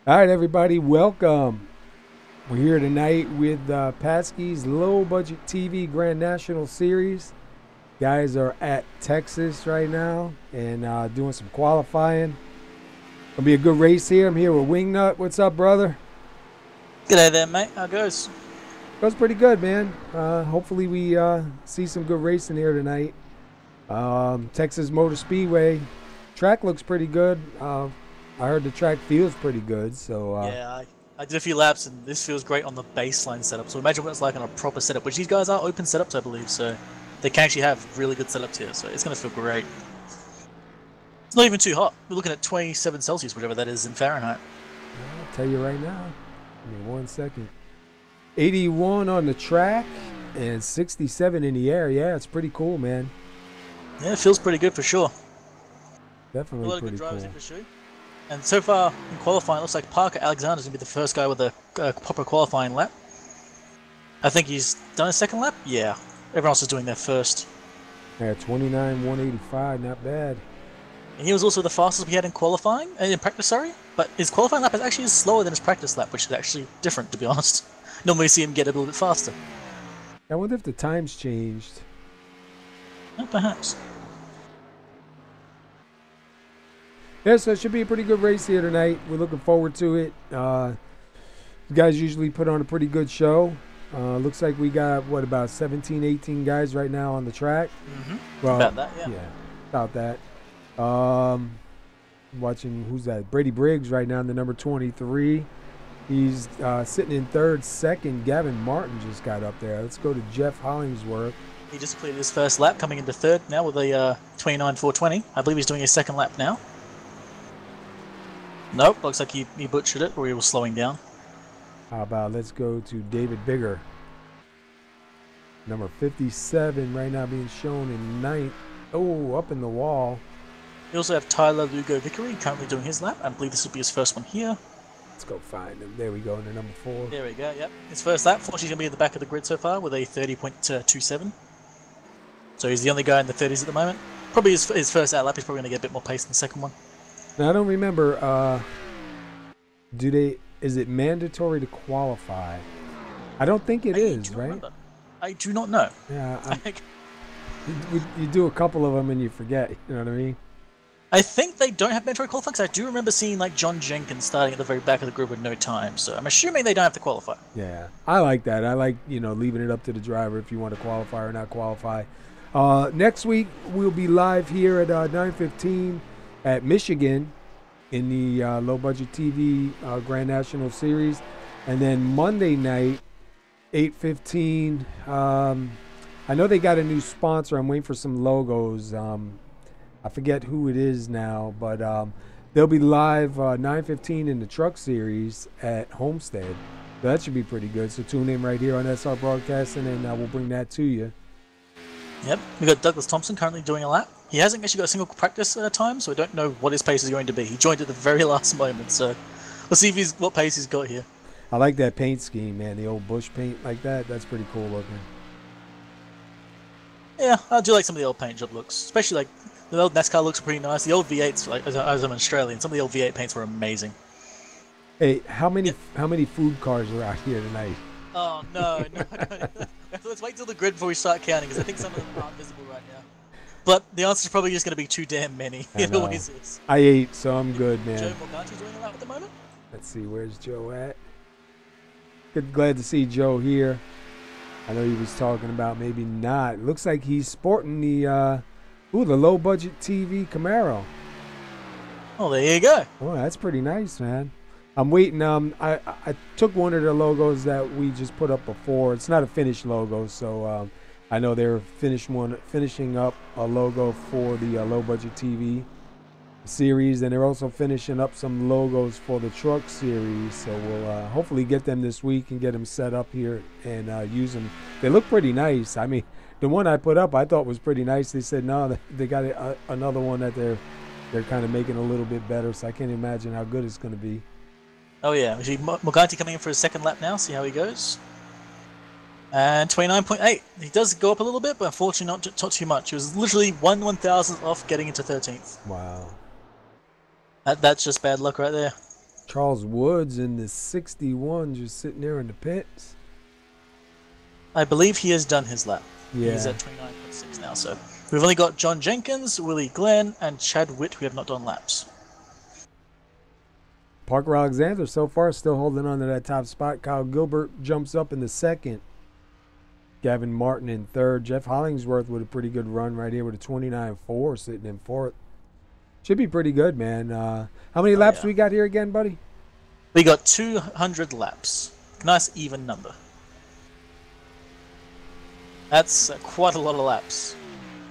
All right, everybody, welcome. We're here tonight with PASKY's Low Budget TV Grand National Series. Guys are at Texas right now and doing some qualifying. Gonna be a good race here. I'm here with Wingnut. What's up, brother? G'day there, mate. How goes? Goes pretty good, man. Hopefully we see some good racing here tonight. Texas Motor Speedway. Track looks pretty good. I heard the track feels pretty good, so... Yeah, I did a few laps, and this feels great on the baseline setup. So imagine what it's like on a proper setup, which these guys are open setups, I believe, so they can actually have really good setups here, so it's going to feel great. It's not even too hot. We're looking at 27 Celsius, whatever that is in Fahrenheit. I'll tell you right now. Give me 1 second. 81 on the track and 67 in the air. Yeah, it's pretty cool, man. Yeah, it feels pretty good for sure. Definitely a lot pretty of good drivers cool. in pursuit. And so far in qualifying, it looks like Parker Alexander's going to be the first guy with a proper qualifying lap. I think he's done a second lap? Yeah. Everyone else is doing their first. Yeah, 29.185, not bad. And he was also the fastest we had in qualifying, in practice, sorry. But his qualifying lap is actually slower than his practice lap, which is actually different, to be honest. Normally we see him get a little bit faster. I wonder if the times changed. Perhaps. Yeah, so it should be a pretty good race here tonight. We're looking forward to it. You guys usually put on a pretty good show. Looks like we got, what, about 17, 18 guys right now on the track. Mm-hmm. Well, about that, yeah. Yeah, about that. Watching, who's that? Brady Briggs right now in the number 23. He's sitting in third. Second, Gavin Martin just got up there. Let's go to Jeff Hollingsworth. He just completed his first lap, coming into third now with a 29.420. I believe he's doing his second lap now. Nope, looks like he butchered it, or he was slowing down. How about let's go to David Bigger. Number 57 right now being shown in ninth. Oh, up in the wall. We also have Tyler Lugo Vickery currently doing his lap. I believe this will be his first one here. Let's go find him. There we go, in the number 4. There we go, yep. His first lap, fortunately, he's going to be at the back of the grid so far with a 30.27. So he's the only guy in the 30s at the moment. Probably his first out lap, he's probably going to get a bit more pace in the second one. Now, I don't remember, is it mandatory to qualify? I don't think it is, right? Remember. I do not know. Yeah, you do a couple of them and you forget, you know what I mean? I think they don't have mandatory qualifying, because I do remember seeing like John Jenkins starting at the very back of the grid with no time, so I'm assuming they don't have to qualify. Yeah, I like that. I like, leaving it up to the driver if you want to qualify or not qualify. Next week, we'll be live here at 9:15 at Michigan in the Low Budget TV Grand National Series. And then Monday night, 8:15, I know they got a new sponsor. I'm waiting for some logos. I forget who it is now, but they'll be live 9:15 in the Truck Series at Homestead. So that should be pretty good. So tune in right here on SR Broadcasting, and we'll bring that to you. Yep, we got Douglas Thompson currently doing a lap. He hasn't actually got a single practice time, so I don't know what his pace is going to be. He joined at the very last moment, so we'll see if what pace he's got here. I like that paint scheme, man. The old bush paint like that. That's pretty cool looking. Yeah, I do like some of the old paint job looks, especially like the old NASCAR looks pretty nice. The old V8s, like as I'm Australian, some of the old V8 paints were amazing. Hey, how many food cars are out here tonight? Oh no! Let's wait till the grid before we start counting, because I think some of them aren't visible right now. But the answer is probably just going to be too damn many. It always is. I ate, so I'm good, man. Joe Morganti's doing a lap at the moment. Let's see, where's Joe at? Glad to see Joe here. I know he was talking about maybe not. Looks like he's sporting the low budget TV Camaro. Oh, there you go. Oh, that's pretty nice, man. I'm waiting. I took one of the logos that we just put up before. It's not a finished logo, so I know they're finishing up a logo for the low budget TV series, and they're also finishing up some logos for the truck series. So we'll hopefully get them this week and get them set up here and use them. They look pretty nice. I mean, the one I put up I thought was pretty nice. They said no, they got another one that they're kind of making a little bit better. So I can't imagine how good it's going to be. Oh yeah, we see Morganti coming in for his second lap now. See how he goes. And 29.8. He does go up a little bit, but unfortunately not too much. He was literally 1/1000th off getting into 13th. Wow. That's just bad luck right there. Charles Woods in the 61 just sitting there in the pits. I believe he has done his lap. Yeah. He's at 29.6 now, so we've only got John Jenkins, Willie Glenn, and Chad Witt who have not done laps. Parker Alexander so far still holding on to that top spot. Kyle Gilbert jumps up in the second. Gavin Martin in third. Jeff Hollingsworth with a pretty good run right here with a 29.4 sitting in fourth. Should be pretty good, man. How many laps we got here again, buddy? We got 200 laps. Nice even number. That's quite a lot of laps.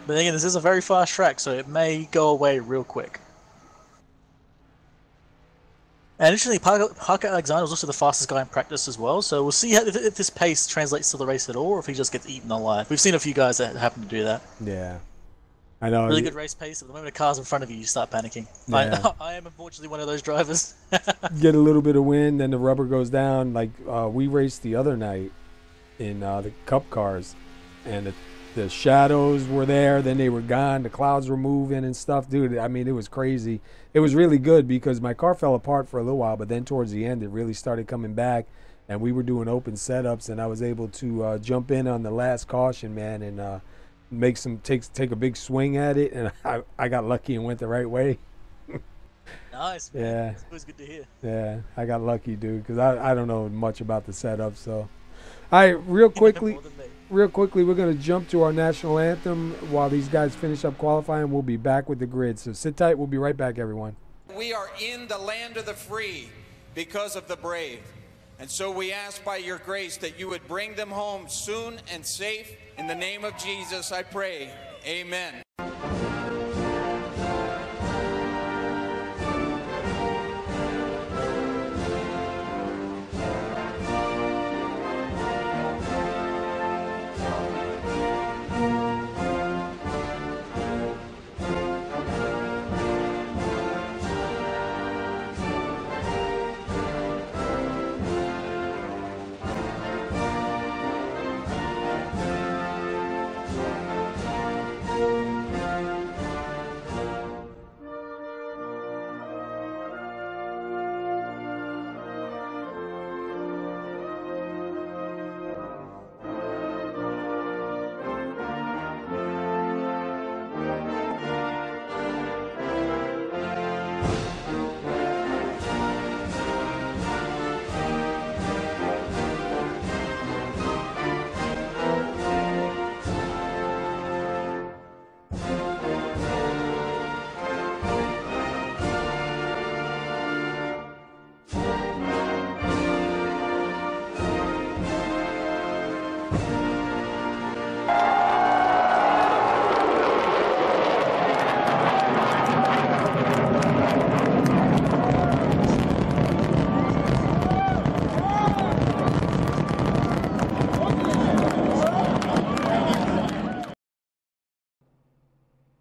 But again, this is a very fast track, so it may go away real quick. And interestingly, Parker Alexander was also the fastest guy in practice as well, so we'll see if this pace translates to the race at all, or if he just gets eaten alive. We've seen a few guys that happen to do that. Yeah. I know. Really good race pace. At the moment a car's in front of you, you start panicking. Yeah. I am unfortunately one of those drivers. Get a little bit of wind, then the rubber goes down. Like we raced the other night in the Cup cars, and the shadows were there, then they were gone. The clouds were moving and stuff. Dude, I mean, it was crazy. It was really good because my car fell apart for a little while, but then towards the end, it really started coming back, and we were doing open setups, and I was able to jump in on the last caution, man, and take a big swing at it, and I got lucky and went the right way. Nice, man. Yeah. It's always good to hear. Yeah, I got lucky, dude, because I don't know much about the setup, so. All right, real quickly, we're going to jump to our national anthem while these guys finish up qualifying. We'll be back with the grid, so sit tight. We'll be right back, everyone. We are in the land of the free because of the brave. And so we ask by your grace that you would bring them home soon and safe. In the name of Jesus, I pray. Amen.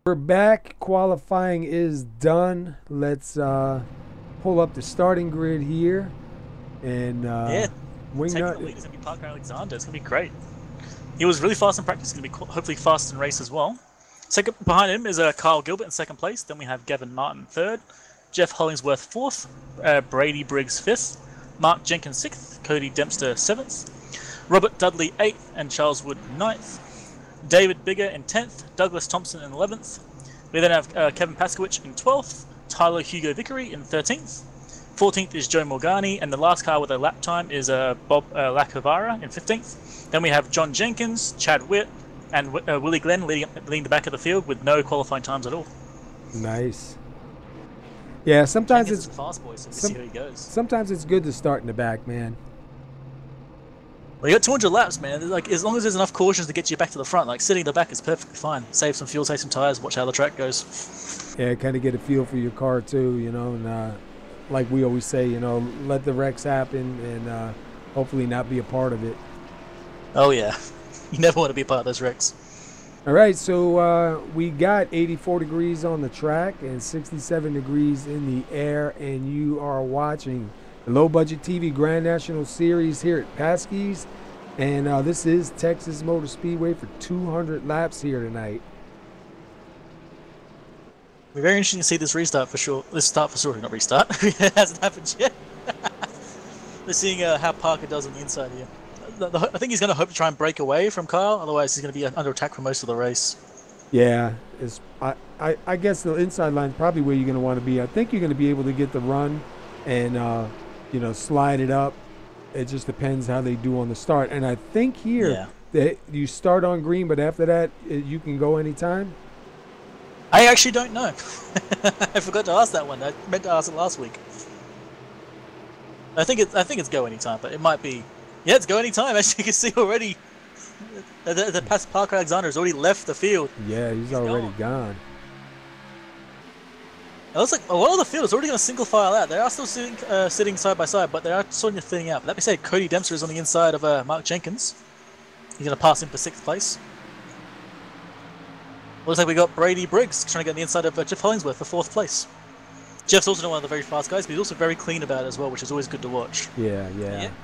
We're back. Qualifying is done. Let's pull up the starting grid here. And Taking the lead is going to be Parker Alexander. It's going to be great. He was really fast in practice. He's going to be hopefully fast in race as well. Second behind him is Kyle Gilbert in second place. Then we have Gavin Martin third. Jeff Hollingsworth fourth. Brady Briggs fifth. Mark Jenkins sixth. Cody Dempster seventh. Robert Dudley eighth. And Charles Wood ninth. David Bigger in 10th, Douglas Thompson in 11th. We then have Kevin Paskowicz in 12th, Tyler Hugo Vickery in 13th. 14th is Joe Morgani, and the last car with a lap time is Bob Lacavara in 15th. Then we have John Jenkins, Chad Witt, and Willie Glenn leading the back of the field with no qualifying times at all. Nice. Yeah, sometimes it's a fast boy, so we'll see how he goes. Sometimes it's good to start in the back, man. Well, you got 200 laps, man. Like, as long as there's enough cautions to get you back to the front, like sitting in the back is perfectly fine. Save some fuel, save some tires, watch how the track goes. Yeah, kind of get a feel for your car too, you know. And like we always say, you know, let the wrecks happen and hopefully not be a part of it. Oh yeah, you never want to be a part of those wrecks. All right, so we got 84 degrees on the track and 67 degrees in the air, and you are watching the Low Budget TV Grand National Series here at PASKY's, and this is Texas Motor Speedway for 200 laps here tonight. We're very interesting to see this restart for sure. This start for sure, not restart. It hasn't happened yet. We're seeing how Parker does on the inside here. I think he's going to hope to try and break away from Kyle, otherwise he's going to be under attack for most of the race. Yeah, I guess the inside line is probably where you're going to want to be. I think you're going to be able to get the run and, you know, slide it up. It just depends how they do on the start. And I think here that you start on green, but after that, you can go anytime. I actually don't know. I forgot to ask that one. I meant to ask it last week. I think it's go anytime, but it might be. Yeah, it's go anytime. As you can see already, the past Parker Alexander has already left the field. Yeah, he's already gone. It looks like a lot of the field is already going to single file out. They are still sitting side by side, but they are sort of thinning out. But that being said, Cody Dempster is on the inside of Mark Jenkins. He's going to pass him for 6th place. Looks like we got Brady Briggs trying to get on the inside of Jeff Hollingsworth for 4th place. Jeff's also one of the very fast guys, but he's also very clean about it as well, which is always good to watch. Yeah.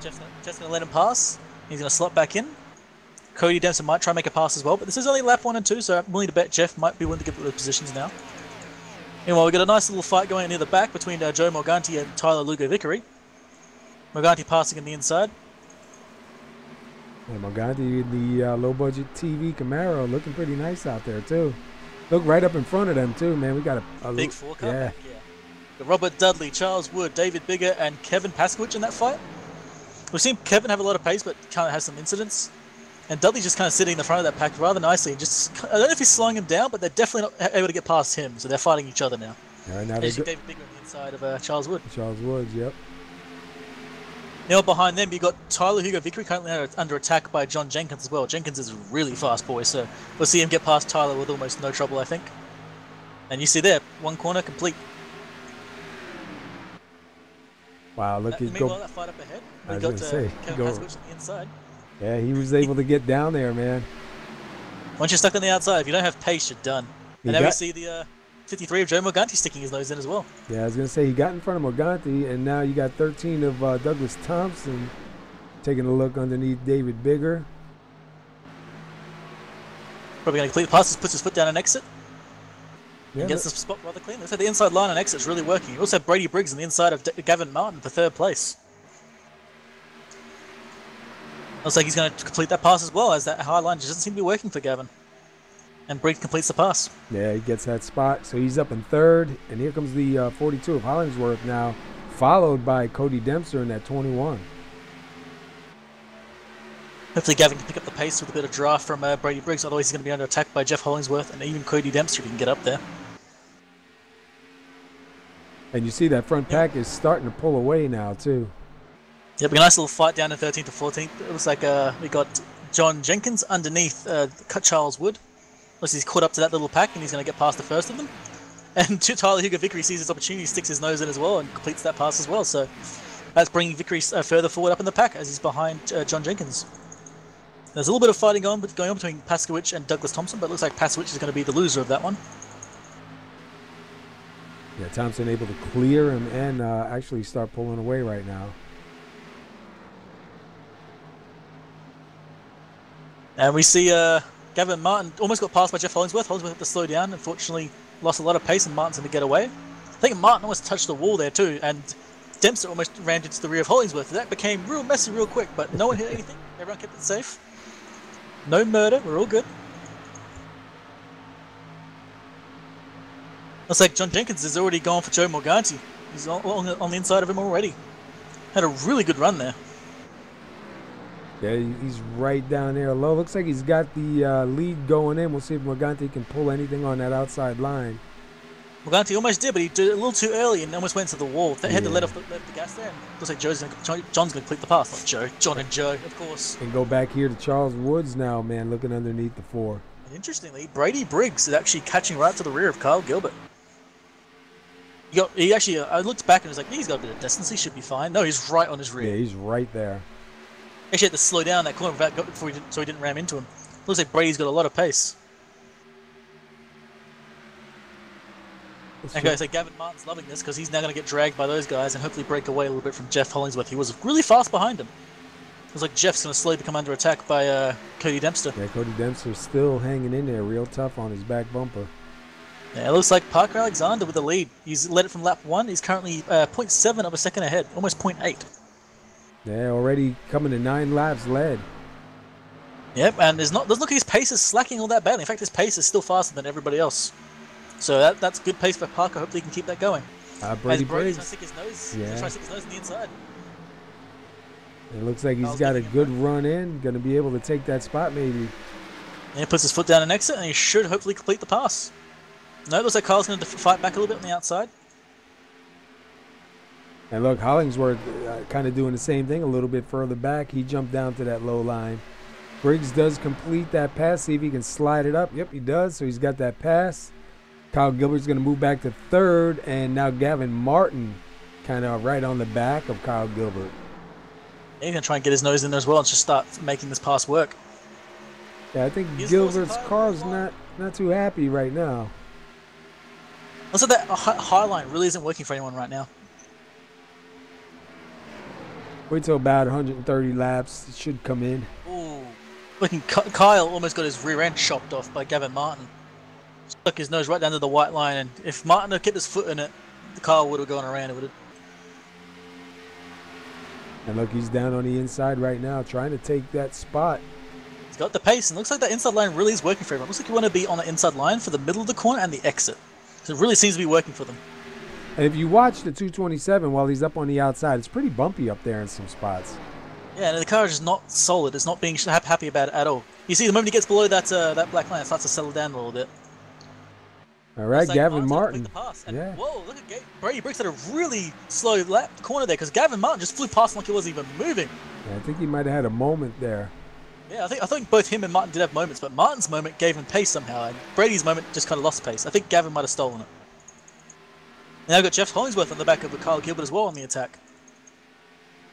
Jeff's going to let him pass. He's going to slot back in. Cody Dempster might try and make a pass as well, but this is only lap 1 and 2, so I'm willing to bet Jeff might be willing to give the positions now. Meanwhile, we've got a nice little fight going near the back between Joe Morganti and Tyler Lugo Vickery. Morganti passing in the inside. Yeah, Morganti in the low-budget TV Camaro looking pretty nice out there, too. Look right up in front of them, too, man. We got a big 4-car. Yeah. Got Robert Dudley, Charles Wood, David Bigger, and Kevin Paskowicz in that fight. We've seen Kevin have a lot of pace, but kind of has some incidents. And Dudley's just kind of sitting in the front of that pack rather nicely. Just, I don't know if he's slowing him down, but they're definitely not able to get past him, so they're fighting each other now. Right, now David Bigger on the inside of Charles Wood. Charles Woods, yep. Now behind them, you've got Tyler Hugo Vickery currently under attack by John Jenkins as well. Jenkins is a really fast boy, so we'll see him get past Tyler with almost no trouble, I think. And you see there, one corner complete. Wow, look, he's meanwhile, that fight up ahead, we got Kevin Paskowicz on the inside. Yeah, he was able to get down there, man. Once you're stuck on the outside, if you don't have pace, you're done. And now we see the 53 of Joe Morganti sticking his nose in as well. Yeah, I was going to say, he got in front of Morganti, and now you got 13 of Douglas Thompson taking a look underneath David Bigger. Probably going to complete the pass, puts his foot down and exit. Yeah, gets the spot rather clean. Looks like the inside line and exit is really working. You also have Brady Briggs on the inside of Gavin Martin for 3rd place. Looks like he's going to complete that pass as well, as that high line just doesn't seem to be working for Gavin. And Briggs completes the pass. Yeah, he gets that spot. So he's up in 3rd. And here comes the 42 of Hollingsworth now, followed by Cody Dempster in that 21. Hopefully Gavin can pick up the pace with a bit of draft from Brady Briggs, otherwise he's going to be under attack by Jeff Hollingsworth and even Cody Dempster if he can get up there. And you see that front pack is starting to pull away now, too. Yeah, a nice little fight down in 13th to 14th. It looks like we got John Jenkins underneath Charles Wood. Looks like he's caught up to that little pack and he's going to get past the first of them. And Tyler Hugo Vickery sees his opportunity, sticks his nose in as well and completes that pass as well. So that's bringing Vickery further forward up in the pack as he's behind John Jenkins. There's a little bit of fighting going on between Paskowicz and Douglas Thompson, but it looks like Paskowicz is going to be the loser of that one. Yeah, Thompson able to clear him and actually start pulling away right now. And we see Gavin Martin almost got passed by Jeff Hollingsworth. Hollingsworth had to slow down. Unfortunately, lost a lot of pace, and Martin's going to get away. I think Martin almost touched the wall there too, and Dempster almost ran into the rear of Hollingsworth. That became real messy real quick, but no one hit anything. Everyone kept it safe. No murder. We're all good. Looks like John Jenkins is already gone for Joe Morganti. He's on the inside of him already. Had a really good run there. Yeah, he's right down there low. Looks like he's got the lead going in. We'll see if Morganti can pull anything on that outside line. Morganti almost did, but he did it a little too early and almost went to the wall. They had to let the gas there. And looks like John's going to complete the pass. Not Joe. John and Joe, of course. And go back here to Charles Woods now, man, looking underneath the 4. And interestingly, Brady Briggs is actually catching right to the rear of Kyle Gilbert. He actually, I looked back and was like, he's got a bit of distance. He should be fine. No, he's right on his rear. Yeah, he's right there. Actually had to slow down that corner so he didn't ram into him. Looks like Brady's got a lot of pace. Okay, so Gavin Martin's loving this because he's now going to get dragged by those guys and hopefully break away a little bit from Jeff Hollingsworth. He was really fast behind him. It was like Jeff's going to slowly become under attack by Cody Dempster. Yeah, Cody Dempster's still hanging in there real tough on his back bumper. Yeah, it looks like Parker Alexander with the lead. He's led it from lap 1. He's currently 0.7 of a second ahead, almost 0.8. They're already coming to 9 laps led. Yep, and doesn't look like his pace is slacking all that badly. In fact, his pace is still faster than everybody else. So that's good pace for Parker. Hopefully he can keep that going. Brady's trying to stick his nose. Yeah. He's trying to stick his nose on the inside. It looks like he's got a good run in. Going to be able to take that spot maybe. And he puts his foot down and exit, and he should hopefully complete the pass. No, it looks like Carl's going to fight back a little bit on the outside. And look, Hollingsworth kind of doing the same thing a little bit further back. He jumped down to that low line. Briggs does complete that pass. See if he can slide it up. Yep, he does. So he's got that pass. Kyle Gilbert's going to move back to third. And now Gavin Martin kind of right on the back of Kyle Gilbert. Yeah, he's going to try and get his nose in there as well and just start making this pass work. Yeah, I think Gilbert's car's not too happy right now. Also, that high line really isn't working for anyone right now. Wait till about 130 laps. It should come in. Ooh. Looking, Kyle almost got his rear end chopped off by Gavin Martin. Stuck his nose right down to the white line, and if Martin had kept his foot in it, the car would have gone around. It would have. And look, he's down on the inside right now, trying to take that spot. He's got the pace, and looks like that inside line really is working for him. It looks like you want to be on the inside line for the middle of the corner and the exit. So it really seems to be working for them. And if you watch the 227 while he's up on the outside, it's pretty bumpy up there in some spots. Yeah, and the car is just not solid. It's not being happy about it at all. You see, the moment he gets below that black line, it starts to settle down a little bit. All right, like Gavin Martin. The pass. And yeah. Whoa, look at Brady Briggs had a really slow corner there because Gavin Martin just flew past him like he wasn't even moving. Yeah, I think he might have had a moment there. Yeah, I think both him and Martin did have moments, but Martin's moment gave him pace somehow, and Brady's moment just kind of lost pace. I think Gavin might have stolen it. And now we've got Jeff Hollingsworth on the back of Kyle Gilbert as well on the attack.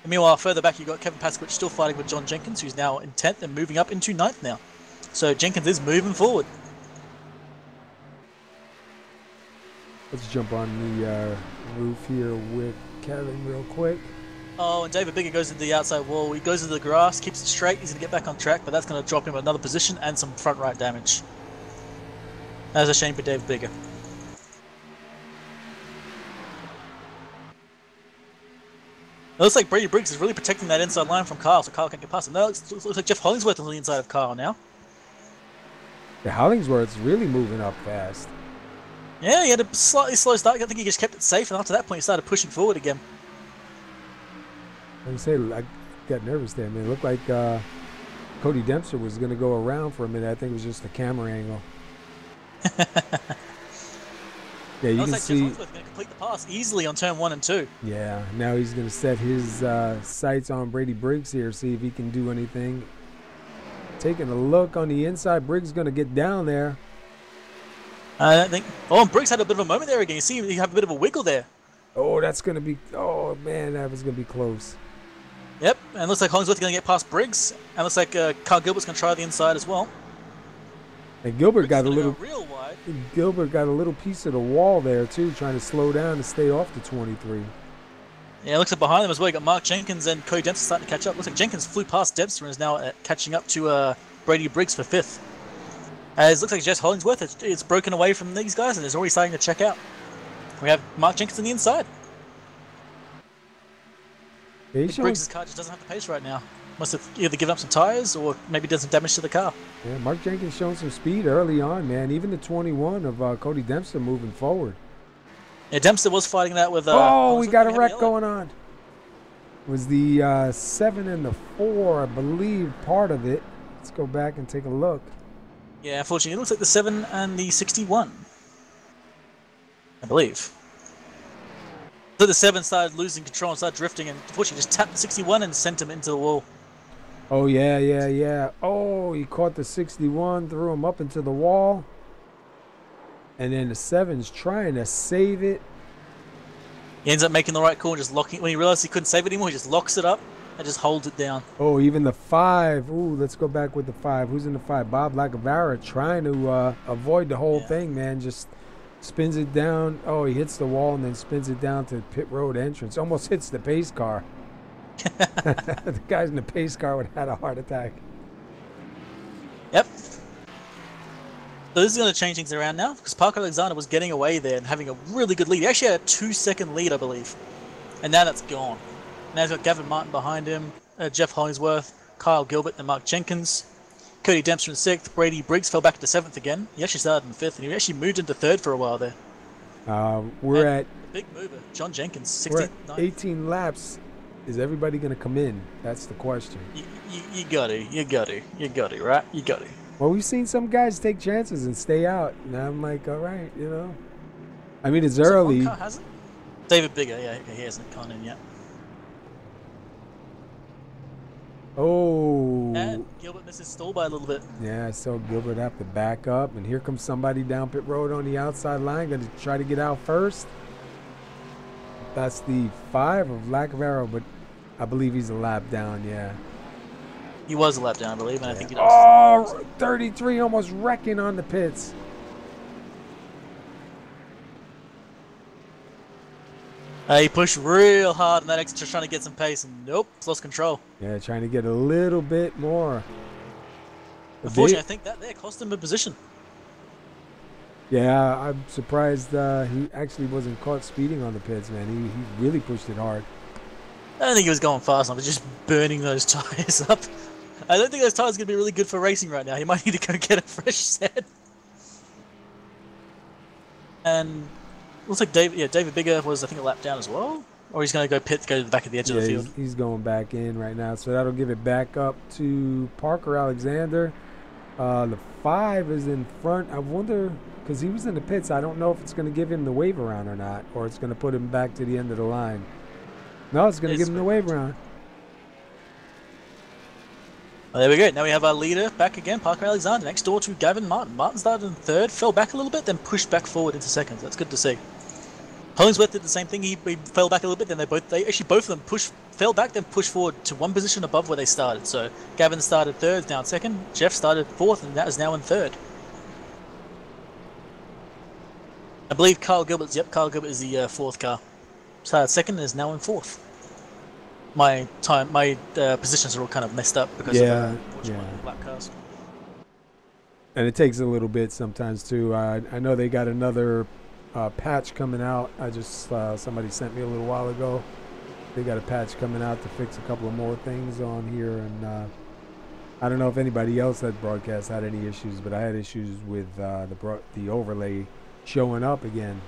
And meanwhile, further back, you've got Kevin Pasquich still fighting with John Jenkins, who's now in 10th and moving up into 9th now. So Jenkins is moving forward. Let's jump on the roof here with Kevin real quick. Oh, and David Bigger goes into the outside wall. He goes into the grass, keeps it straight. He's going to get back on track, but that's going to drop him another position and some front right damage. That's a shame for David Bigger. It looks like Brady Briggs is really protecting that inside line from Kyle, so Kyle can't get past him. Now it looks like Jeff Hollingsworth is on the inside of Kyle now. Yeah, Hollingsworth's really moving up fast. Yeah, he had a slightly slow start. I think he just kept it safe, and after that point, he started pushing forward again. Like I say, I got nervous there, man. It looked like Cody Dempster was going to go around for a minute. I think it was just the camera angle. Yeah, you can like see. Jeff Hollingsworth going to complete the pass easily on turn 1 and 2. Yeah, now he's going to set his sights on Brady Briggs here, see if he can do anything. Taking a look on the inside, Briggs going to get down there. I don't think. Oh, and Briggs had a bit of a moment there again. You see, he have a bit of a wiggle there. Oh, that's going to be. Oh man, that was going to be close. Yep, and looks like Hollingsworth going to get past Briggs, and looks like Kyle Gilbert's going to try the inside as well. And Gilbert Briggs got a little. go real wide. Gilbert got a little piece of the wall there too, trying to slow down and stay off the 23. Yeah, it looks like behind them as well. You got Mark Jenkins and Cody Dempster starting to catch up. Looks like Jenkins flew past Dempster and is now catching up to Brady Briggs for 5th. As it looks like Jess Hollingsworth, it's broken away from these guys and is already starting to check out. We have Mark Jenkins on the inside. Yeah, Briggs' car just doesn't have the pace right now. Must have either given up some tires or maybe done some damage to the car. Yeah, Mark Jenkins showing some speed early on, man. Even the 21 of Cody Dempster moving forward. Yeah, Dempster was fighting that with... we got a wreck going on. It was the 7 and the 4, I believe, part of it. Let's go back and take a look. Yeah, unfortunately, it looks like the 7 and the 61. I believe. So the 7 started losing control and started drifting, and unfortunately just tapped the 61 and sent him into the wall. Oh, yeah. Oh, he caught the 61, threw him up into the wall. And then the 7's trying to save it. He ends up making the right call and just locking it. When he realized he couldn't save it anymore, he just locks it up and just holds it down. Oh, even the 5. Ooh, let's go back with the 5. Who's in the 5? Bob Lacavara trying to avoid the whole thing, man. Just spins it down. Oh, he hits the wall and then spins it down to the pit road entrance. Almost hits the pace car. The guys in the pace car would have had a heart attack. Yep. So this is going to change things around now because Parker Alexander was getting away there and having a really good lead. He actually had a 2-second lead, I believe. And now that's gone. Now he's got Gavin Martin behind him, Jeff Hollingsworth, Kyle Gilbert, and Mark Jenkins. Cody Dempster in 6th. Brady Briggs fell back to 7th again. He actually started in 5th, and he actually moved into 3rd for a while there. We're at big mover, John Jenkins, 16th. We're at 18 laps. Is everybody going to come in? That's the question. You got to, right? You got to. Well, we've seen some guys take chances and stay out, and I'm like, all right, you know. I mean, it's early. Hasn't? David Bigger, yeah, he hasn't gone in yet. Oh. And Gilbert misses stall by a little bit. Yeah, so Gilbert have to back up, and here comes somebody down pit road on the outside line, going to try to get out first. That's the 5 of lack of arrow, but I believe he's a lap down, yeah. He was a lap down, I believe, and I think he does. Oh, 33 almost wrecking on the pits. He pushed real hard on that exit, just trying to get some pace, and nope, lost control. Yeah, trying to get a little bit more. Unfortunately, I think that there cost him a position. Yeah, I'm surprised he actually wasn't caught speeding on the pits, man. He really pushed it hard. I don't think he was going fast enough. He was just burning those tires up. I don't think those tires are going to be really good for racing right now. He might need to go get a fresh set. And looks like David Bigger was, I think, a lap down as well. Or he's going to go pit to go to the back of the edge of the field. He's going back in right now. So that'll give it back up to Parker Alexander. The 5 is in front. I wonder, because he was in the pits, I don't know if it's going to give him the wave around or not, or it's going to put him back to the end of the line. No, it's going to give him the wave around. Well, there we go. Now we have our leader back again, Parker Alexander, next door to Gavin Martin. Martin started in 3rd, fell back a little bit, then pushed back forward into 2nd. That's good to see. Hollingsworth did the same thing. He fell back a little bit, then both of them fell back, then pushed forward to one position above where they started. So Gavin started 3rd, now in 2nd. Jeff started 4th, and that is now in 3rd. I believe Kyle Gilbert is the 4th car. Started 2nd and is now in 4th. My positions are all kind of messed up because of black cars. And it takes a little bit sometimes too. I know they got another patch coming out. I just somebody sent me a little while ago. They got a patch coming out to fix a couple of more things on here, and I don't know if anybody else at broadcast had any issues, but I had issues with the overlay showing up again.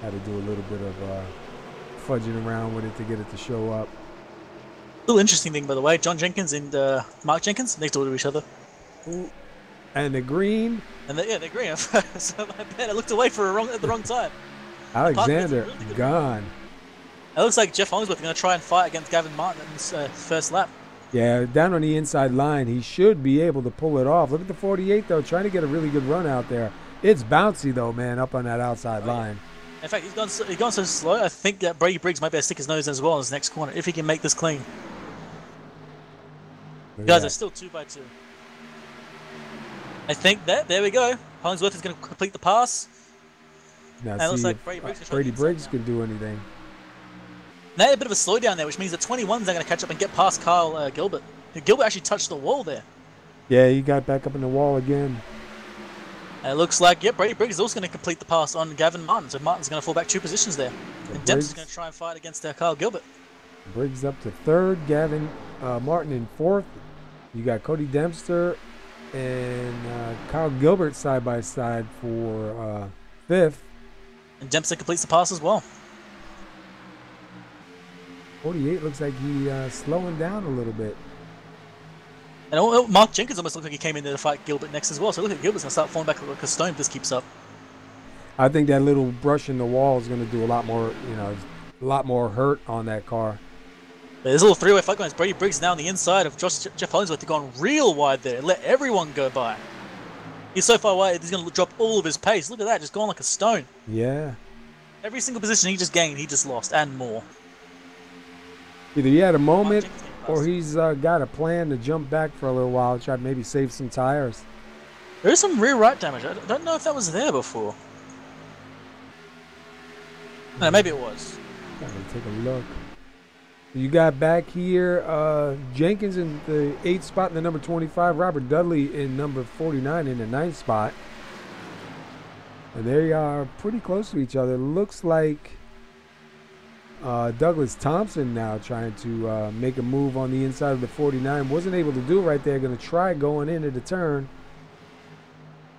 Had to do a little bit of fudging around with it to get it to show up. Little interesting thing, by the way, John Jenkins and Mark Jenkins next door to each other. Ooh. And the green. And they're green. So my bad, I looked away at the wrong time. Alexander really gone. It looks like Jeff Hollingsworth is going to try and fight against Gavin Martin in his first lap. Yeah, down on the inside line, he should be able to pull it off. Look at the 48 though, trying to get a really good run out there. It's bouncy though, man, up on that outside line. In fact, he's gone so slow. I think that Brady Briggs might be able to stick his nose in as well in his next corner if he can make this clean. Guys, it's still 2x2. I think that there we go. Hollingsworth is going to complete the pass. Now and it looks like Brady Briggs can do anything. Now a bit of a slowdown there, which means the 21s are going to catch up and get past Kyle Gilbert. Gilbert actually touched the wall there. Yeah, he got back up in the wall again. And it looks like, Brady Briggs is also going to complete the pass on Gavin Martin. So Martin's going to fall back 2 positions there. And Dempster's going to try and fight against Kyle Gilbert. Briggs up to 3rd, Gavin Martin in 4th. You got Cody Dempster and Kyle Gilbert side by side for 5th. And Dempster completes the pass as well. 48 looks like he's slowing down a little bit. And Mark Jenkins almost looked like he came in there to fight Gilbert next as well. So look at Gilbert's going to start falling back like a stone if this keeps up. I think that little brush in the wall is going to do a lot more, a lot more hurt on that car. There's a little three-way fight going. Brady Briggs now on the inside of Jeff Hollingsworth. They've gone real wide there. Let everyone go by. He's so far away, he's going to drop all of his pace. Look at that, just going like a stone. Yeah. Every single position he just gained, he just lost, and more. Either he had a moment, or he's got a plan to jump back for a little while, try to maybe save some tires. There is some rear right damage. I don't know if that was there before. No, maybe it was. Gotta take a look. You got back here Jenkins in the 8th spot in the number 25. Robert Dudley in number 49 in the 9th spot. And they are pretty close to each other. Looks like Douglas Thompson now trying to make a move on the inside of the 49. Wasn't able to do it right there. Going to try going into the turn.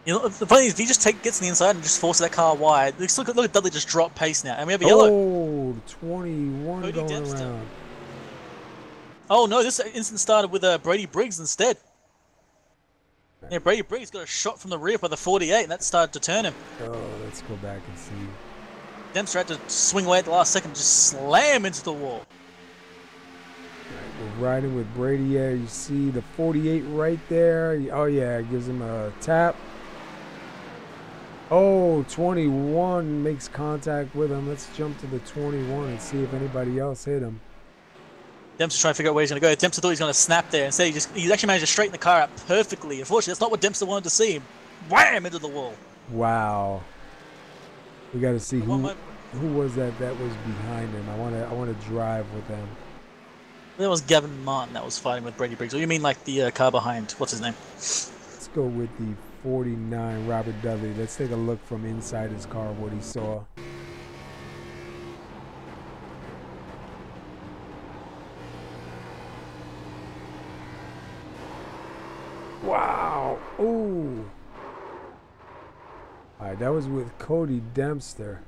You know, the funny is, if he just gets on the inside and just forces that car wide, look at Dudley just drop pace now, and we have a yellow. Oh, 21 Cody going Dempster. around. Oh no, this incident started with Brady Briggs instead. Yeah, Brady Briggs got a shot from the rear by the 48, and that started to turn him. Oh, let's go back and see. Dempster had to swing away at the last second and just slam into the wall. We're riding with Brady. Yeah, you see the 48 right there. Oh yeah, it gives him a tap. Oh, 21 makes contact with him. Let's jump to the 21 and see if anybody else hit him. Dempster's trying to figure out where he's going to go. Dempster thought he was going to snap there. Instead, he actually managed to straighten the car out perfectly. Unfortunately, that's not what Dempster wanted to see. Wham! Into the wall. Wow. We got to see who was that was behind him. I want to drive with them. That was Gavin Martin that was fighting with Brady Briggs. Or you mean like the car behind? What's his name? Let's go with the 49, Robert Dudley. Let's take a look from inside his car what he saw. Wow. Ooh. All right, that was with Cody Dempster.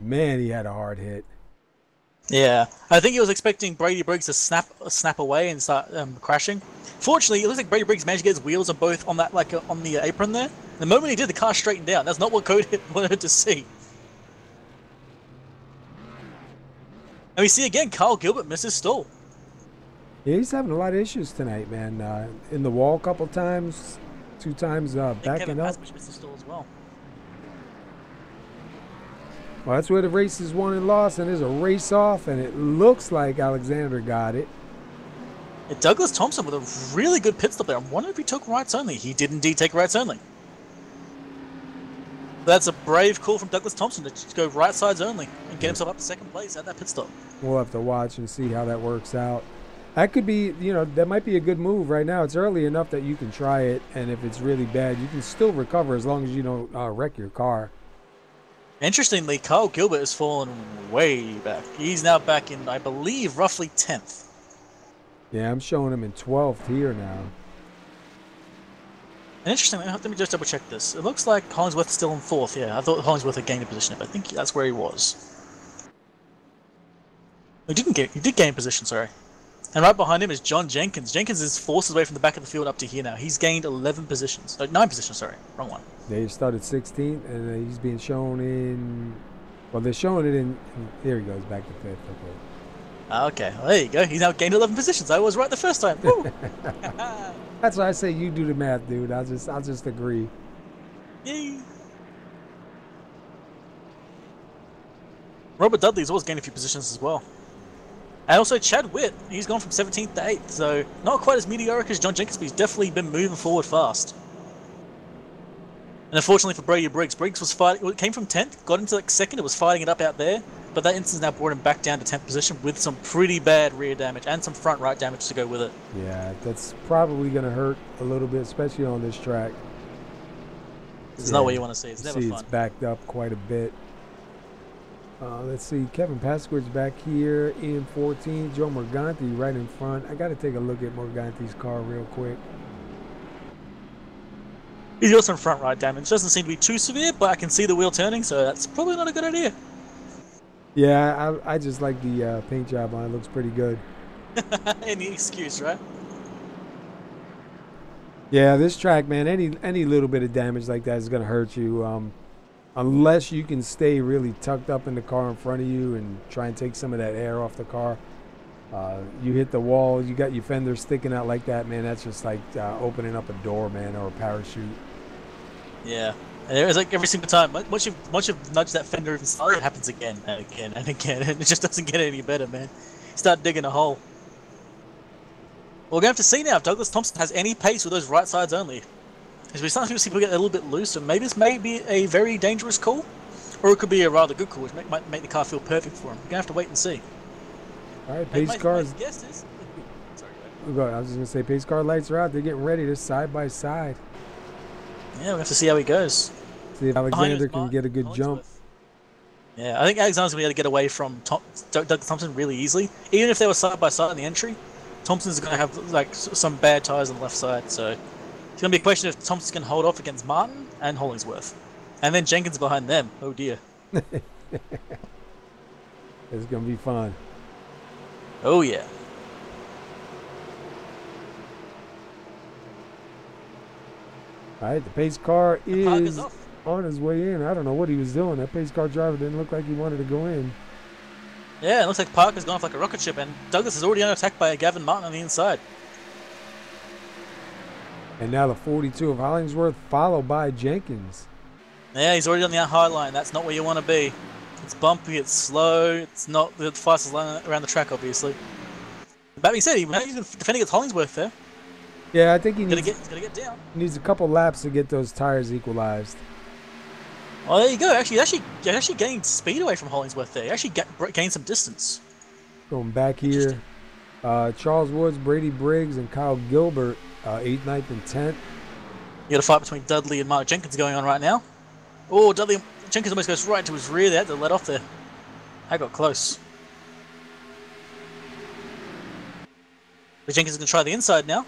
Man, he had a hard hit. Yeah, I think he was expecting Brady Briggs to snap away and start crashing. Fortunately, it looks like Brady Briggs managed to get his wheels on both on that on the apron there. The moment he did, the car straightened out. That's not what Cody wanted to see. And we see again, Kyle Gilbert misses stall. Yeah, he's having a lot of issues tonight, man. In the wall a couple times, 2 times backing up. Kevin missed the stall as well. Well, that's where the race is won and lost, and there's a race off, and it looks like Alexander got it. Yeah, Douglas Thompson with a really good pit stop there. I wonder if he took rights only. He did indeed take rights only. That's a brave call from Douglas Thompson to just go right sides only and get himself up to second place at that pit stop. We'll have to watch and see how that works out. That could be, that might be a good move right now. It's early enough that you can try it, and if it's really bad, you can still recover as long as you don't wreck your car. Interestingly, Kyle Gilbert has fallen way back. He's now back in, I believe, roughly 10th. Yeah, I'm showing him in 12th here now. And interestingly, let me just double check this. It looks like Hollingsworth's still in 4th. Yeah, I thought Hollingsworth had gained a position, but I think that's where he was. He did gain position, sorry. And right behind him is John Jenkins. Jenkins is forced away from the back of the field up to here now. He's gained 11 positions. 9 positions, sorry. Wrong one. They started 16th, and he's being shown in... Well, they're showing it in... There he goes, back to 5th. Okay, well, there you go. He's now gained 11 positions. I was right the first time. Woo! That's why I say you do the math, dude. I'll just agree. Yay! Robert Dudley's always gained a few positions as well. And also Chad Witt, he's gone from 17th to 8th, so not quite as meteoric as John Jenkins, but he's definitely been moving forward fast. And unfortunately for Brady Briggs, Briggs was fighting, it came from 10th, got into like 2nd, it was fighting it up out there, but that instance now brought him back down to 10th position with some pretty bad rear damage and some front right damage to go with it. Yeah, that's probably going to hurt a little bit, especially on this track. It's not what you want to see, it's never fun. It's backed up quite a bit. Let's see, Kevin Pasquard's back here in 14. Joe Morganti right in front. I got to take a look at Morganti's car real quick. He's got some front right damage. Doesn't seem to be too severe, but I can see the wheel turning, so that's probably not a good idea. Yeah, I just like the paint job on it. Looks pretty good. Any excuse, right? Yeah, this track, man, any little bit of damage like that is going to hurt you. Unless you can stay really tucked up in the car in front of you and try and take some of that air off the car. You hit the wall, you got your fender sticking out like that, man, that's just like opening up a door, man, or a parachute. Yeah. And it was like every single time, once you've nudged that fender even slightly, it happens again and again and again, and it just doesn't get any better, man. You start digging a hole. We're going to have to see now if Douglas Thompson has any pace with those right sides only. Because we sometimes see people get a little bit loose, and maybe this may be a very dangerous call, or it could be a rather good call, which might make the car feel perfect for him. We're going to have to wait and see. All right, pace cars. Sorry, I was just going to say, pace car lights are out. They're getting ready. They're side by side. Yeah, we'll have to see how he goes. See if Alexander can get a good jump. Yeah, I think Alexander's going to be able to get away from Doug Thompson really easily. Even if they were side by side in the entry, Thompson's going to have like some bad tires on the left side. So it's going to be a question if Thompson can hold off against Martin and Hollingsworth. And then Jenkins behind them. Oh dear. It's going to be fun. Oh yeah. All right, the pace car is off. on his way in. I don't know what he was doing. That pace car driver didn't look like he wanted to go in. Yeah, it looks like Parker's gone off like a rocket ship, and Douglas is already under attack by Gavin Martin on the inside. And now the 42 of Hollingsworth, followed by Jenkins. Yeah, he's already on the high line. That's not where you want to be. It's bumpy, it's slow, it's not the fastest line around the track, obviously. That being said, he's defending against Hollingsworth there. Yeah, I think he's gonna get down. Needs a couple laps to get those tires equalized. Oh, there you go. Actually gained speed away from Hollingsworth there. He actually gained some distance. Going back here, Charles Woods, Brady Briggs, and Kyle Gilbert, 8th, 9th, and 10th. You got a fight between Dudley and Mark Jenkins going on right now. Oh, Jenkins almost goes right into his rear there. They let off there. I got close. But Jenkins is going to try the inside now.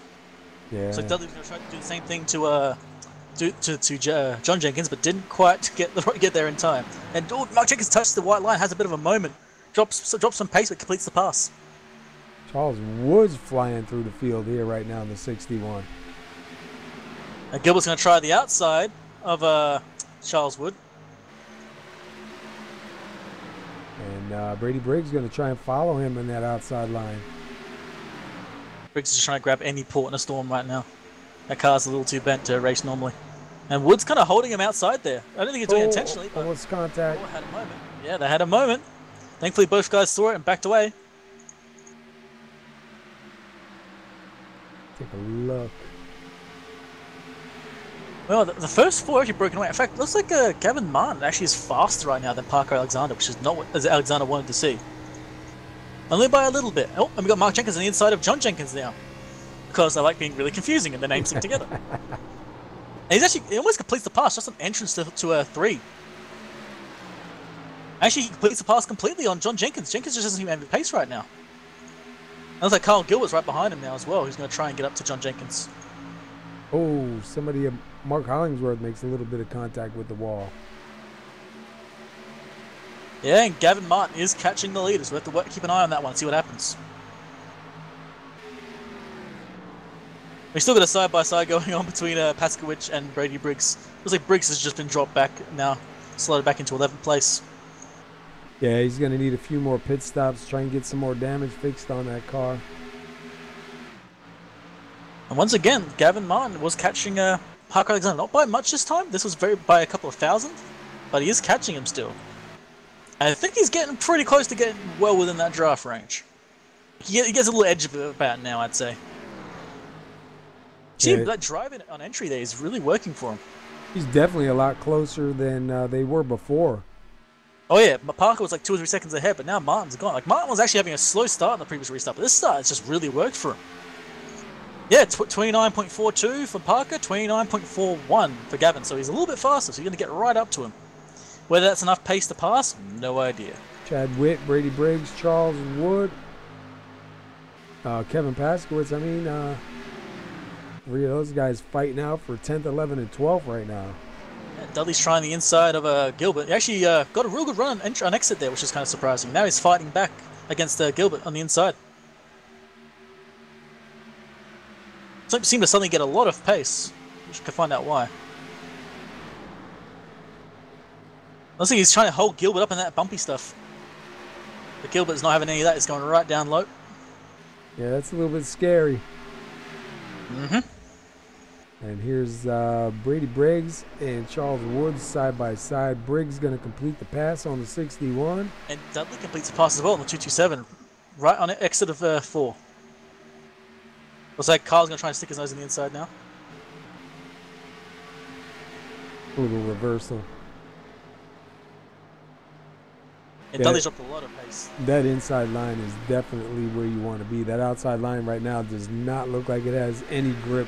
Yeah. So Dudley's going to try to do the same thing to John Jenkins, but didn't quite get there in time. And Mark Jenkins touched the white line, has a bit of a moment, drops some pace, but completes the pass. Charles Woods flying through the field here right now in the 61. And Gilbert's going to try the outside of Charles Wood. And Brady Briggs going to try and follow him in that outside line. Briggs is just trying to grab any port in a storm right now. That car's a little too bent to race normally. And Wood's kind of holding him outside there. I don't think he's doing it intentionally. But almost contact. Had a moment. Yeah, they had a moment. Thankfully, both guys saw it and backed away. Take a look. Well, the first four actually broken away. In fact, looks like Gavin Martin actually is faster right now than Parker Alexander, which is not what Alexander wanted to see. Only by a little bit. Oh, and we got Mark Jenkins on the inside of John Jenkins now. Because I like being really confusing and the names stick together. And he almost completes the pass, just an entrance to 3. Actually, he completes the pass completely on John Jenkins. Jenkins just doesn't even have the pace right now. And looks like Kyle Gilbert's right behind him now as well. He's going to try and get up to John Jenkins. Oh, Mark Hollingsworth makes a little bit of contact with the wall. Yeah, and Gavin Martin is catching the leaders. We have to keep an eye on that one, see what happens. We still got a side-by-side going on between PASKY and Brady Briggs. Looks like Briggs has just been dropped back now, slotted back into 11th place. Yeah, he's going to need a few more pit stops, try and get some more damage fixed on that car. And once again, Gavin Martin was catching Parker Alexander. Not by much this time. This was by a couple of thousand, but he is catching him still. And I think he's getting pretty close to getting well within that draft range. He gets a little edge about now, I'd say. See, that driving on entry there is really working for him. He's definitely a lot closer than they were before. Oh yeah, Parker was like 2 or 3 seconds ahead, but now Martin's gone. Like Martin was actually having a slow start in the previous restart, but this start has just really worked for him. Yeah, 29.42 for Parker, 29.41 for Gavin, so he's a little bit faster, so you're going to get right up to him. Whether that's enough pace to pass, no idea. Chad Witt, Brady Briggs, Charles Wood, Kevin Paskowitz, three of those guys fighting out for 10th, 11th, and 12th right now. Yeah, Dudley's trying the inside of Gilbert. He actually got a real good run on exit there, which is kind of surprising. Now he's fighting back against Gilbert on the inside. Seem to suddenly get a lot of pace. We can find out why. Looks like he's trying to hold Gilbert up in that bumpy stuff. But Gilbert's not having any of that. He's going right down low. Yeah, that's a little bit scary. Mm-hmm. And here's Brady Briggs and Charles Woods side by side. Briggs going to complete the pass on the 61. And Dudley completes the pass as well on the 227, right on the exit of 4. Looks like Kyle's going to try and stick his nose in the inside now. A little reversal. And Dudley's dropped a lot of pace. That inside line is definitely where you want to be. That outside line right now does not look like it has any grip.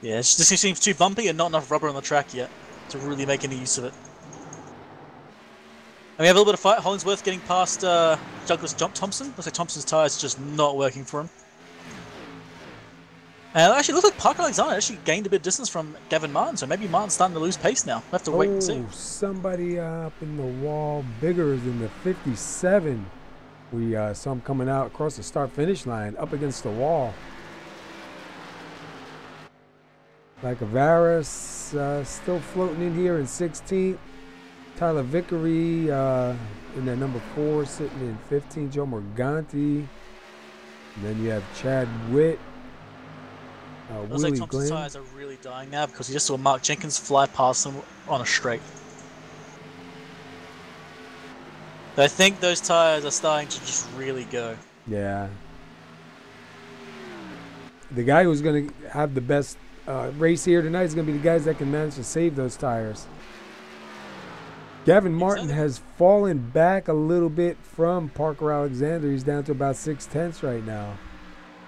Yeah, it just seems too bumpy and not enough rubber on the track yet to really make any use of it. And we have a little bit of fight. Hollingsworth getting past Douglas Thompson. Looks like Thompson's tyres just not working for him. And actually, it looks like Parker Alexander actually gained a bit of distance from Gavin Martin, so maybe Martin's starting to lose pace now. We'll have to wait and see. Somebody up in the wall bigger than the 57. We saw him coming out across the start-finish line, up against the wall. Like Avaris still floating in here in 16th. Tyler Vickery in that number 4, sitting in 15. Joe Morganti. And then you have Chad Witt. Looks like Thompson's tyres are really dying now because he just saw Mark Jenkins fly past him on a straight. But I think those tyres are starting to just really go. Yeah. The guy who's going to have the best race here tonight is going to be the guys that can manage to save those tires. Gavin Martin has fallen back a little bit from Parker Alexander. He's down to about 6/10 right now.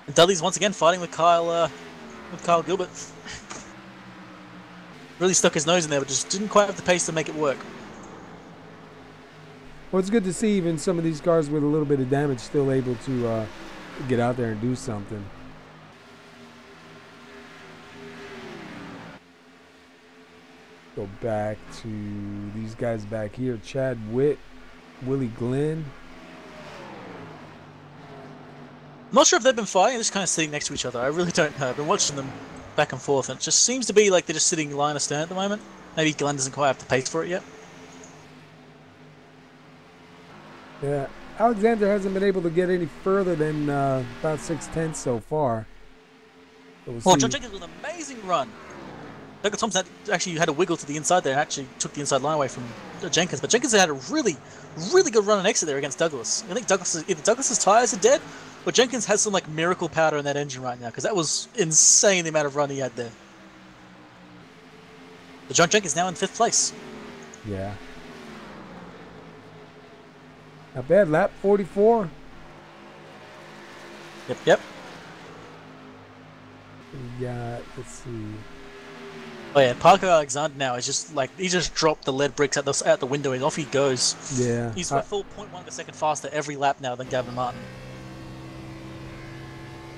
And Dudley's once again fighting with Kyle Gilbert. Really stuck his nose in there, but just didn't quite have the pace to make it work. Well, it's good to see even some of these cars with a little bit of damage still able to get out there and do something. Go back to these guys back here. Chad Witt, Willie Glenn. I'm not sure if they've been fighting, they're just kind of sitting next to each other. I really don't know. I've been watching them back and forth, and it just seems to be like they're just sitting line astern at the moment. Maybe Glenn doesn't quite have the pace for it yet. Yeah, Alexander hasn't been able to get any further than about 6/10 so far. Well, John Jenkins with an amazing run. Douglas Thompson actually had a wiggle to the inside there and actually took the inside line away from Jenkins. But Jenkins had a really, really good run and exit there against Douglas. I think either Douglas's tyres are dead, or Jenkins has some like miracle powder in that engine right now, because that was insane the amount of run he had there. But John Jenkins now in 5th place. Yeah. Not bad. Lap 44. Yep. We got, let's see. Oh yeah, Parker Alexander now is just like, he just dropped the lead bricks out the window and off he goes. Yeah. He's a full 0.1 of a second faster every lap now than Gavin Martin.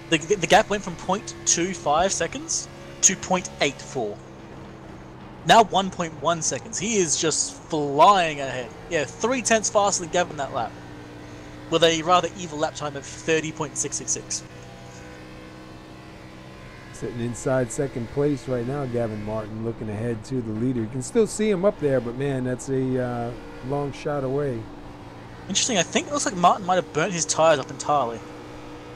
The gap went from 0.25 seconds to 0.84. Now 1.1 seconds. He is just flying ahead. Yeah, 0.3 faster than Gavin that lap, with a rather evil lap time of 30.666. Sitting inside 2nd place right now, Gavin Martin, looking ahead to the leader. You can still see him up there, but man, that's a long shot away. Interesting, I think it looks like Martin might have burnt his tyres up entirely,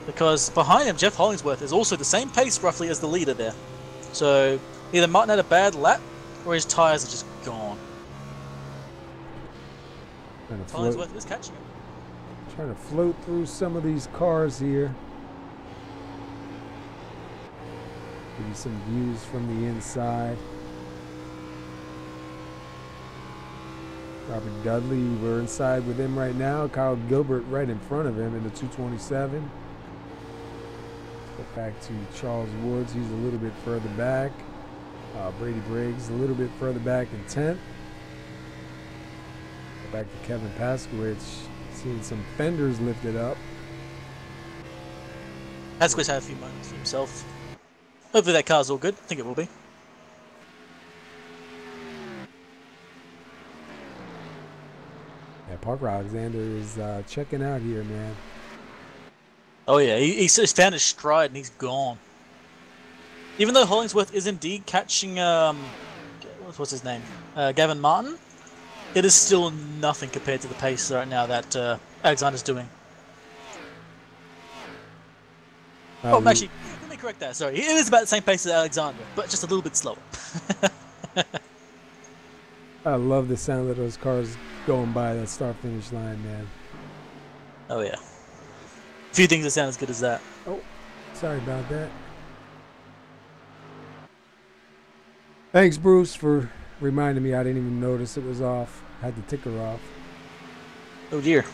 because behind him, Jeff Hollingsworth is also the same pace roughly as the leader there. So either Martin had a bad lap, or his tyres are just gone. Hollingsworth is catching him. Trying to float through some of these cars here. Give you some views from the inside. Robert Dudley, we're inside with him right now. Kyle Gilbert right in front of him in the 227. Go back to Charles Woods, he's a little bit further back. Brady Briggs a little bit further back in 10th. Go back to Kevin Paskowitz, seeing some fenders lifted up. Paskowitz had a few moments for himself. Hopefully that car's all good. I think it will be. Yeah, Parker Alexander is checking out here, man. Oh yeah, he's found his stride and he's gone. Even though Hollingsworth is indeed catching, what's his name? Gavin Martin, it is still nothing compared to the pace right now that Alexander's doing. Actually, let me correct that, sorry. It is about the same pace as Alexander, but just a little bit slower. I love the sound of those cars going by that start-finish line, man. Oh yeah. Few things that sound as good as that. Oh, sorry about that. Thanks, Bruce, for reminding me. I didn't even notice it was off. I had the ticker off. Oh dear.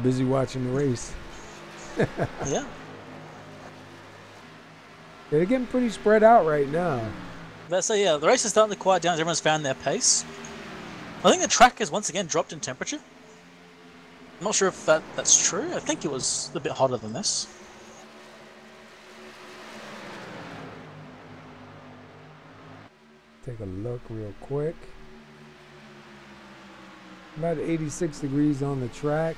Busy watching the race. Yeah. They're getting pretty spread out right now. Let's say, yeah, the race is starting to quiet down as everyone's found their pace. I think the track has once again dropped in temperature. I'm not sure if that's true. I think it was a bit hotter than this. Take a look real quick. About 86 degrees on the track.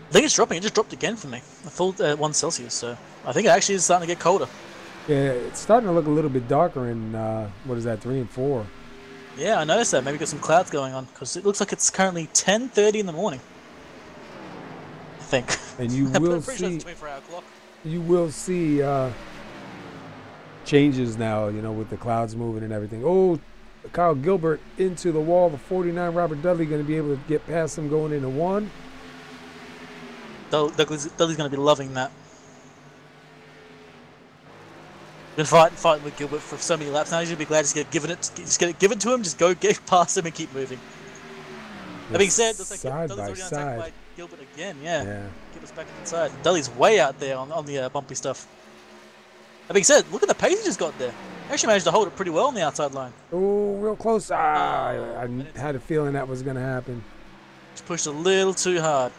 I think it's dropping. It just dropped again for me. A full 1 Celsius, so I think it actually is starting to get colder. Yeah, it's starting to look a little bit darker in, what is that, 3 and 4. Yeah, I noticed that. Maybe got some clouds going on, because it looks like it's currently 10:30 in the morning. I think. And you will see, sure it's a 24-hour clock. you will see changes now, you know, with the clouds moving and everything. Oh, Kyle Gilbert into the wall. The 49 Robert Dudley going to be able to get past him going into 1. Dudley's going to be loving that. Been fighting with Gilbert for so many laps now. He's going to be glad just get it given to him. Just go get past him and keep moving. That being said, looks like Dudley's already attacked by Gilbert again. Yeah. Gilbert's back inside. Dudley's way out there on the bumpy stuff. That being said, look at the pace he just got there. He actually managed to hold it pretty well on the outside line. Oh, real close. I had a feeling that was going to happen. Just pushed a little too hard.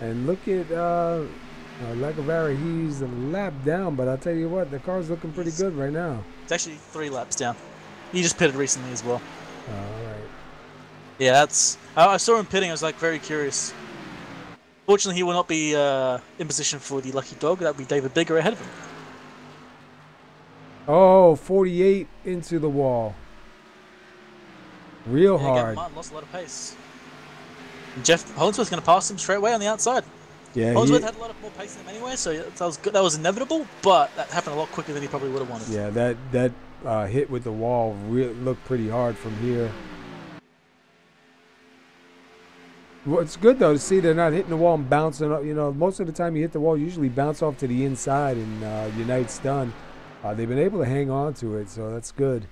And look at Lacavera. He's a lap down, but I'll tell you what, the car's looking pretty good right now. It's actually 3 laps down. He just pitted recently as well. All right. Yeah, that's. I saw him pitting. I was like very curious. Fortunately, he will not be in position for the lucky dog. That would be David Bigger ahead of him. Oh, 48 into the wall. Real hard. Gavin Martin lost a lot of pace. And Jeff Hollingsworth's going to pass him straight away on the outside. Yeah, Hollingsworth had a lot of more pace than him anyway, so that was good. That was inevitable, but that happened a lot quicker than he probably would have wanted. Yeah, that hit with the wall looked pretty hard from here. Well, it's good though to see they're not hitting the wall and bouncing up. You know, most of the time you hit the wall, you usually bounce off to the inside and your night's done. They've been able to hang on to it, so that's good.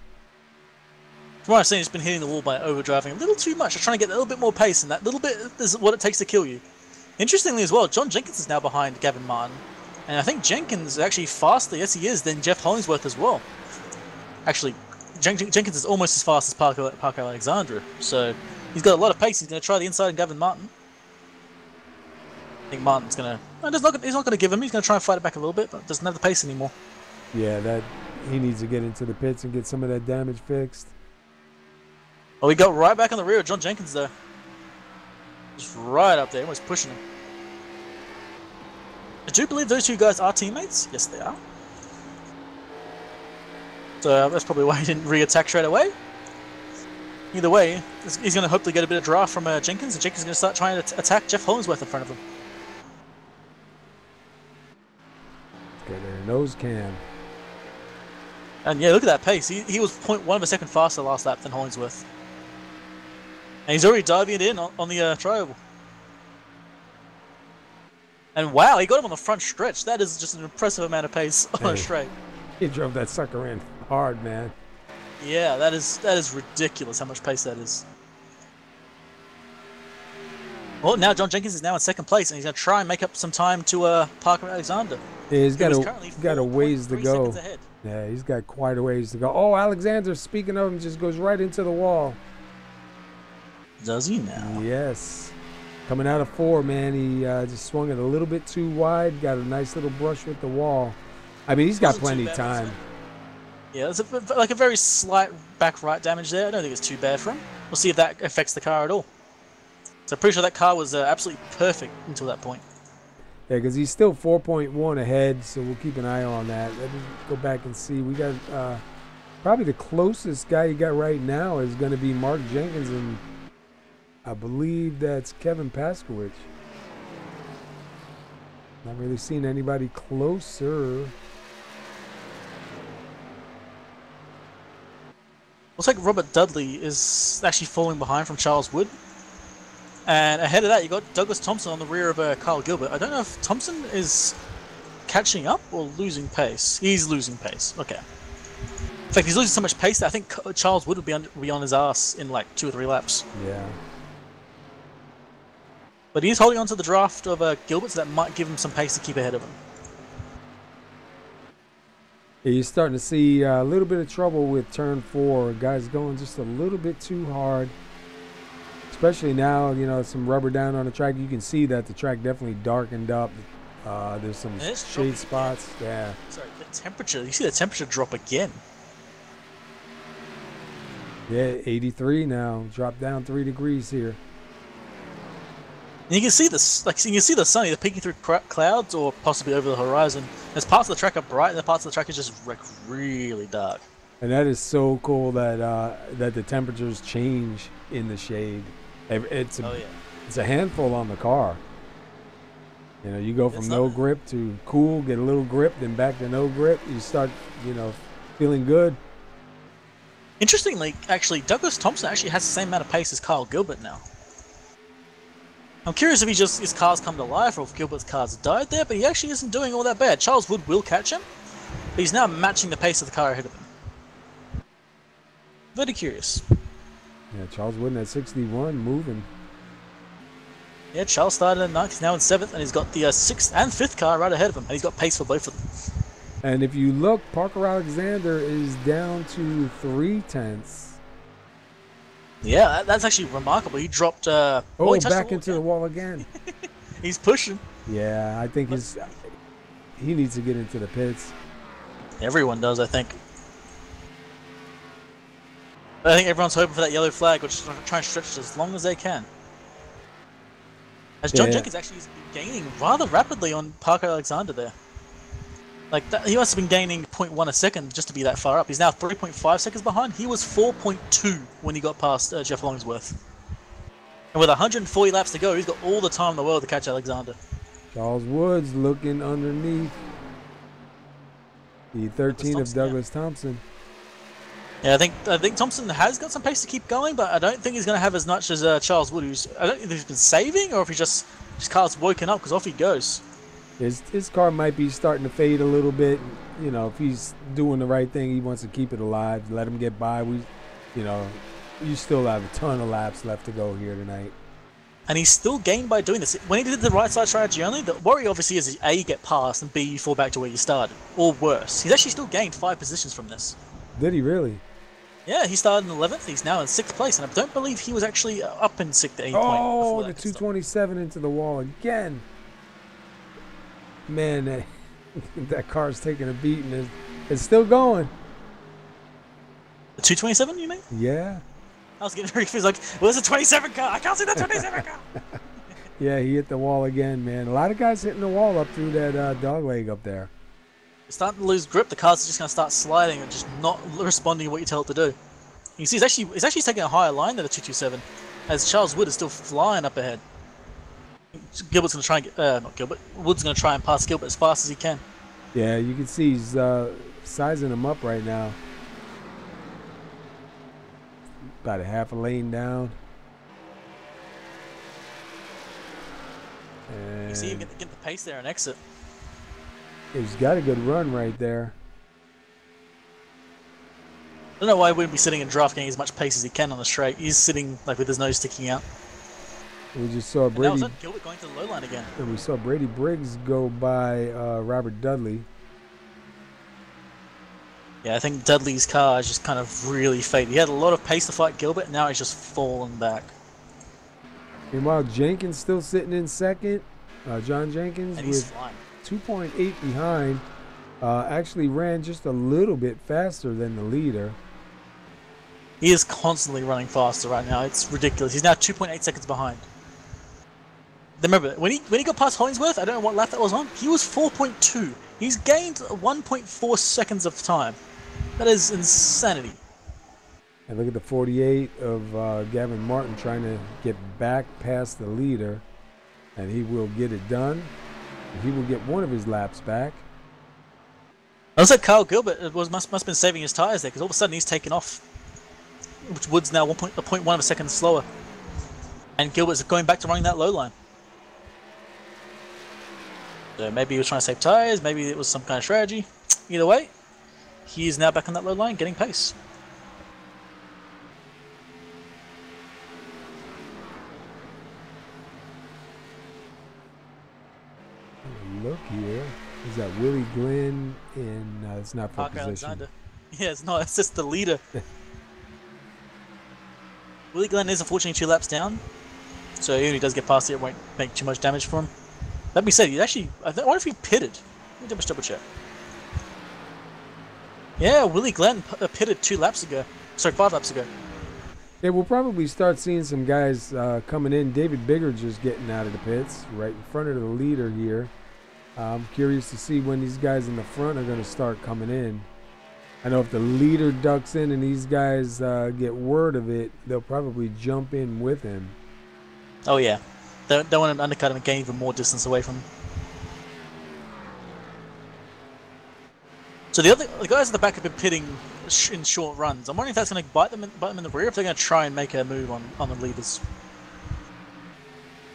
From what I've seen, he's been hitting the wall by overdriving a little too much. Just trying to get a little bit more pace, and that little bit is what it takes to kill you. Interestingly as well, John Jenkins is now behind Gavin Martin, and I think Jenkins is actually faster, yes he is, than Jeff Hollingsworth as well. Actually, Jenkins is almost as fast as Parker Alexandra, so he's got a lot of pace. He's going to try the inside of Gavin Martin. I think Martin's going to... he's not going to give him. He's going to try and fight it back a little bit, but doesn't have the pace anymore. Yeah, he needs to get into the pits and get some of that damage fixed. Oh, we got right back on the rear of John Jenkins there. Just right up there, almost pushing him. Do you believe those two guys are teammates? Yes, they are. So that's probably why he didn't re-attack straight away. Either way, he's going to hopefully get a bit of draft from Jenkins, and Jenkins is going to start trying to attack Jeff Hollingsworth in front of him. Get their nose cam. And yeah, look at that pace. He was 0.1 of a second faster last lap than Hollingsworth. And he's already diving it in on the trioval. And wow, he got him on the front stretch. That is just an impressive amount of pace on a straight. He drove that sucker in hard, man. Yeah, that is ridiculous how much pace that is. Well, now John Jenkins is now in second place, and he's going to try and make up some time to Parker Alexander. Yeah, he's got a ways to go. Ahead. Yeah, he's got quite a ways to go. Oh, Alexander, speaking of him, just goes right into the wall. Does he now? Yes. Coming out of 4, man, he just swung it a little bit too wide. Got a nice little brush with the wall. I mean, he's got plenty of time. Yeah, there's like a very slight back right damage there. I don't think it's too bad for him. We'll see if that affects the car at all. So I'm pretty sure that car was absolutely perfect until that point. Yeah, because he's still 4.1 ahead, so we'll keep an eye on that. Let me go back and see. We got probably the closest guy you got right now is going to be Mark Jenkins, and I believe that's Kevin Paskowich. Not really seen anybody closer. Looks like Robert Dudley is actually falling behind from Charles Wood. And ahead of that, you got Douglas Thompson on the rear of Kyle Gilbert. I don't know if Thompson is catching up or losing pace. He's losing pace. Okay. In fact, he's losing so much pace that I think Charles Wood would be on his ass in like 2 or 3 laps. Yeah. But he's holding on to the draft of Gilbert, so that might give him some pace to keep ahead of him. Yeah, you're starting to see a little bit of trouble with turn 4. Guys going just a little bit too hard. Especially now, you know, some rubber down on the track. You can see that the track definitely darkened up. There's some shade spots. Yeah. Sorry, the temperature. You see the temperature drop again. Yeah, 83 now. Dropped down 3 degrees here. And you can see this, like you can see the sun either peeking through clouds or possibly over the horizon. There's parts of the track are bright, and the parts of the track are just like really dark. And that is so cool that that the temperatures change in the shade. It's a handful on the car. You know, you go from no grip to cool, get a little grip, then back to no grip. You start, you know, feeling good. Interestingly, actually, Douglas Thompson actually has the same amount of pace as Kyle Gilbert now. I'm curious if his car's come to life or if Gilbert's car's died there, but he actually isn't doing all that bad. Charles Wood will catch him, but he's now matching the pace of the car ahead of him. Very curious. Yeah, Charles Wood at 61, moving. Yeah, Charles started in 9th, he's now in 7th, and he's got the 6th and 5th car right ahead of him, and he's got pace for both of them. And if you look, Parker Alexander is down to 3/10. Yeah, that's actually remarkable. He dropped. He back into the wall again. He's pushing. Yeah, I think he needs to get into the pits. Everyone does, I think. I think everyone's hoping for that yellow flag, which is trying to stretch it as long as they can. As John Jenkins actually is gaining rather rapidly on Parker Alexander there. Like he must have been gaining 0.1 a second just to be that far up. He's now 3.5 seconds behind. He was 4.2 when he got past Jeff Longsworth. And with 140 laps to go, he's got all the time in the world to catch Alexander. Charles Woods looking underneath the 13 of Douglas Thompson. Yeah, I think Thompson has got some pace to keep going, but I don't think he's going to have as much as Charles Wood. I don't think he's been saving, or if his car's woken up because off he goes. His car might be starting to fade a little bit. You know, if he's doing the right thing, he wants to keep it alive. Let him get by. You still have a ton of laps left to go here tonight. And he's still gained by doing this. When he did the right side strategy only, the worry obviously is A, you get past, and B, you fall back to where you started. Or worse. He's actually still gained 5 positions from this. Did he really? Yeah, he started in 11th. He's now in 6th place, and I don't believe he was actually up in 6th at any point. Oh, the 227 into the wall again. Man, that car's taking a beat, and it's still going. The 227, you mean? Yeah. I was getting very confused. Like, where's the 27 car? I can't see the 27 car. Yeah, he hit the wall again, man. A lot of guys hitting the wall up through that dog leg up there. It's starting to lose grip. The car's just going to start sliding and just not responding to what you tell it to do. You see, he's actually taking a higher line than the 227, as Charles Wood is still flying up ahead. Gilbert's going to try and get, not Gilbert, Wood's going to try and pass Gilbert as fast as he can. Yeah, you can see he's sizing him up right now. About a half a lane down. And you see him get the pace there and exit. He's got a good run right there. I don't know why he wouldn't be sitting in draft getting as much pace as he can on the straight. He's sitting like with his nose sticking out. We just saw Brady. And that was it, Gilbert going to the low line again. And we saw Brady Briggs go by Robert Dudley. Yeah, I think Dudley's car is just kind of really faded. He had a lot of pace to fight Gilbert, and now he's just fallen back. Meanwhile, Jenkins still sitting in second. John Jenkins and he's with flying. 2.8 behind. Actually ran just a little bit faster than the leader. He is constantly running faster right now. It's ridiculous. He's now 2.8 seconds behind. Remember, when he got past Hollingsworth, I don't know what lap that was on, he was 4.2. He's gained 1.4 seconds of time. That is insanity. And look at the 48 of Gavin Martin trying to get back past the leader. And he will get it done. He will get one of his laps back. I was like Kyle Gilbert must have been saving his tires there, because all of a sudden he's taken off. Which Wood's now 1.1 of a second slower. And Gilbert's going back to running that low line. So maybe he was trying to save tires, maybe it was some kind of strategy. Either way, he is now back on that low line, getting pace. Look here. Is that Willie Glenn, and it's not for Parker position. Alexander. Yeah, it's not. It's just the leader. Willie Glenn is unfortunately 2 laps down, so even if he does get past it, it won't make too much damage for him. That being said, he actually, I wonder if he pitted. Let me double check. Yeah, Willie Glenn pitted 2 laps ago. Sorry, 5 laps ago. Yeah, we'll probably start seeing some guys coming in. David Bigger just getting out of the pits, right in front of the leader here. I'm curious to see when these guys in the front are going to start coming in. I know if the leader ducks in and these guys get word of it, they'll probably jump in with him. Oh yeah, don't want to undercut him and gain even more distance away from him. So the guys at the back have been pitting in short runs. I'm wondering if that's going to bite them in the rear, if they're going to try and make a move on the leaders.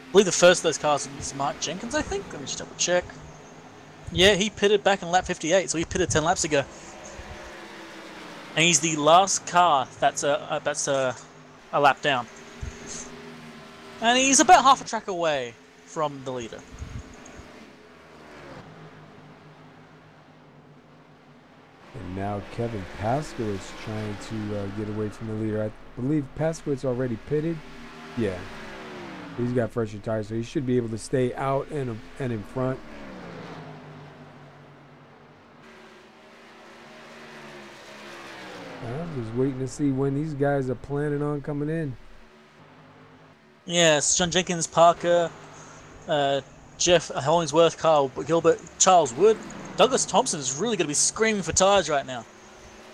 I believe the first of those cars was Mark Jenkins, I think. Let me just double check. Yeah, he pitted back in lap 58, so he pitted 10 laps ago. And he's the last car that's a lap down. And he's about half a track away from the leader. And now Kevin Paskowitz trying to get away from the leader. I believe Paskowitz already pitted. Yeah. He's got fresher tires, so he should be able to stay out and in front. I'm just waiting to see when these guys are planning on coming in. Yes, John Jenkins, Parker, Jeff Hollingsworth, Kyle Gilbert, Charles Wood. Douglas Thompson is really going to be screaming for tires right now.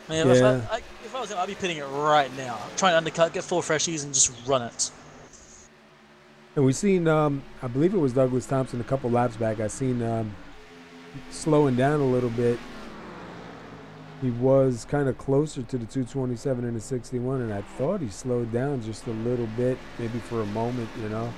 I mean, Yeah. if I was him, I'd be pitting it right now. Trying to undercut, get 4 freshies, and just run it. And we've seen, I believe it was Douglas Thompson a couple laps back. I seen slowing down a little bit. He was kind of closer to the 227 and the 61, and I thought he slowed down just a little bit, maybe for a moment, you know.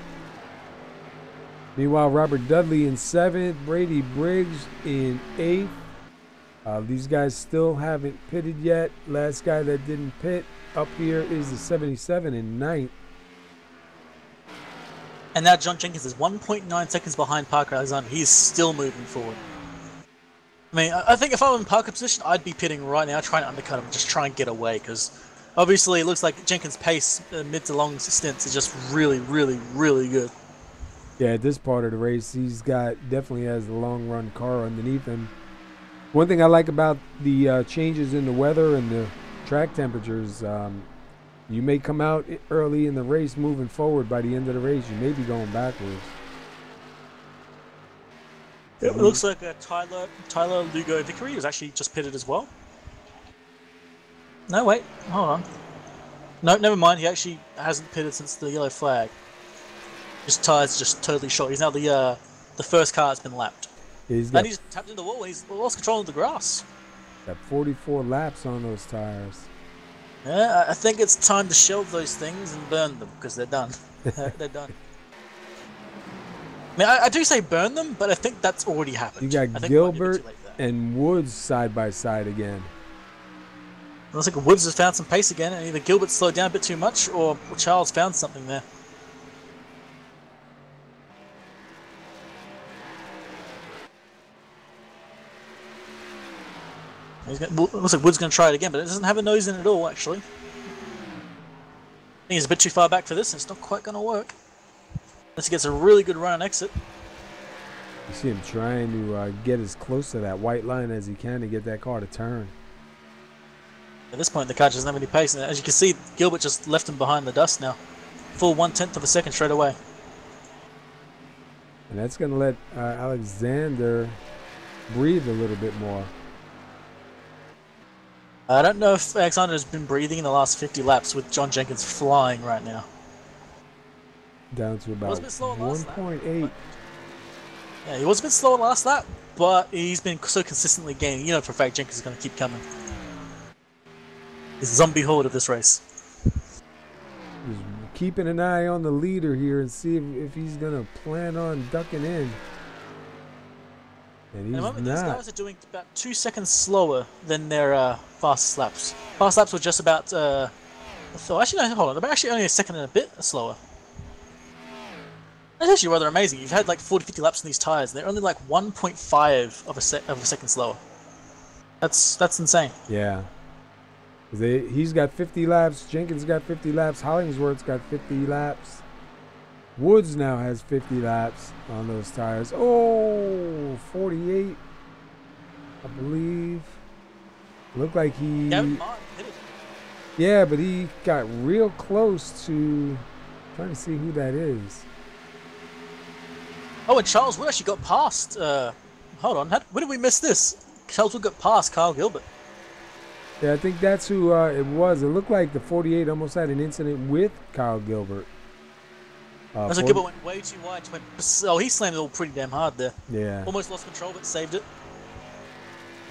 Meanwhile, Robert Dudley in 7th, Brady Briggs in 8th. These guys still haven't pitted yet. Last guy that didn't pit up here is the 77 in 9th. And now John Jenkins is 1.9 seconds behind Parker Alexander. He's still moving forward. I mean, I think if I were in Parker's position, I'd be pitting right now, trying to undercut him, just try and get away, because obviously it looks like Jenkins' pace mid to long stints is just really, really, really good. Yeah, at this part of the race, he's definitely has the long run car underneath him. One thing I like about the changes in the weather and the track temperatures, you may come out early in the race moving forward. By the end of the race, you may be going backwards. It looks like Tyler Lugo Vickery was actually just pitted as well. No, wait, hold on. No, never mind. He actually hasn't pitted since the yellow flag. His tire's just totally shot. He's now the first car that's been lapped. He's tapped into the wall. He's lost control of the grass. got 44 laps on those tires. Yeah, I think it's time to shelve those things and burn them, because they're done. They're done. I mean, I do say burn them, but I think that's already happened. You got Gilbert and Woods side by side again. Looks like Woods has found some pace again, and either Gilbert slowed down a bit too much, or Charles found something there. Looks like Woods going to try it again, but it doesn't have a nose in it at all, actually. I think he's a bit too far back for this, and it's not quite going to work. Unless he gets a really good run and exit. You see him trying to get as close to that white line as he can to get that car to turn. At this point, the car doesn't have any pace, and as you can see, Gilbert just left him behind the dust now. Full 1/10 of a second straight away. And that's going to let Alexander breathe a little bit more. I don't know if Alexander has been breathing in the last 50 laps with John Jenkins flying right now. Down to about 1.8. Yeah, he was a bit slower last lap, but he's been so consistently gaining. You know for a fact Jenkins is going to keep coming. He's the zombie horde of this race. Just keeping an eye on the leader here and see if he's going to plan on ducking in. And he's not. These guys are doing about 2 seconds slower than their fastest laps. Fast laps were just about, actually no, hold on, they're actually only a second and a bit slower. That's actually rather amazing. You've had like 40, 50 laps on these tires. They're only like 1.5 of a second slower. That's insane. Yeah. He's got 50 laps. Jenkins got 50 laps. Hollingsworth's got 50 laps. Woods now has 50 laps on those tires. Oh, 48, I believe. Looked like he... Gavin Martin hit it. Yeah, but he got real close to... Trying to see who that is. Oh, and Charles Wood actually got past... hold on, when did we miss this? Charles Wood got past Kyle Gilbert. Yeah, I think that's who it was. It looked like the 48 almost had an incident with Kyle Gilbert. So Gilbert went way too wide. Oh, he slammed it all pretty damn hard there. Yeah. Almost lost control, but saved it.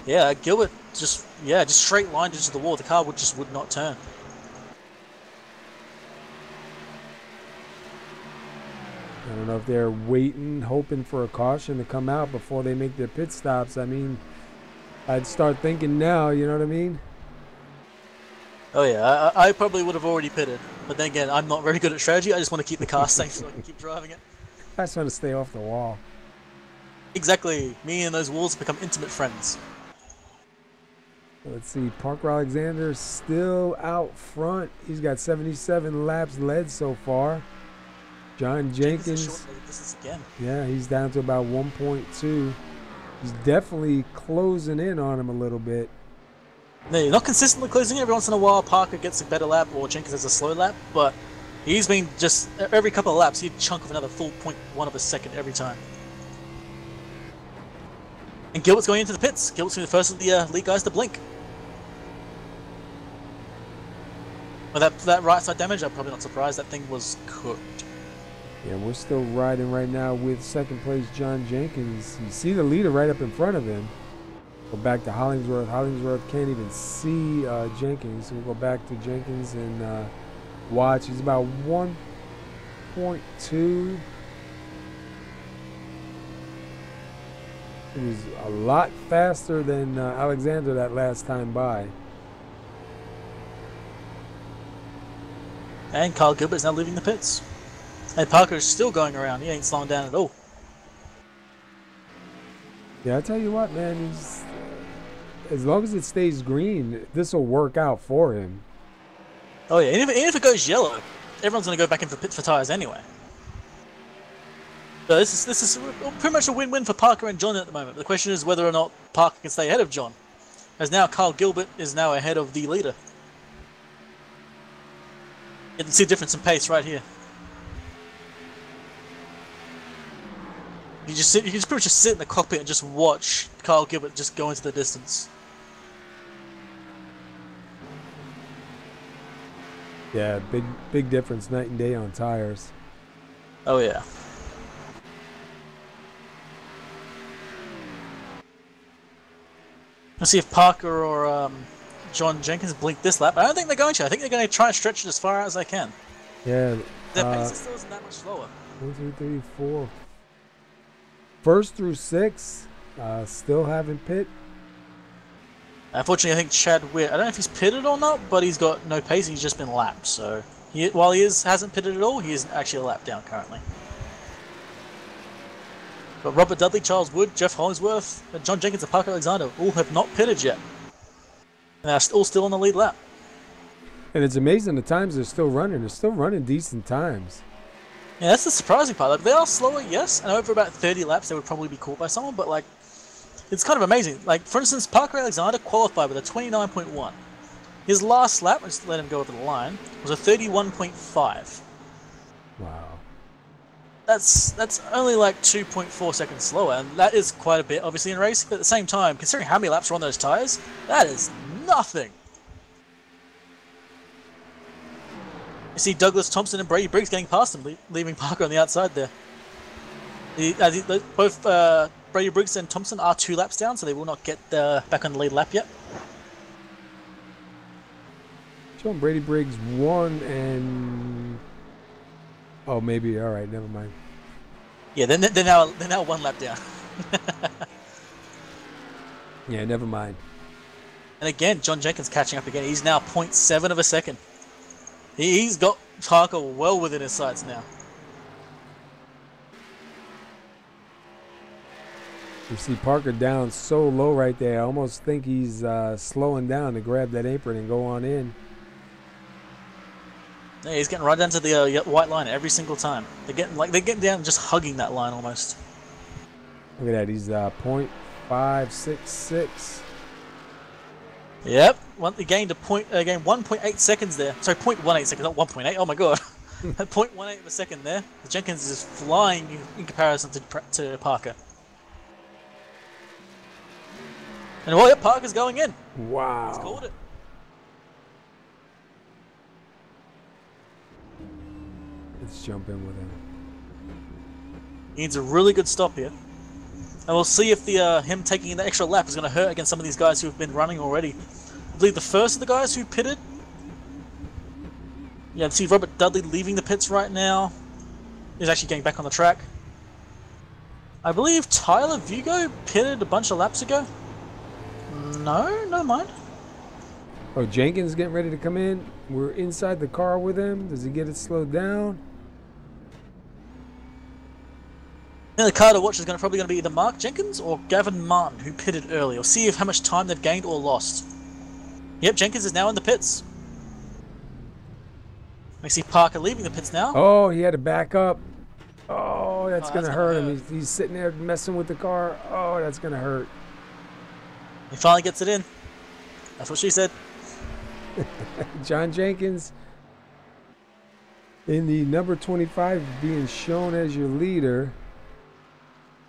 Yeah, Gilbert just straight lined into the wall. The car would not turn. I don't know if they're waiting, hoping for a caution to come out before they make their pit stops. I mean, I'd start thinking now, you know what I mean? Oh yeah, I probably would have already pitted. But then again, I'm not very good at strategy. I just want to keep the car safe so I can keep driving it. I just want to stay off the wall. Exactly. Me and those walls have become intimate friends. Let's see, Parker Alexander still out front. He's got 77 laps led so far. John Jenkins, yeah, he's down to about 1.2. He's definitely closing in on him a little bit. No, you're not consistently closing in. Every once in a while, Parker gets a better lap or Jenkins has a slow lap, but he's been just, every couple of laps, he'd chunk of another full 0.1 of a second every time. And Gilbert's going into the pits. Gilbert's going to be the first of the lead guys to blink. Well, that right side damage, I'm probably not surprised. That thing was cooked. Yeah, we're still riding right now with second place John Jenkins. You see the leader right up in front of him. Go back to Hollingsworth. Hollingsworth can't even see Jenkins. So we'll go back to Jenkins and watch. He's about 1.2. It was a lot faster than Alexander that last time by. And Kyle Gilbert's now leaving the pits. And Parker's still going around. He ain't slowing down at all. Yeah, I tell you what, man. As long as it stays green, this will work out for him. Oh yeah, even if it goes yellow, everyone's going to go back in for pits for tires anyway. So this is pretty much a win-win for Parker and John at the moment. The question is whether or not Parker can stay ahead of John, as now Kyle Gilbert is now ahead of the leader. You can see the difference in pace right here. You can pretty much just sit in the cockpit and just watch Kyle Gilbert just go into the distance. Yeah, big difference, night and day on tires. Oh yeah. Let's see if Parker or John Jenkins blink this lap. I don't think they're going to. I think they're going to try and stretch it as far out as they can. Yeah. Their pace still isn't that much slower. 1, 2, 3, 4. First through 6, still haven't pit. Unfortunately, I think Chad Witt, I don't know if he's pitted or not, but he's got no pace. He's just been lapped. So while he hasn't pitted at all, he isn't actually a lap down currently. But Robert Dudley, Charles Wood, Jeff Hollingsworth, and John Jenkins and Parker Alexander all have not pitted yet. And they're all still on the lead lap. And it's amazing the times they're still running. They're still running decent times. Yeah, that's the surprising part. Like, they are slower, yes, and over about 30 laps they would probably be caught by someone, but like, it's kind of amazing. Like, for instance, Parker Alexander qualified with a 29.1. His last lap, let's let him go over the line, was a 31.5. Wow. That's only like 2.4 seconds slower, and that is quite a bit, obviously, in racing, but at the same time, considering how many laps are on those tyres, that is nothing. You see Douglas Thompson and Brady Briggs getting past him, leaving Parker on the outside there. Both Brady Briggs and Thompson are 2 laps down, so they will not get back on the lead lap yet. Showing Brady Briggs 1 and... Oh, maybe. All right, never mind. Yeah, they're now 1 lap down. Yeah, never mind. And again, John Jenkins catching up again. He's now 0.7 of a second. He's got Parker well within his sights now. You see Parker down so low right there. I almost think he's slowing down to grab that apron and go on in. Yeah, he's getting right down to the white line every single time. They're getting down, just hugging that line almost. Look at that. He's .566. Yep. He gained gained 1.8 seconds there. Sorry, 0.18 seconds, not 1.8. Oh my god. 0.18 of a second there. Jenkins is flying in comparison to Parker. And well, yeah, Parker's going in. Wow. He's called it. Let's jump in with him. He needs a really good stop here. And we'll see if the him taking the extra lap is going to hurt against some of these guys who have been running already. I believe the first of the guys who pitted. Yeah, see Robert Dudley leaving the pits right now. He's actually getting back on the track. I believe Tyler Vugo pitted a bunch of laps ago. No mind. Oh, Jenkins getting ready to come in. We're inside the car with him. Does he get it slowed down? Now the car to watch is probably going to be either Mark Jenkins or Gavin Martin, who pitted early. We'll see how much time they've gained or lost. Yep, Jenkins is now in the pits. We see Parker leaving the pits now. Oh, he had to back up. Oh, that's going to hurt him. He's sitting there messing with the car. Oh, that's going to hurt. He finally gets it in. That's what she said. John Jenkins in the number 25 being shown as your leader.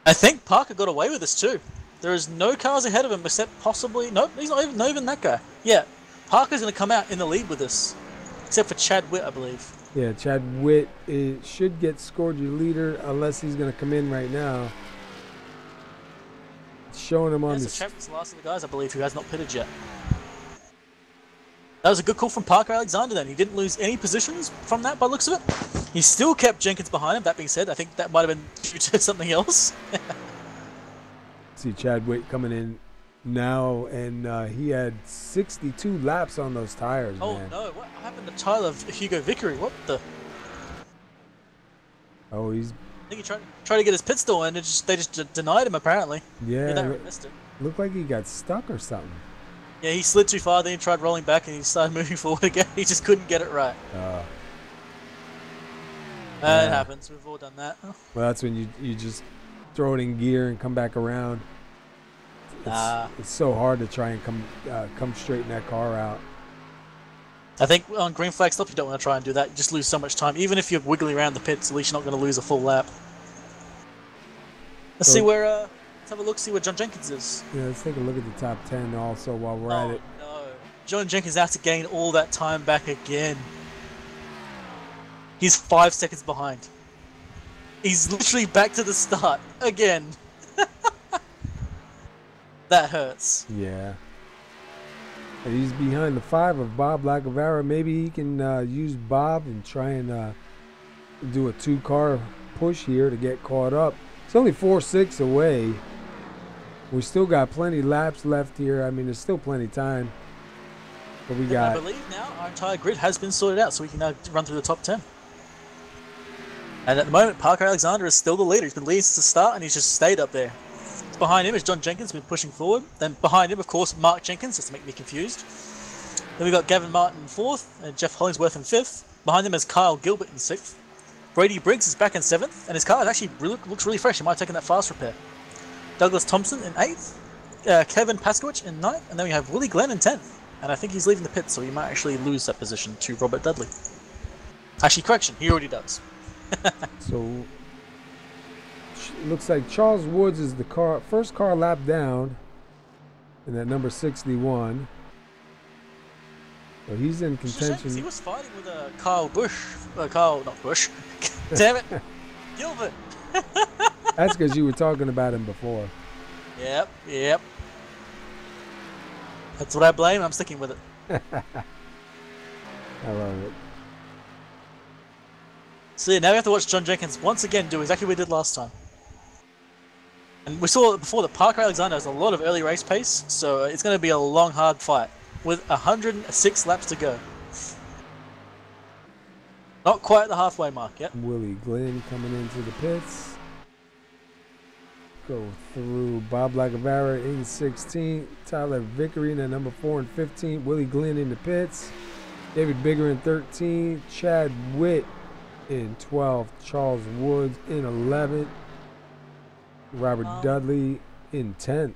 I think Parker got away with this too. There is no cars ahead of him except possibly... Nope, he's not even that guy. Yeah, Parker's going to come out in the lead with this. Except for Chad Witt, I believe. Yeah, Chad Witt should get scored your leader unless he's going to come in right now. Showing him on the... Chadwick's the last of the guys, I believe, who has not pitted yet. That was a good call from Parker Alexander then. He didn't lose any positions from that by the looks of it. He still kept Jenkins behind him. That being said, I think that might have been due to something else. See Chad Witt coming in now, and he had 62 laps on those tires, man. Oh no, what happened to Tyler Hugo Vickery? What the? Oh, he's... I think he tried to get his pit stall in, and they just denied him apparently. Yeah, they missed it. Looked like he got stuck or something. Yeah, he slid too far, then he tried rolling back, and he started moving forward again. He just couldn't get it right. It happens. We've all done that. Well, that's when you just throw it in gear and come back around. It's so hard to try and come straighten that car out. I think on green flag stuff, you don't want to try and do that. You just lose so much time. Even if you're wiggling around the pits, at least you're not going to lose a full lap. Let's see where... let's have a look, see where John Jenkins is. Yeah, let's take a look at the top 10 also while we're at it. No. John Jenkins has to gain all that time back again. He's 5 seconds behind. He's literally back to the start again. That hurts. Yeah. And he's behind the 5 of Bob Lacavera. Maybe he can use Bob and try and do a 2-car push here to get caught up. It's only 4-6 away. We still got plenty laps left here. I mean, there's still plenty of time. But we got... I believe now our entire grid has been sorted out, so we can now run through the top 10. And at the moment, Parker Alexander is still the leader. He's been leading since the start, and he's just stayed up there. Behind him is John Jenkins, been pushing forward. Then behind him, of course, Mark Jenkins, just to make me confused. Then we've got Gavin Martin in 4th, and Jeff Hollingsworth in 5th. Behind him is Kyle Gilbert in 6th. Brady Briggs is back in 7th, and his car actually looks really fresh. He might have taken that fast repair. Douglas Thompson in 8th. Kevin Paskowicz in 9th, and then we have Willie Glenn in 10th. And I think he's leaving the pit, so he might actually lose that position to Robert Dudley. Actually, correction, he already does. So... looks like Charles Woods is the first car lap down in that number 61. So he's in contention. He was fighting with Kyle Busch. Not Busch. Damn it. Gilbert. That's because you were talking about him before. Yep. That's what I blame. I'm sticking with it. I love it. So yeah, now we have to watch John Jenkins once again do exactly what he did last time. And we saw before that Parker Alexander has a lot of early race pace, so it's going to be a long, hard fight with 106 laps to go. Not quite at the halfway mark yet. Willie Glenn coming into the pits. go through. Bob Lacavara in 16th. Tyler Vickery in at number 4 and 15th. Willie Glenn in the pits. David Bigger in 13th. Chad Witt in 12th. Charles Woods in 11th. Robert Dudley in 10th.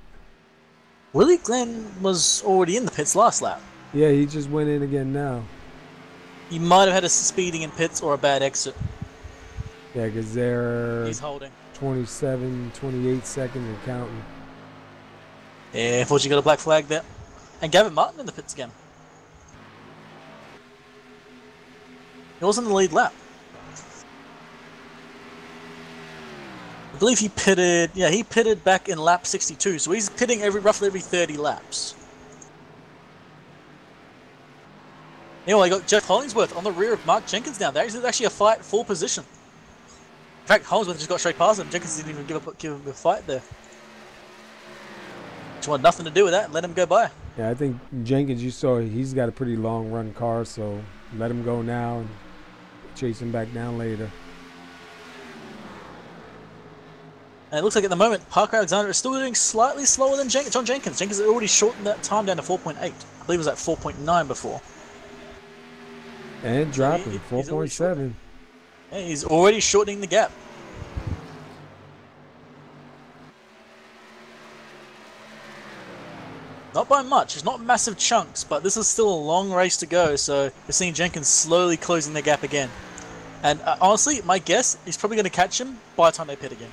Willie Glenn was already in the pits last lap. Yeah, he just went in again now. He might have had a speeding in pits or a bad exit. Yeah, because they're He's holding. 27, 28 seconds and counting. Yeah, unfortunately got a black flag there. And Gavin Martin in the pits again. He was in the lead lap. I believe he pitted, yeah, he pitted back in lap 62, so he's pitting roughly every 30 laps. Anyway, I got Jeff Hollingsworth on the rear of Mark Jenkins now. There's actually a fight for position. In fact, Hollingsworth just got straight past him. Jenkins didn't even give him a fight there. Just wanted nothing to do with that. Let him go by. Yeah, I think Jenkins, you saw he's got a pretty long run car, so let him go now and chase him back down later. And it looks like at the moment, Parker Alexander is still doing slightly slower than John Jenkins. Jenkins has already shortened that time down to 4.8. I believe it was at 4.9 before. And dropping 4.7. Yeah, he's already shortening the gap. Not by much. It's not massive chunks, but this is still a long race to go, so we're seeing Jenkins slowly closing the gap again. And honestly, my guess, he's probably going to catch him by the time they pit again.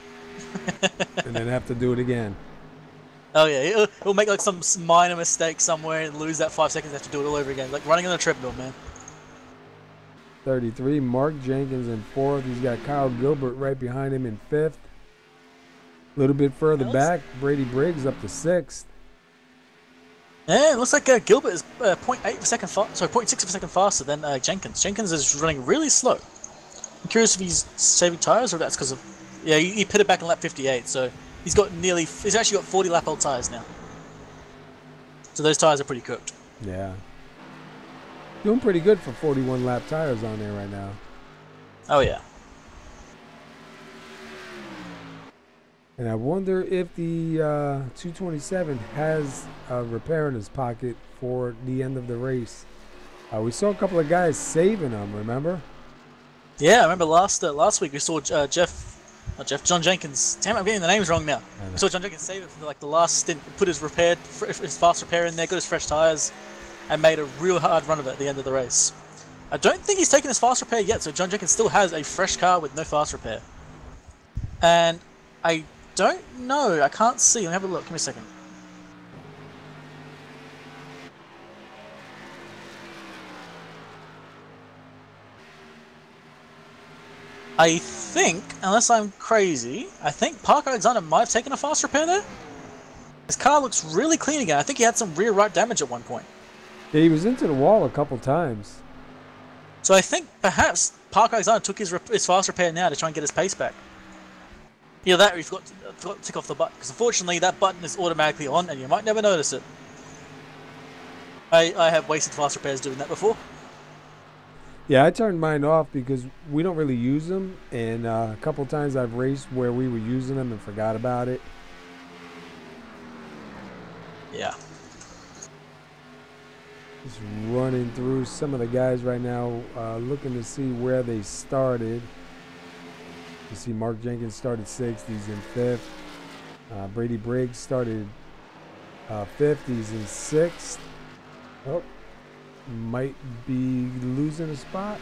And then have to do it again. Oh yeah, he'll make like some minor mistake somewhere and lose that 5 seconds, have to do it all over again. Like running on a treadmill, man. 33, Mark Jenkins in 4th. He's got Kyle Gilbert right behind him in 5th. A little bit further back, Brady Briggs up to 6th. Yeah, it looks like Gilbert is 0.8 of a second 0.6 of a second faster than Jenkins. Jenkins is running really slow. I'm curious if he's saving tires or that's because of... Yeah, he pitted back in lap 58, so he's actually got 40 lap old tires now. So those tires are pretty cooked. Yeah. Doing pretty good for 41 lap tires on there right now. Oh yeah. And I wonder if the 227 has a repair in his pocket for the end of the race. We saw a couple of guys saving them, remember? Yeah, I remember last week we saw John Jenkins. Damn it, I'm getting the names wrong now. We saw John Jenkins save it for like the last stint, put his fast repair in there, got his fresh tires, and made a real hard run of it at the end of the race. I don't think he's taken his fast repair yet, so John Jenkins still has a fresh car with no fast repair. And I don't know, I can't see. Let me have a look. Give me a second. I think, unless I'm crazy, I think Parker Alexander might have taken a fast repair there. His car looks really clean again. I think he had some rear right damage at one point. Yeah, he was into the wall a couple times. So I think perhaps Parker Alexander took his fast repair now to try and get his pace back. Either that or he forgot to tick off the button, because unfortunately that button is automatically on and you might never notice it. I have wasted fast repairs doing that before. Yeah, I turned mine off because we don't really use them, and a couple times I've raced where we were using them and forgot about it. Yeah. Just running through some of the guys right now, looking to see where they started. You see Mark Jenkins started 6th, he's in 5th. Brady Briggs started 5th, he's in 6th. Oh, might be losing a spot.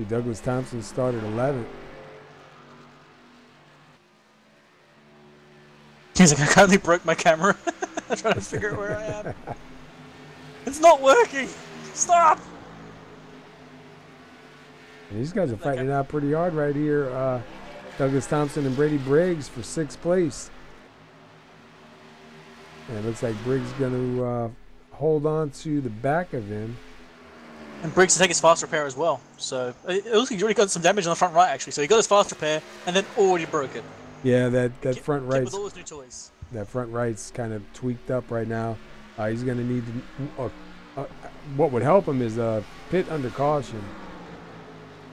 Douglas Thompson started 11th. He's like, I kindly broke my camera. I'm trying to figure out where I am. It's not working! Stop! And these guys are fighting it out pretty hard right here. Douglas Thompson and Brady Briggs for 6th place. And it looks like Briggs is going to hold on to the back of him. And Briggs to take his fast repair as well. So it looks like he already got some damage on the front right actually. So he got his fast repair and then already broke it. Yeah, that front right. With all his new toys. That front right's kind of tweaked up right now. He's going to need What would help him is pit under caution.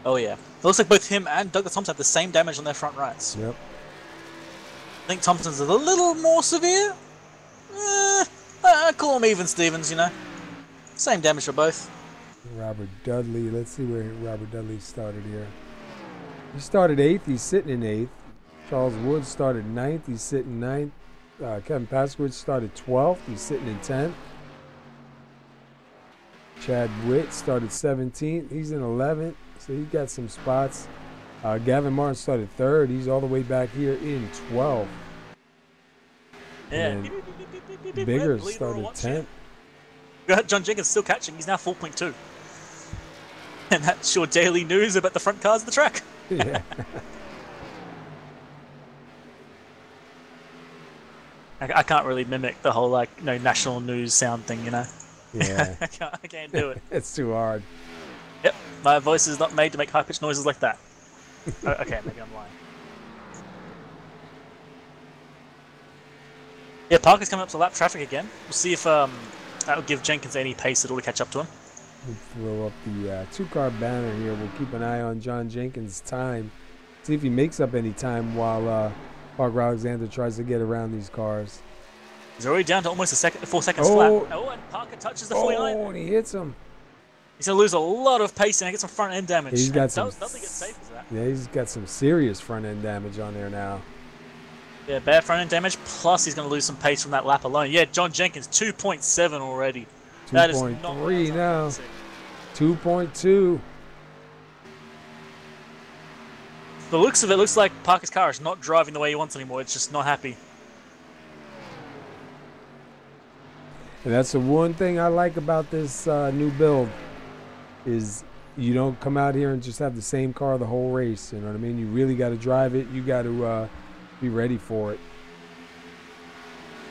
Oh yeah. It looks like both him and Douglas Thompson have the same damage on their front rights. Yep. I think Thompson's is a little more severe. I call him even Stevens, you know. Same damage for both. Robert Dudley. Let's see where Robert Dudley started here. He started 8th. He's sitting in 8th. Charles Woods started 9th. He's sitting 9th. Kevin Paskowitz started 12th. He's sitting in 10th. Chad Witt started 17th. He's in 11th. So he got some spots. Gavin Martin started 3rd. He's all the way back here in 12th. Yeah. Bigger started 10th. John Jenkins still catching. He's now 4.2. And that's your daily news about the front cars of the track. Yeah. I can't really mimic the whole like national news sound thing, you know. Yeah. I can't do it. It's too hard. Yep, my voice is not made to make high-pitched noises like that. Okay, maybe I'm lying. Yeah, Parker's coming up to lap traffic again. We'll see if that will give Jenkins any pace at all to catch up to him. We'll throw up the two-car banner here. We'll keep an eye on John Jenkins' time. See if he makes up any time while Parker Alexander tries to get around these cars. He's already down to almost 4 seconds flat. Oh, and Parker touches the 49. Oh, and he hits him. He's going to lose a lot of pace and get some front-end damage. He's got some. Dudley gets safe as that. Yeah, he's got some serious front-end damage on there now. Yeah, bad front-end damage, plus he's going to lose some pace from that lap alone. Yeah, John Jenkins, 2.7 already. 2.3 now. 2.2. The looks of it looks like Parker's car is not driving the way he wants anymore. It's just not happy. And that's the one thing I like about this new build is you don't come out here and just have the same car the whole race. You know what I mean? You really got to drive it. You got to be ready for it.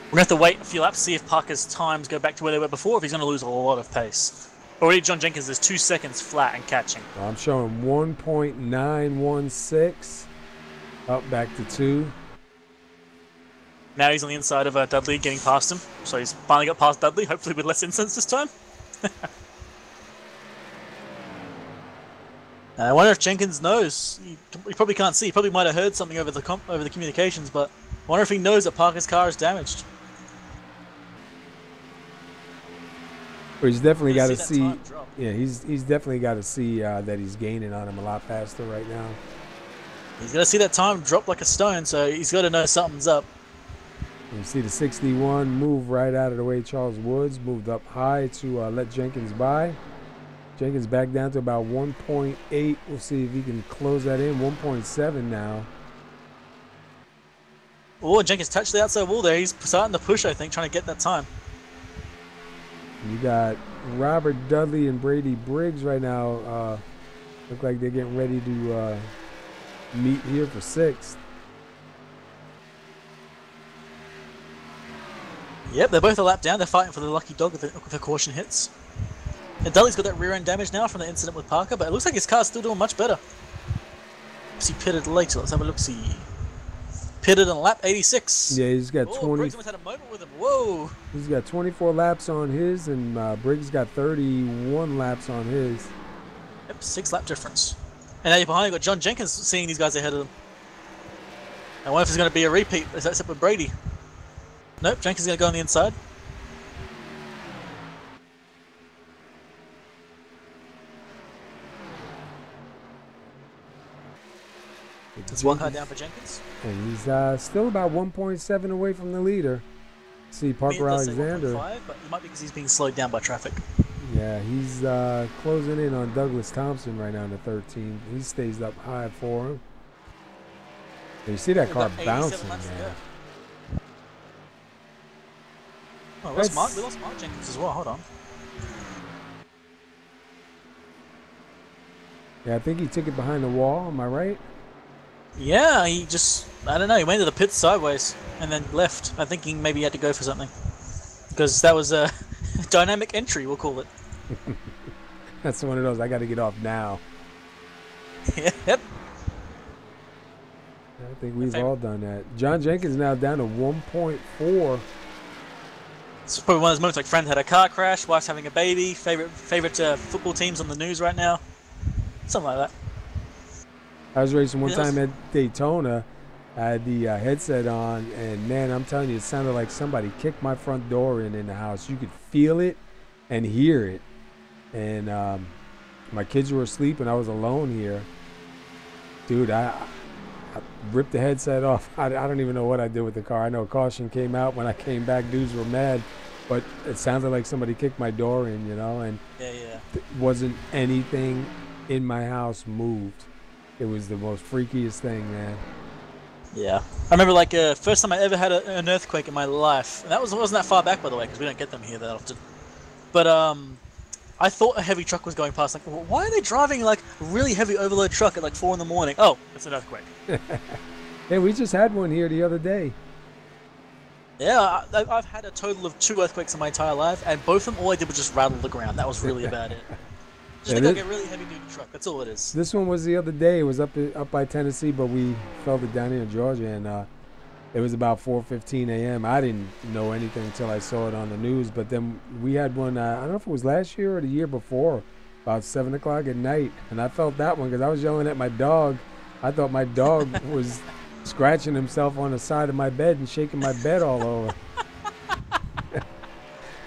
We're going to have to wait a few laps to see if Parker's times go back to where they were before, if he's going to lose a lot of pace. Already John Jenkins is 2 seconds flat and catching. I'm showing 1.916 up back to 2. Now he's on the inside of Dudley, getting past him. So he's finally got past Dudley, hopefully with less incidents this time. I wonder if Jenkins knows. He probably can't see. He probably might have heard something over the communications, but I wonder if he knows that Parker's car is damaged. Well, he's definitely got to see. Yeah, he's definitely got to see that he's gaining on him a lot faster right now. He's got to see that time drop like a stone, so he's got to know something's up. You see the 61 move right out of the way. Charles Woods moved up high to let Jenkins by. Jenkins back down to about 1.8. We'll see if he can close that in. 1.7 now. Oh, Jenkins touched the outside wall there. He's starting to push, I think, trying to get that time. You got Robert Dudley and Brady Briggs right now. Look like they're getting ready to meet here for 6th. Yep, they're both a lap down. They're fighting for the lucky dog with the caution hits. And Dudley's got that rear end damage now from the incident with Parker, but it looks like his car's still doing much better. He pitted later. Let's have a look-see. Pitted on lap 86. Yeah, he's got 20. Briggs almost had a moment with him. Whoa. He's got 24 laps on his, and Briggs got 31 laps on his. Yep, 6 lap difference. And now you're behind. You've got John Jenkins seeing these guys ahead of them. I wonder if it's going to be a repeat, except with Brady. Nope, Jenkins is going to go on the inside. It's 1 car down for Jenkins. And he's still about 1.7 away from the leader. See Parker Alexander. But it might be because he's being slowed down by traffic. Yeah, he's closing in on Douglas Thompson right now in the 13. He stays up high for him. And you see that car bouncing, man. Oh, we lost Mark Jenkins as well. Hold on. Yeah, I think he took it behind the wall. Am I right? Yeah, he just, I don't know, he went to the pits sideways and then left. I think he maybe had to go for something. Because that was a dynamic entry, we'll call it. That's one of those, I got to get off now. Yep. I think we've all done that. John Jenkins now down to 1.4. It's probably one of those moments like friend had a car crash, wife's having a baby, favorite football teams on the news right now, something like that. I was racing one time at Daytona. I had the headset on, and man, I'm telling you, it sounded like somebody kicked my front door in the house. You could feel it and hear it. And my kids were asleep, and I was alone here. Dude, I ripped the headset off. I don't even know what I did with the car. I know caution came out. When I came back, dudes were mad. But it sounded like somebody kicked my door in, you know, and wasn't anything in my house moved. It was the most freakiest thing, man. Yeah. I remember, like, first time I ever had an earthquake in my life. And that wasn't that far back, by the way, because we don't get them here that often. But, I thought a heavy truck was going past. Like, why are they driving, like, a really heavy overload truck at, like, 4 in the morning? Oh, it's an earthquake. Hey, we just had one here the other day. Yeah, I've had a total of 2 earthquakes in my entire life, and both of them, all I did was just rattle the ground. That was really about it. Just like a really heavy-duty truck. That's all it is. This one was the other day. It was up by Tennessee, but we felt it down here in Georgia, and it was about 4:15 a.m. I didn't know anything until I saw it on the news. But then we had one. I don't know if it was last year or the year before, about 7 o'clock at night, and I felt that one because I was yelling at my dog. I thought my dog was scratching himself on the side of my bed and shaking my bed all over.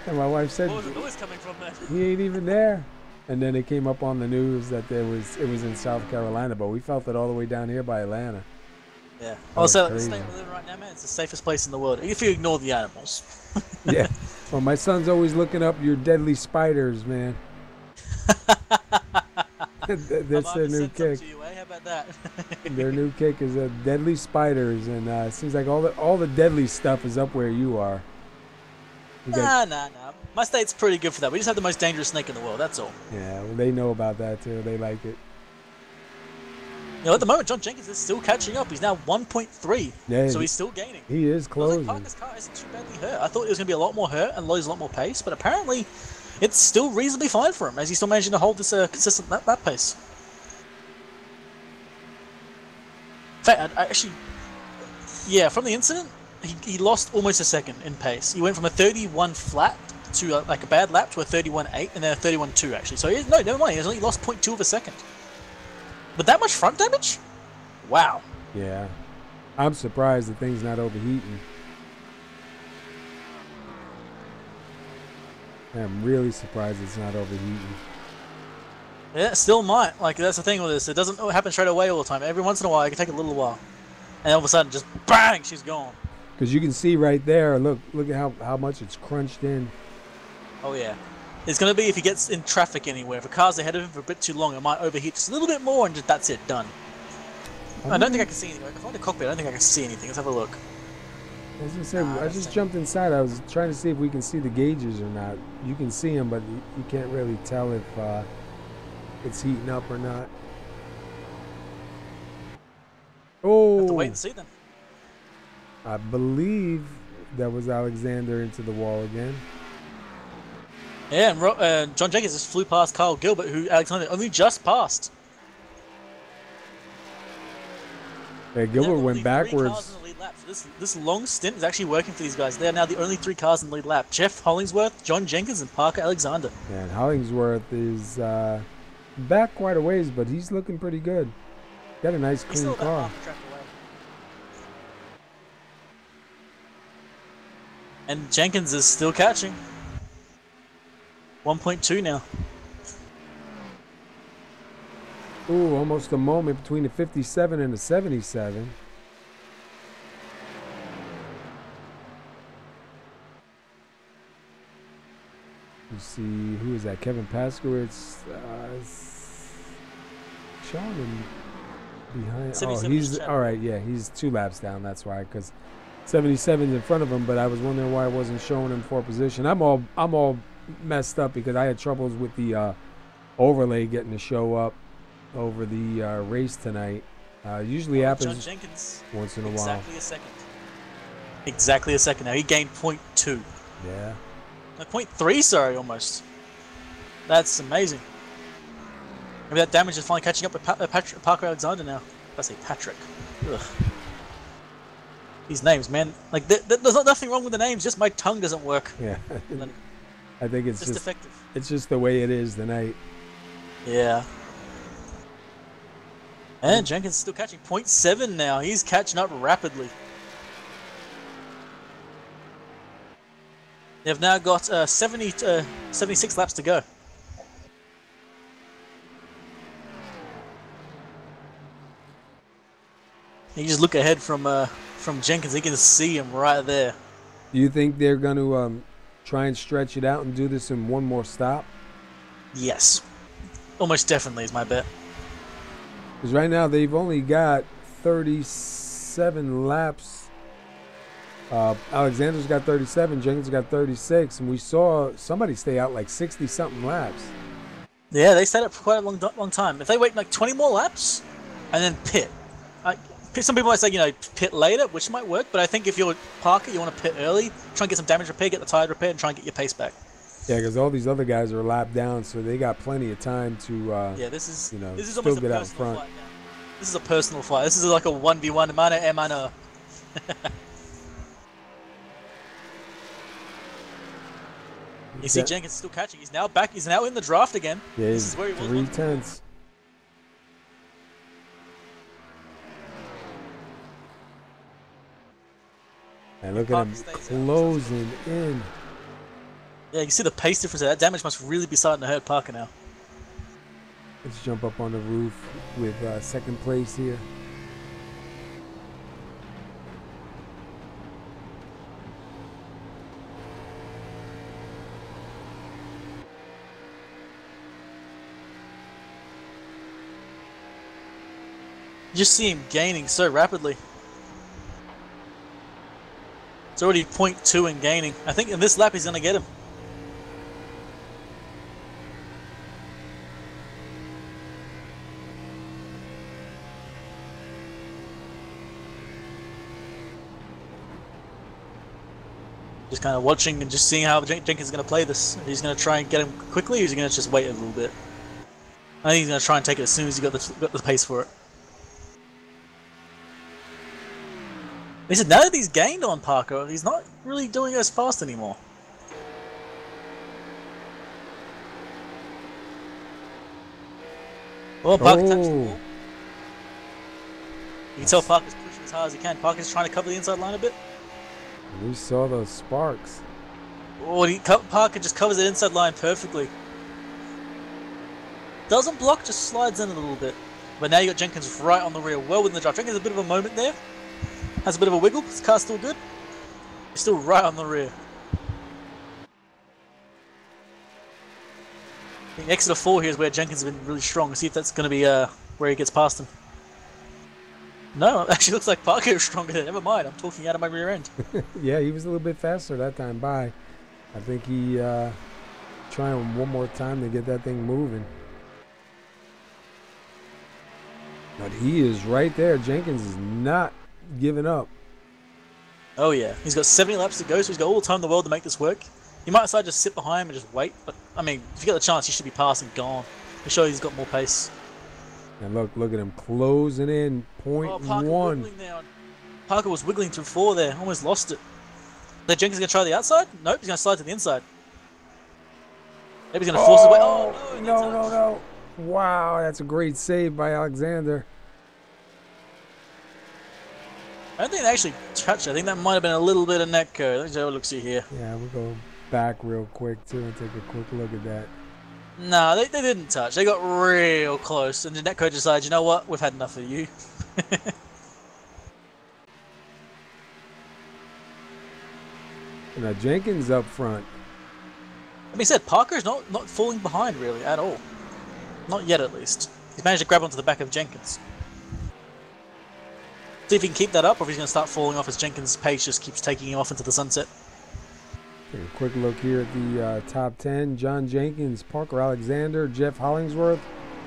And my wife said, "What was the noise coming from there?" He ain't even there. And then it came up on the news that it was in South Carolina, but we felt it all the way down here by Atlanta. Yeah. Also, the state we're living right now, man, it's the safest place in the world if you ignore the animals. Yeah. Well, my son's always looking up your deadly spiders, man. That's their new kick. How about that? Their new kick is deadly spiders, and it seems like all the deadly stuff is up where you are. Nah. My state's pretty good for that. We just have the most dangerous snake in the world, that's all. Yeah, well, they know about that, too. They like it. You know, at the moment, John Jenkins is still catching up. He's now 1.3, yeah, so he's still gaining. He is closing. Parker's car isn't too badly hurt. I thought it was going to be a lot more hurt and lose a lot more pace, but apparently it's still reasonably fine for him, as he's still managing to hold this consistent lap pace. In fact, I actually... Yeah, from the incident, he lost almost a second in pace. He went from a 31 flat to like a bad lap to a 31.8 and then a 31.2 actually. So no, never mind. He's only lost 0.2 of a second. But that much front damage? Wow. Yeah, I'm surprised the thing's not overheating. I'm really surprised it's not overheating. Yeah, it still might. Like, that's the thing with this. It doesn't happen straight away all the time. Every once in a while, it can take a little while. And all of a sudden, just bang, she's gone. Because you can see right there, look at how much it's crunched in. Oh, yeah. It's going to be if he gets in traffic anywhere. If a car's ahead of him for a bit too long, it might overheat just a little bit more and just, that's it, done. I don't think I can see anything. I can find the cockpit. I don't think I can see anything. Let's have a look. I was going to say, I just jumped inside. I was trying to see if we can see the gauges or not. You can see them, but you can't really tell if it's heating up or not. Oh! Have to wait and see then. I believe that was Alexander into the wall again. Yeah, and John Jenkins just flew past Kyle Gilbert, who Alexander only just passed. Yeah, Gilbert went backwards. In the lead lap. So this long stint is actually working for these guys. They are now the only 3 cars in the lead lap. Jeff Hollingsworth, John Jenkins, and Parker Alexander. Yeah, and Hollingsworth is back quite a ways, but he's looking pretty good. Got a nice, clean car. And Jenkins is still catching. 1.2 now. Ooh, almost a moment between the 57 and the 77. You see, who is that? Kevin Paskowitz. Showing him behind. Oh, he's all right. Yeah, he's 2 laps down. That's why, because 77's in front of him. But I was wondering why I wasn't showing him for position. I'm all messed up because I had troubles with the overlay getting to show up over the race tonight. Usually happens John Jenkins, once in a while. Exactly a second. Exactly a second now. He gained 0.2. Yeah. No, 0.3, sorry, almost. That's amazing. Maybe that damage is finally catching up with Parker Alexander now. I say Patrick. Ugh. These names, man. Like, there's nothing wrong with the names. Just my tongue doesn't work. Yeah. I think it's just effective. It's just the way it is tonight. Yeah. And Jenkins still catching 0.7 now. He's catching up rapidly. They've now got 76 laps to go. You just look ahead from Jenkins. You can see him right there. Do you think they're going to try and stretch it out and do this in one more stop? Yes. Almost definitely is my bet. Because right now they've only got 37 laps. Alexander's got 37, Jenkins got 36, and we saw somebody stay out like 60-something laps. Yeah, they stayed up for quite a long time. If they wait like 20 more laps and then pit. Some people might say, pit later, which might work, but I think if you're Parker, you want to pit early, try and get some damage repair, get the tire repaired, and try and get your pace back. Yeah, because all these other guys are a lap down, so they got plenty of time to this is still almost get a out in personal front. fight now. This is a personal fight. This is like a 1v1, mano a mano. You see Jenkins still catching. He's now back. He's now in the draft again. Yeah, this is where he was. 3/10. And look at him closing in. Yeah, you see the pace difference there. That damage must really be starting to hurt Parker now. Let's jump up on the roof with second place here. You just see him gaining so rapidly. It's already 0.2 and gaining. I think in this lap he's going to get him. Just kind of watching and just seeing how Jenkins is going to play this. He's going to try and get him quickly, or is he going to just wait a little bit? I think he's going to try and take it as soon as he got the pace for it. He said now that he's gained on Parker, he's not really doing as fast anymore. Well, Parker touched the ball. You can tell Parker's pushing as hard as he can. Parker's trying to cover the inside line a bit. We saw those sparks. Oh, Parker just covers the inside line perfectly. Doesn't block, just slides in a little bit. But now you got Jenkins right on the rear, well within the drive. Jenkins has a bit of a moment there. Has a bit of a wiggle. His car's still good. He's still right on the rear. I think exit of 4 here is where Jenkins has been really strong. Let's see if that's going to be where he gets past him. No, it actually looks like Parker is stronger there. Never mind, I'm talking out of my rear end. Yeah, he was a little bit faster that time by. I think he trying one more time to get that thing moving. But he is right there. Jenkins is not giving up. Oh yeah, he's got 70 laps to go, so he's got all the time in the world to make this work. He might decide to just sit behind him and just wait, but I mean, if you get the chance, he should be passing gone. To show he's got more pace. And look at him closing in 0.1. Parker was wiggling through 4 there, almost lost it. Is Jenkins going to try the outside? Nope, he's going to slide to the inside. Maybe he's going to force his way. Oh, no. Wow, that's a great save by Alexander. I don't think they actually touched it. I think that might have been a little bit of netcode. Let's have a look-see here. Yeah, we'll go back real quick, too, and take a quick look at that. No, they didn't touch. They got real close, and the netcode decided, you know what? We've had enough of you. Now, Jenkins up front. I mean, said Parker's not falling behind, really, at all. Not yet, at least. He's managed to grab onto the back of Jenkins. See if he can keep that up, or if he's going to start falling off as Jenkins' pace just keeps taking him off into the sunset. Take a quick look here at the top 10. John Jenkins, Parker Alexander, Jeff Hollingsworth,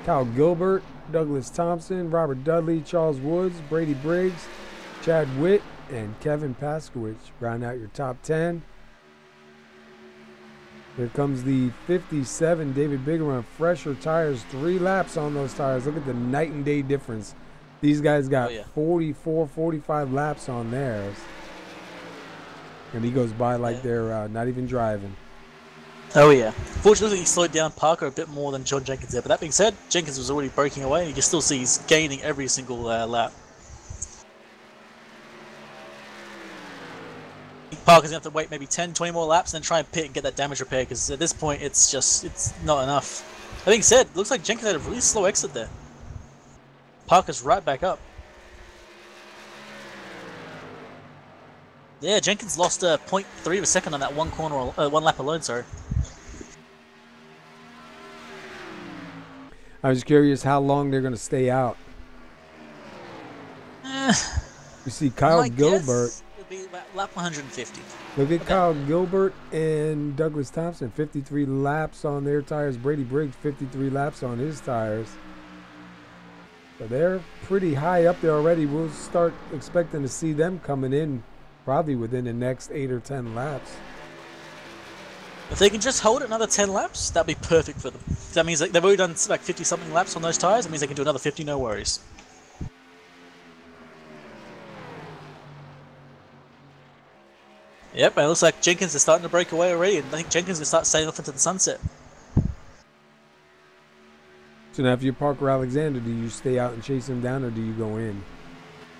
Kyle Gilbert, Douglas Thompson, Robert Dudley, Charles Woods, Brady Briggs, Chad Witt, and Kevin Paskowich. Round out your top 10. Here comes the 57, David Bigeron, fresher tires, 3 laps on those tires. Look at the night and day difference These guys got Oh, yeah. 44, 45 laps on theirs. And he goes by like they're not even driving. Oh yeah. Fortunately, he slowed down Parker a bit more than John Jenkins did. But that being said, Jenkins was already breaking away, and you can still see he's gaining every single lap. Parker's going to have to wait maybe 10, 20 more laps and then try and pit and get that damage repair, because at this point it's not enough. That being said, it looks like Jenkins had a really slow exit there. Parker's right back up. Yeah, Jenkins lost 0.3 of a second on that one lap alone, sorry. I was curious how long they're going to stay out. You see Kyle Gilbert. It'll be about lap 150. Look at Kyle Gilbert and Douglas Thompson, 53 laps on their tires. Brady Briggs, 53 laps on his tires. So they're pretty high up there already. We'll start expecting to see them coming in probably within the next 8 or 10 laps. If they can just hold it another 10 laps, that'd be perfect for them. That means they've already done like 50-something laps on those tires. That means they can do another 50, no worries. Yep, and it looks like Jenkins is starting to break away already, and I think Jenkins is going to start sailing off into the sunset. So now if you're Parker Alexander, do you stay out and chase him down, or do you go in?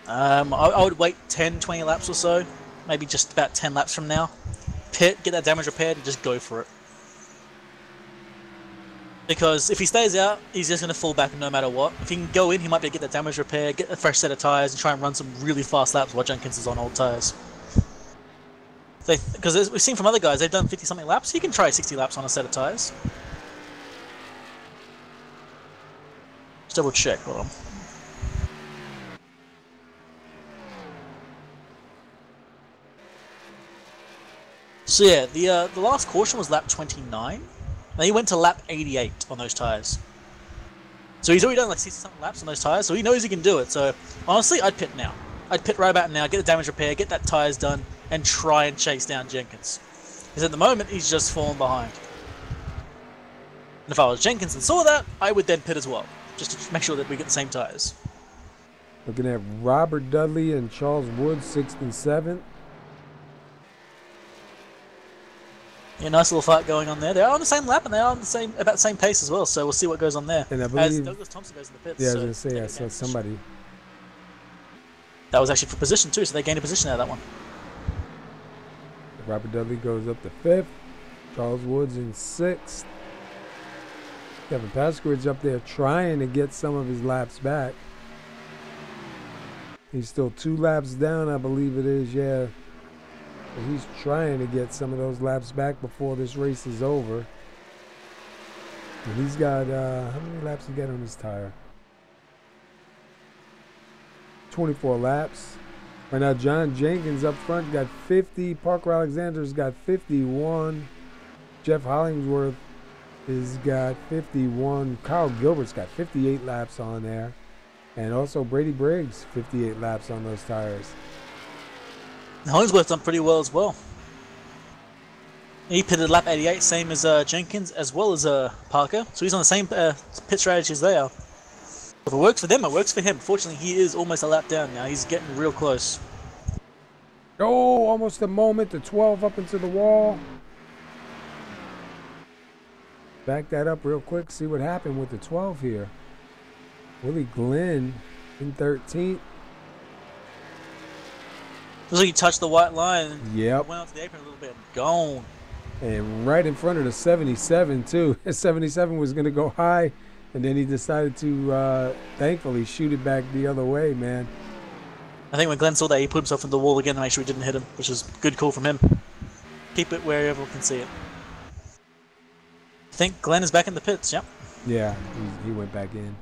I would wait 10, 20 laps or so, maybe just about 10 laps from now. Pit, get that damage repaired, and just go for it. Because if he stays out, he's just going to fall back no matter what. If he can go in, he might be able to get that damage repaired, get a fresh set of tyres, and try and run some really fast laps while Jenkins is on old tyres. Because as we've seen from other guys, they've done 50-something laps. He can try 60 laps on a set of tyres. Just double check, hold on. So yeah, the last caution was lap 29. Then he went to lap 88 on those tyres. So he's already done like 60-something laps on those tyres, so he knows he can do it. So honestly, I'd pit now. I'd pit right about now, get the damage repair, get that tyres done, and try and chase down Jenkins. Because at the moment, he's just fallen behind. And if I was Jenkins and saw that, I would then pit as well, just to make sure that we get the same tyres. Looking at Robert Dudley and Charles Woods, 6th and 7th. Yeah, nice little fight going on there. They're on the same lap and they're on the about the same pace as well, so we'll see what goes on there. And I believe, as Douglas Thompson goes in the pits. Yeah, I was going to say, I saw somebody. That was actually for position too, so they gained a position out of that one. Robert Dudley goes up to 5th. Charles Woods in 6th. Kevin Pasquard's up there trying to get some of his laps back. He's still 2 laps down, I believe it is, yeah. But he's trying to get some of those laps back before this race is over. And he's got, how many laps he got on his tire? 24 laps. Right now, John Jenkins up front got 50. Parker Alexander's got 51. Jeff Hollingsworth has got 51. Kyle Gilbert's got 58 laps on there. And also Brady Briggs, 58 laps on those tires. Hollingsworth's done pretty well as well. He pitted lap 88, same as Jenkins, as well as Parker. So he's on the same pit strategy as they are. If it works for them, it works for him. Fortunately, he is almost a lap down now. He's getting real close. Oh, almost a moment. The 12 up into the wall. Back that up real quick. See what happened with the 12 here. Willie Glenn in 13th. Looks like he touched the white line. Yep. Went onto the apron a little bit. Gone. And right in front of the 77 too. 77 was going to go high, and then he decided to, thankfully, shoot it back the other way, man. I think when Glenn saw that, he put himself in the wall again to make sure he didn't hit him, which is a good call from him. Keep it where everyone can see it. I think Glenn is back in the pits, yep. Yeah, he went back in.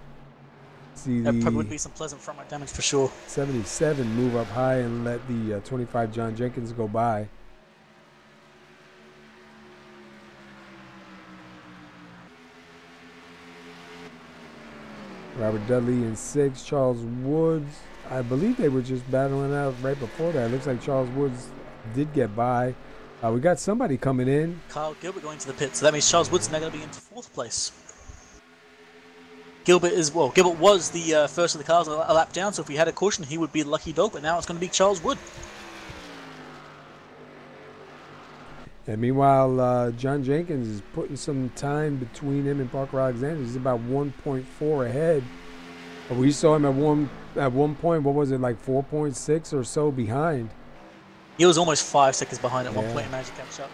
See, That probably would be some pleasant front right damage for sure. 77 move up high and let the 25 John Jenkins go by. Robert Dudley in 6, Charles Woods. I believe they were just battling out right before that. It looks like Charles Woods did get by. We got somebody coming in. Kyle Gilbert going to the pit, so that means Charles Woods is now going to be into 4th place. Gilbert is, well, Gilbert was the first of the cars a lap down, so if we had a caution, he would be the lucky dog, but now it's going to be Charles Wood. And meanwhile, John Jenkins is putting some time between him and Parker Alexander. He's about 1.4 ahead. We saw him at one point, what was it, like 4.6 or so behind. He was almost 5 seconds behind at one point in Magic Catch Up.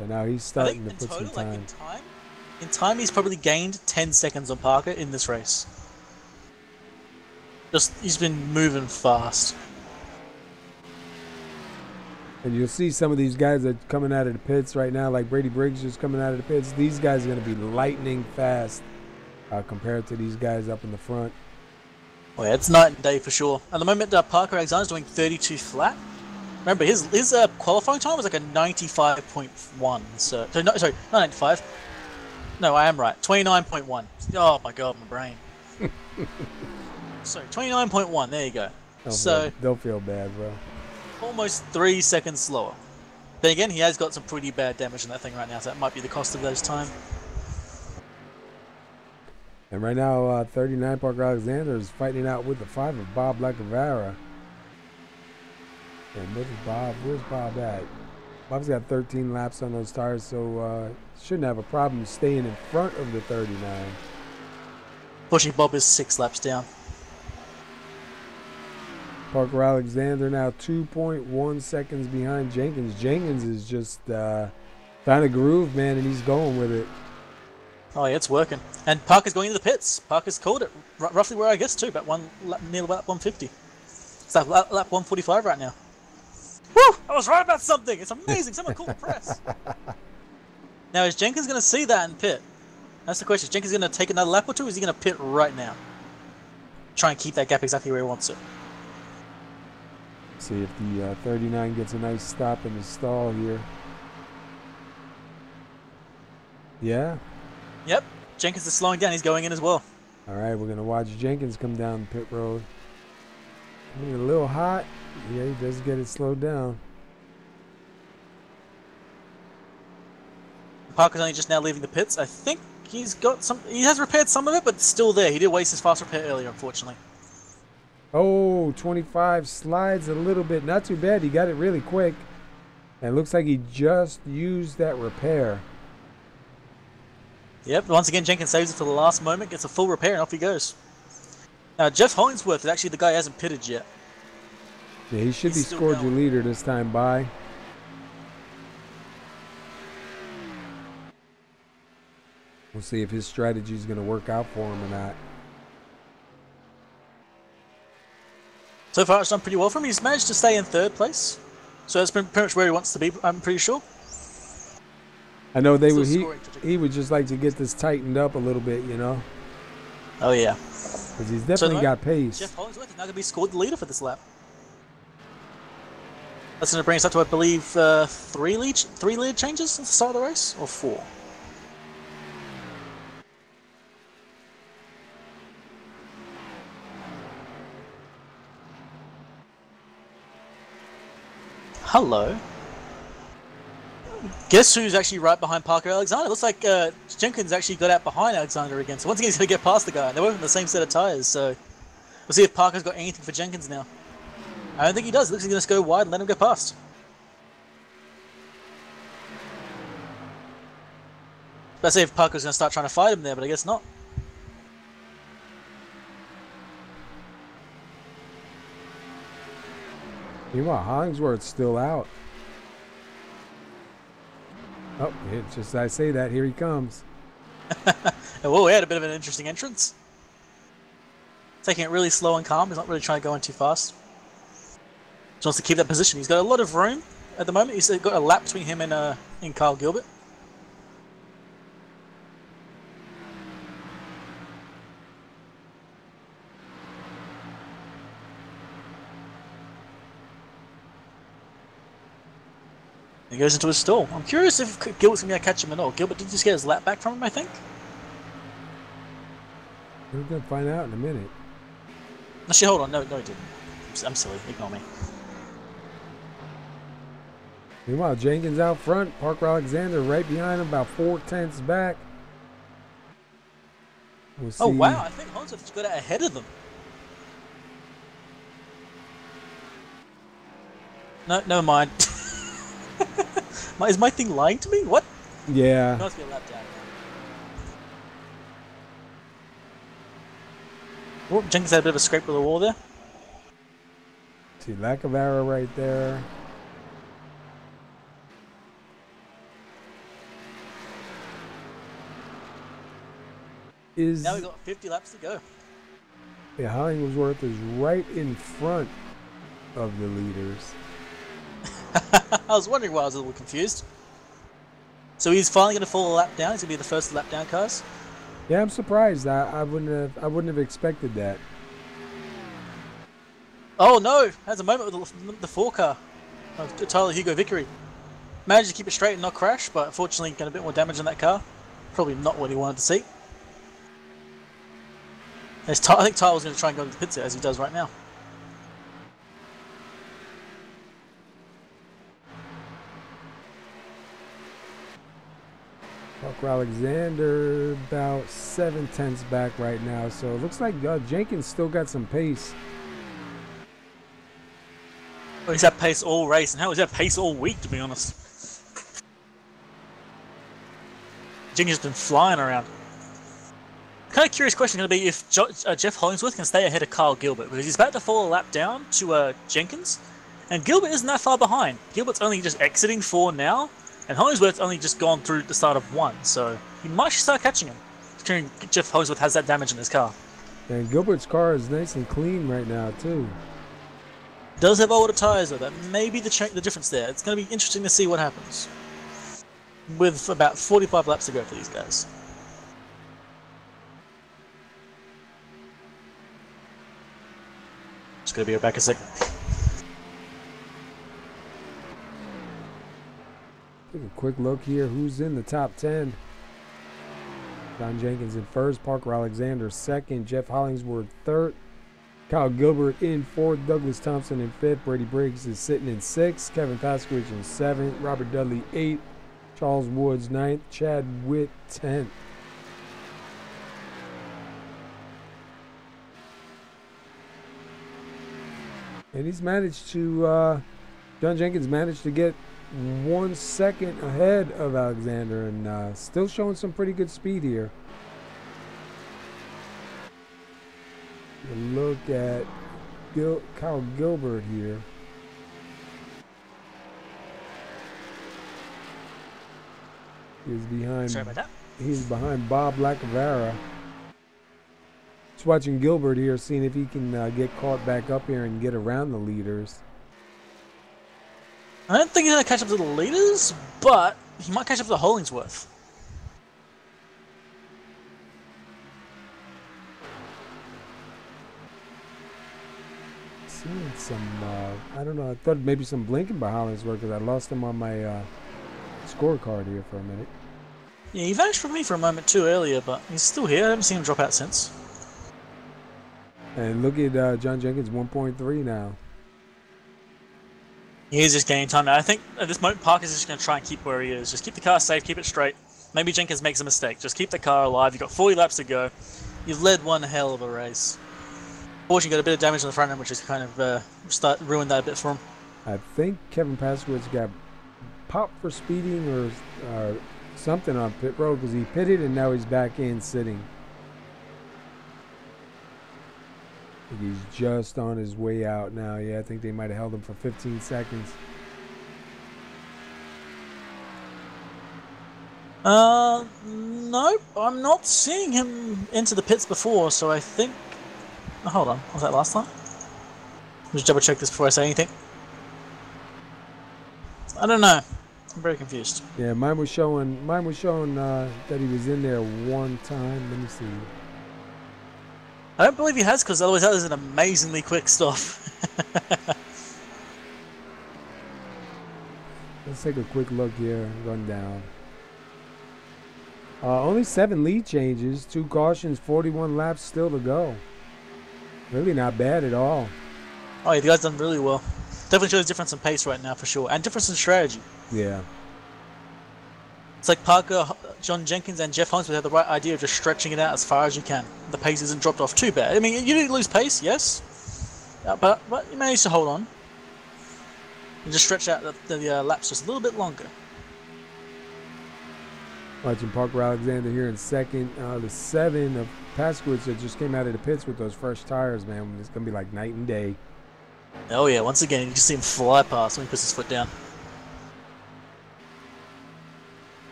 And now he's starting to put total, some time. In time, he's probably gained 10 seconds on Parker in this race. He's been moving fast. And you'll see some of these guys that are coming out of the pits right now, like Brady Briggs just coming out of the pits. These guys are going to be lightning fast compared to these guys up in the front. Oh yeah, it's night and day for sure. At the moment, Parker Alexander's doing 32 flat. Remember, his qualifying time was like a 95.1. So no, sorry, not 95. No, I am right. 29.1. Oh my god, my brain. Sorry, 29.1. There you go. Don't feel bad, bro. Almost 3 seconds slower. Then again, he has got some pretty bad damage in that thing right now, so that might be the cost of those time. And right now, 39 Parker Alexander is fighting out with the 5 of Bob Lacavara. And where's Bob at? Bob's got 13 laps on those tires, so shouldn't have a problem staying in front of the 39. Pushing Bob is 6 laps down. Parker Alexander now 2.1 seconds behind Jenkins. Jenkins is just found a groove, man, and he's going with it. Oh yeah, it's working. And Parker's going into the pits. Parker's called it roughly where I guess too, about near lap 150. It's like lap 145 right now. Woo! I was right about something. It's amazing. Someone called the press. Now is Jenkins going to see that and pit? That's the question. Is Jenkins going to take another lap or two? Or is he going to pit right now? Try and keep that gap exactly where he wants it. See if the 39 gets a nice stop in the stall here. Yeah. Yep. Jenkins is slowing down. He's going in as well. All right, we're going to watch Jenkins come down the pit road. Coming a little hot. Yeah, he does get it slowed down. Parker's only just now leaving the pits. I think he's got some. He has repaired some of it, but it's still there. He did waste his fast repair earlier, unfortunately. Oh, 25 slides a little bit. Not too bad. He got it really quick. And it looks like he just used that repair. Yep, once again, Jenkins saves it for the last moment, gets a full repair, and off he goes. Now, Jeff Hollingsworth is actually the guy who hasn't pitted yet. Yeah, he should be scored your leader this time by. We'll see if his strategy is going to work out for him or not. So far, it's done pretty well for him. He's managed to stay in 3rd place. So that's pretty much where he wants to be, I'm pretty sure. I know he would just like to get this tightened up a little bit, you know? Oh, yeah. Because he's definitely got pace. Jeff Hollingsworth is now going to be scored the leader for this lap. That's going to bring us up to, I believe, 3 lead changes since the start of the race? Or 4? Hello. Guess who's actually right behind Parker Alexander? Looks like Jenkins actually got out behind Alexander again. So once again, he's going to get past the guy. They're both on the same set of tyres. So we'll see if Parker's got anything for Jenkins now. I don't think he does. Looks like he's going to go wide and let him go past. Let's see if Parker's going to start trying to fight him there, but I guess not. Meanwhile, Hollingsworth's still out. Oh, it's just I say that, here he comes. Whoa, we had a bit of an interesting entrance. Taking it really slow and calm. He's not really trying to go in too fast. Just wants to keep that position. He's got a lot of room at the moment. He's got a lap between him and Kyle Gilbert. He goes into his stall. I'm curious if Gilbert's going to be able to catch him at all. Gilbert did just get his lap back from him, I think. We're going to find out in a minute. Actually, hold on. No, he didn't. I'm silly. Ignore me. Meanwhile, Jenkins out front. Parker Alexander right behind him, about 4 tenths back. We'll see. Oh wow, I think Hollingsworth got out ahead of them. No, never mind. Is my thing lying to me? What? Yeah. It must be a lap down. Oh, Jenkins had a bit of a scrape with the wall there. See, lack of arrow right there. Now we got 50 laps to go. Yeah, Hollingsworth is right in front of the leaders. I was wondering why I was a little confused. So he's finally going to fall a lap down. He's going to be the first lap down, cars. Yeah, I'm surprised. I wouldn't have expected that. Oh no! Has a moment with the 4 car. Tyler Hugo Vickery. Managed to keep it straight and not crash, but unfortunately got a bit more damage on that car. Probably not what he wanted to see. I think Tyler was going to try and go to the pits as he does right now. Parker Alexander about 7/10 back right now, so it looks like Jenkins still got some pace. Well, he's had pace all race, and how he's had pace all week, to be honest. Jenkins has been flying around. Kind of curious question going to be if Jeff Hollingsworth can stay ahead of Kyle Gilbert, because he's about to fall a lap down to Jenkins, and Gilbert isn't that far behind. Gilbert's only just exiting 4 now, and Hollingsworth's only just gone through the start of 1, so he might start catching him, considering Jeff Hollingsworth has that damage in his car. And Gilbert's car is nice and clean right now, too. Does have older tyres, though. That may be the difference there. It's going to be interesting to see what happens. With about 45 laps to go for these guys. Just going to be back a second. Take a quick look here. Who's in the top 10? Don Jenkins in first. Parker Alexander second. Jeff Hollingsworth third. Kyle Gilbert in fourth. Douglas Thompson in fifth. Brady Briggs is sitting in sixth. Kevin Pasquich in seventh. Robert Dudley eighth. Charles Woods ninth. Chad Witt 10th. And he's managed to, John Jenkins managed to get 1 second ahead of Alexander and still showing some pretty good speed here. Look at Kyle Gilbert here. He's behind. Sorry about that. He's behind Bob Lacavera. Just watching Gilbert here, seeing if he can get caught back up here and get around the leaders. I don't think he's going to catch up to the leaders, but he might catch up to Hollingsworth. Seeing some, I don't know, I thought maybe some blinking by Hollingsworth because I lost him on my scorecard here for a minute. Yeah, he vanished from me for a moment too earlier, but he's still here. I haven't seen him drop out since. And look at John Jenkins, 1.3 now. He's just gaining time now. I think at this moment Parker's just going to try and keep where he is. Just keep the car safe, keep it straight. Maybe Jenkins makes a mistake. Just keep the car alive. You've got 40 laps to go. You've led one hell of a race. Fortunately, got a bit of damage on the front end, which has kind of ruined that a bit for him. I think Kevin Pasquich got popped for speeding or something on pit road because he pitted and now he's back in sitting. I think he's just on his way out now. Yeah, I think they might have held him for 15 seconds. No, I'm not seeing him into the pits before, so I think... Oh, hold on, was that last time? Just double check this before I say anything. I don't know. I'm very confused. Yeah, mine was showing that he was in there one time. Let me see. I don't believe he has, because otherwise that was an amazingly quick stop. Let's take a quick look here. Run down. Only 7 lead changes, 2 cautions, 41 laps still to go. Really not bad at all. Oh, yeah, the guy's done really well. Definitely shows difference in pace right now for sure, and difference in strategy. Yeah. It's like Parker, John Jenkins, and Jeff Hollingsworth had the right idea of just stretching it out as far as you can. The pace isn't dropped off too bad. I mean, you didn't lose pace, yes, but you managed to hold on. And just stretch out the laps just a little bit longer. Watching Parker Alexander here in second. The 7 of Paskowitz that just came out of the pits with those fresh tires, man. It's going to be like night and day. Oh yeah, once again, you just see him fly past when he puts his foot down.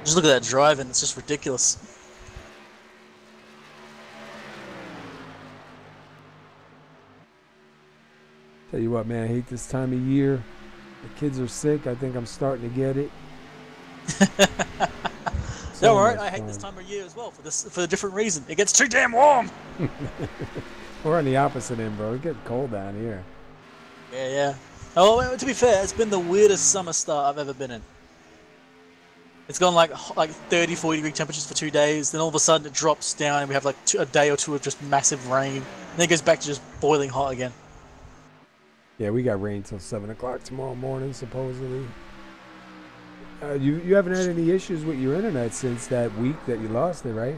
Just look at that driving, it's just ridiculous. Tell you what, man, I hate this time of year. The kids are sick. I think I'm starting to get it. Don't worry, I hate this time of year as well for a different reason. It gets too damn warm. We're on the opposite end, bro. It's getting cold down here. Yeah. Oh, well, to be fair, it's been the weirdest summer start I've ever been in. It's gone like 30, 40 degree temperatures for 2 days. Then all of a sudden it drops down and we have like a day or two of just massive rain. And then it goes back to just boiling hot again. Yeah, we got rain till 7 o'clock tomorrow morning, supposedly. You haven't had any issues with your internet since that week that you lost it, right?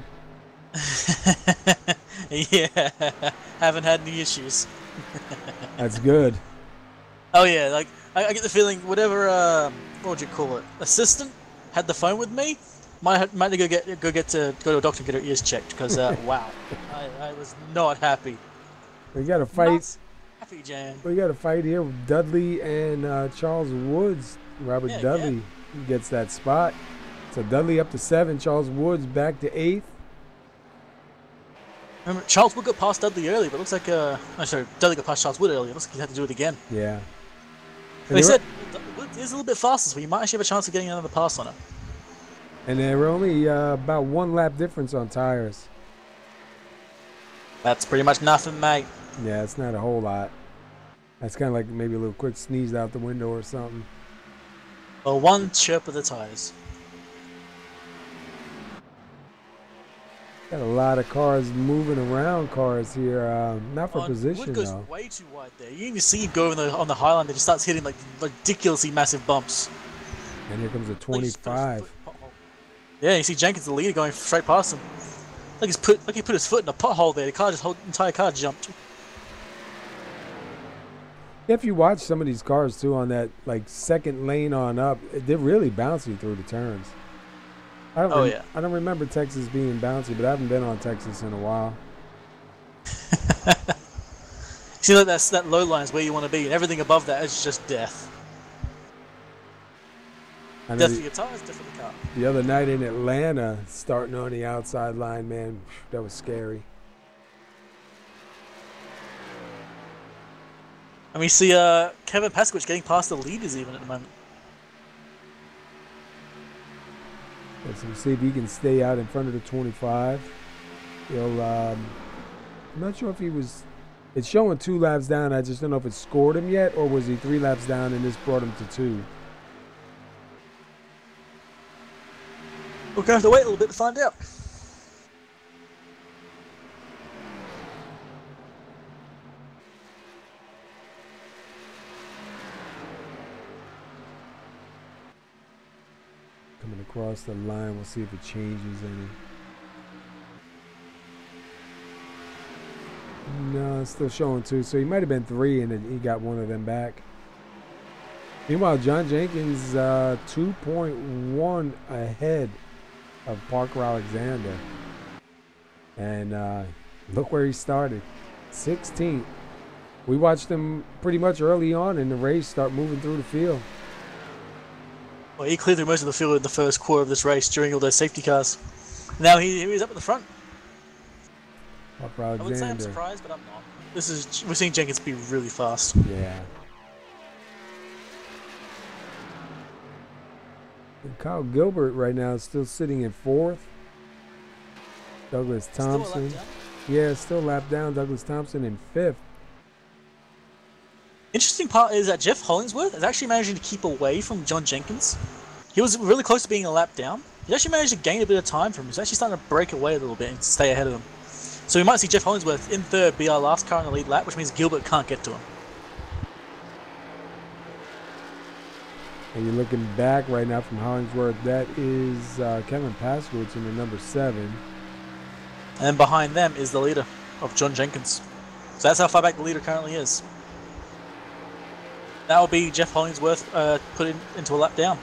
Yeah, haven't had any issues. That's good. Oh yeah, like I get the feeling whatever what would you call it, assistant had the phone with me, might have to go to a doctor and get her ears checked because wow, I was not happy. We got to fight. Not happy, Jan. We got to fight here with Dudley and Charles Woods. Robert Dudley gets that spot. So Dudley up to 7, Charles Woods back to 8th. Remember, Charles Wood got past Dudley early, but it looks like Dudley got past Charles Wood early. It looks like he had to do it again. Yeah. They said Wood is a little bit faster, so you might actually have a chance of getting another pass on it. And they were only about 1 lap difference on tires. That's pretty much nothing, mate. Yeah, it's not a whole lot. That's kind of like maybe a little quick sneeze out the window or something. Well, one chirp of the tires. Got a lot of cars moving around cars here. Not for position, Wood goes though. way too wide there. You can see him go on the Highline and he starts hitting like ridiculously massive bumps. And here comes a 25. Yeah, you see Jenkins, the leader, going straight past him. Like he put his foot in a pothole there. The entire car jumped. If you watch some of these cars too on that like second lane on up, they're really bouncy through the turns. I don't remember Texas being bouncy, but I haven't been on Texas in a while. See, like that low line is where you want to be, and everything above that is just death. Death for your tires, death for the car. The other night in Atlanta, starting on the outside line, man, that was scary. And we see Kevin Paskowitz getting past the leaders even at the moment. Let's see if he can stay out in front of the 25. He'll, I'm not sure if he was, it's showing 2 laps down. I just don't know if it scored him yet, or was he 3 laps down and this brought him to 2. We're going to have to wait a little bit to find out. Coming across the line, we'll see if it changes any. No, it's still showing 2, so he might have been 3 and then he got one of them back. Meanwhile, John Jenkins 2.1 ahead of Parker Alexander. And look where he started, 16th. We watched him pretty much early on in the race start moving through the field. Well, he cleared through most of the field in the first quarter of this race during all those safety cars. Now he's up at the front. Parker I wouldn't say I'm Alexander. surprised, but I'm not. We're seeing Jenkins be really fast. Yeah. And Kyle Gilbert right now is still sitting in 4th. Douglas Thompson. Still lap down. Douglas Thompson in 5th. Interesting part is that Jeff Hollingsworth is actually managing to keep away from John Jenkins. He was really close to being a lap down. He actually managed to gain a bit of time from him. He's actually starting to break away a little bit and stay ahead of him. So we might see Jeff Hollingsworth in 3rd be our last car in the lead lap, which means Gilbert can't get to him. And you're looking back right now from Hollingsworth. That is Kevin Paskowitz in the number 7. And behind them is the leader of John Jenkins. So that's how far back the leader currently is. That will be Jeff Hollingsworth put into a lap down.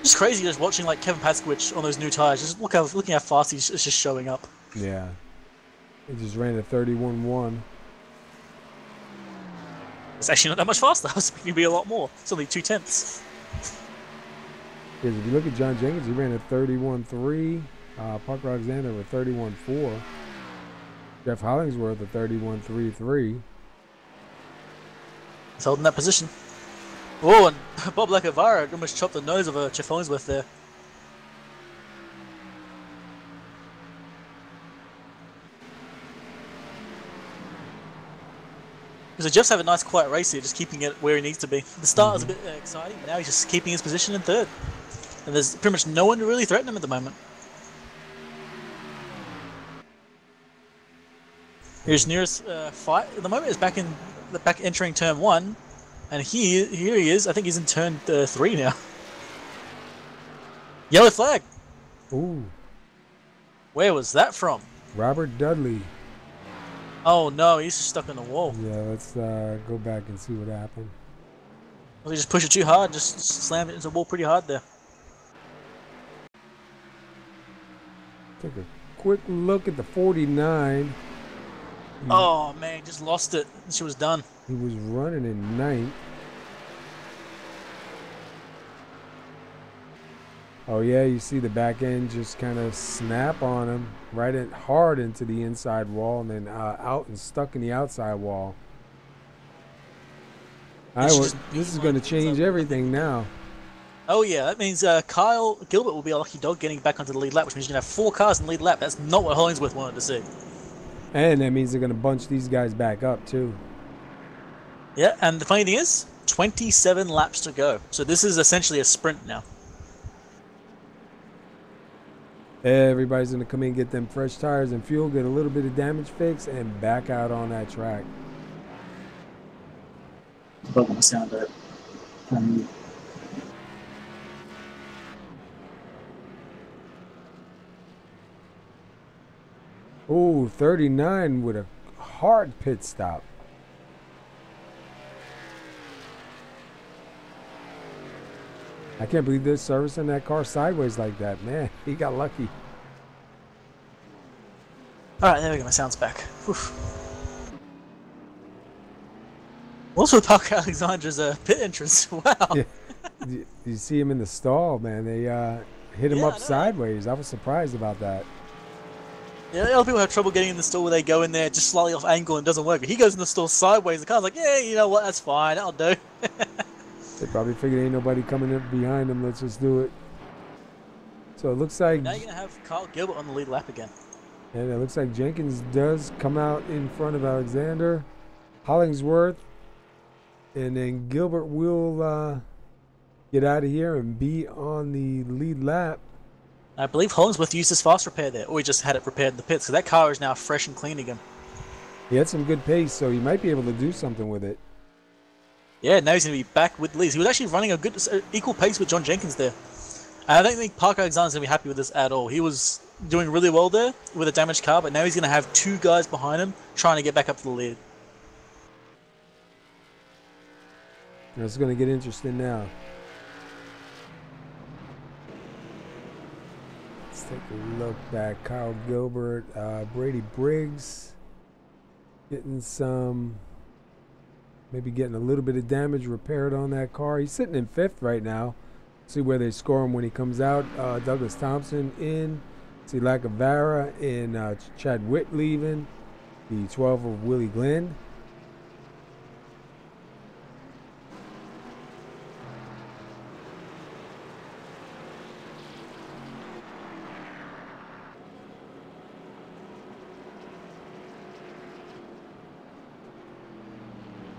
Just crazy just watching like Kevin Paskowitz on those new tires. Just looking how fast he's just showing up. Yeah. He just ran a 31.1. It's actually not that much faster. I was expecting to be a lot more. It's only 0.2. Because if you look at John Jenkins, he ran a 31.3. Parker Alexander with 31.4. Jeff Hollingsworth a 31.33. He's holding that position. Oh, and Bob Lacavara almost chopped the nose of Jeff Hollingsworth there. So Jeff's having a nice quiet race here, just keeping it where he needs to be. The start was a bit exciting, but now he's just keeping his position in 3rd. And there's pretty much no one to really threaten him at the moment. His nearest fight at the moment is back entering turn 1, and here he is. I think he's in turn 3 now. Yellow flag. Ooh. Where was that from? Robert Dudley. Oh no, he's just stuck in the wall. Yeah, let's go back and see what happened. Well, he just pushed it too hard, just slammed it into the wall pretty hard there. Take a quick look at the 49. Oh man, just lost it. She was done. He was running in 9th. Oh yeah, you see the back end just kind of snap on him, hard into the inside wall, and then out and stuck in the outside wall. This is going to change everything now. Oh yeah, that means Kyle Gilbert will be a lucky dog getting back onto the lead lap, which means you're going to have 4 cars in the lead lap. That's not what Hollingsworth wanted to see. And that means they're going to bunch these guys back up too. Yeah, and the funny thing is, 27 laps to go. So this is essentially a sprint now. Everybody's going to come in, get them fresh tires and fuel, get a little bit of damage fix, and back out on that track. Probably gonna sound it. Oh, 39 with a hard pit stop. I can't believe they're servicing that car sideways like that. Man, he got lucky. Alright, there we go, my sound's back. Oof. What's with Parker Alexander's pit entrance? Wow. Yeah. You see him in the stall, man. They hit him up sideways. I was surprised about that. Yeah, a lot of people have trouble getting in the stall where they go in there just slightly off angle and it doesn't work. But he goes in the stall sideways. The car's like, yeah, you know what, that's fine, that'll do. They probably figured ain't nobody coming up behind them. Let's just do it. So it looks like now you're going to have Kyle Gilbert on the lead lap again. And it looks like Jenkins does come out in front of Alexander. Hollingsworth. And then Gilbert will get out of here and be on the lead lap. I believe Hollingsworth used his fast repair there, or he just had it repaired in the pits, so that car is now fresh and clean again. He had some good pace, so he might be able to do something with it. Yeah, now he's going to be back with leads. He was actually running a good equal pace with John Jenkins there. And I don't think Parker Alexander's going to be happy with this at all. He was doing really well there with a damaged car, but now he's going to have 2 guys behind him trying to get back up to the lead. It's going to get interesting now. Let's take a look back. Kyle Gilbert, Brady Briggs, getting some, maybe getting a little bit of damage repaired on that car. He's sitting in 5th right now. See where they score him when he comes out. Douglas Thompson in. See Lacavara and Chad Witt leaving. The 12 of Willie Glenn.